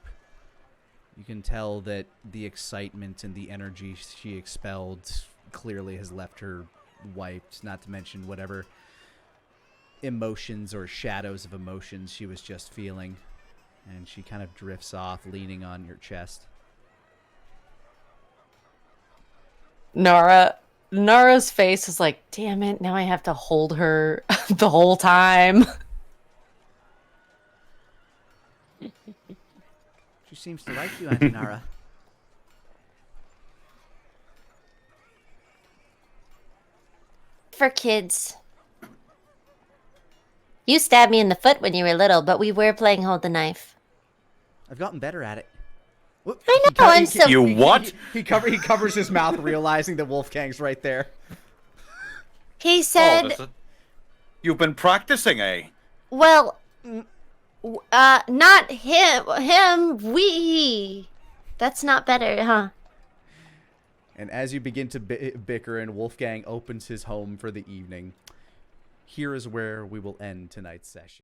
You can tell that the excitement and the energy she expelled clearly has left her wiped, not to mention whatever emotions or shadows of emotions she was just feeling. And she kind of drifts off, leaning on your chest. Nara's face is like, damn it, now I have to hold her the whole time. She seems to like you, Auntie Nara. For kids. You stabbed me in the foot when you were little, but we were playing hold the knife. I've gotten better at it. Whoop. I know, I'm so... You what? He covers his mouth, realizing that Wolfgang's right there. He said... You've been practicing, eh? Well... not him, we... That's not better, huh? And as you begin to bicker and Wolfgang opens his home for the evening, here is where we will end tonight's session.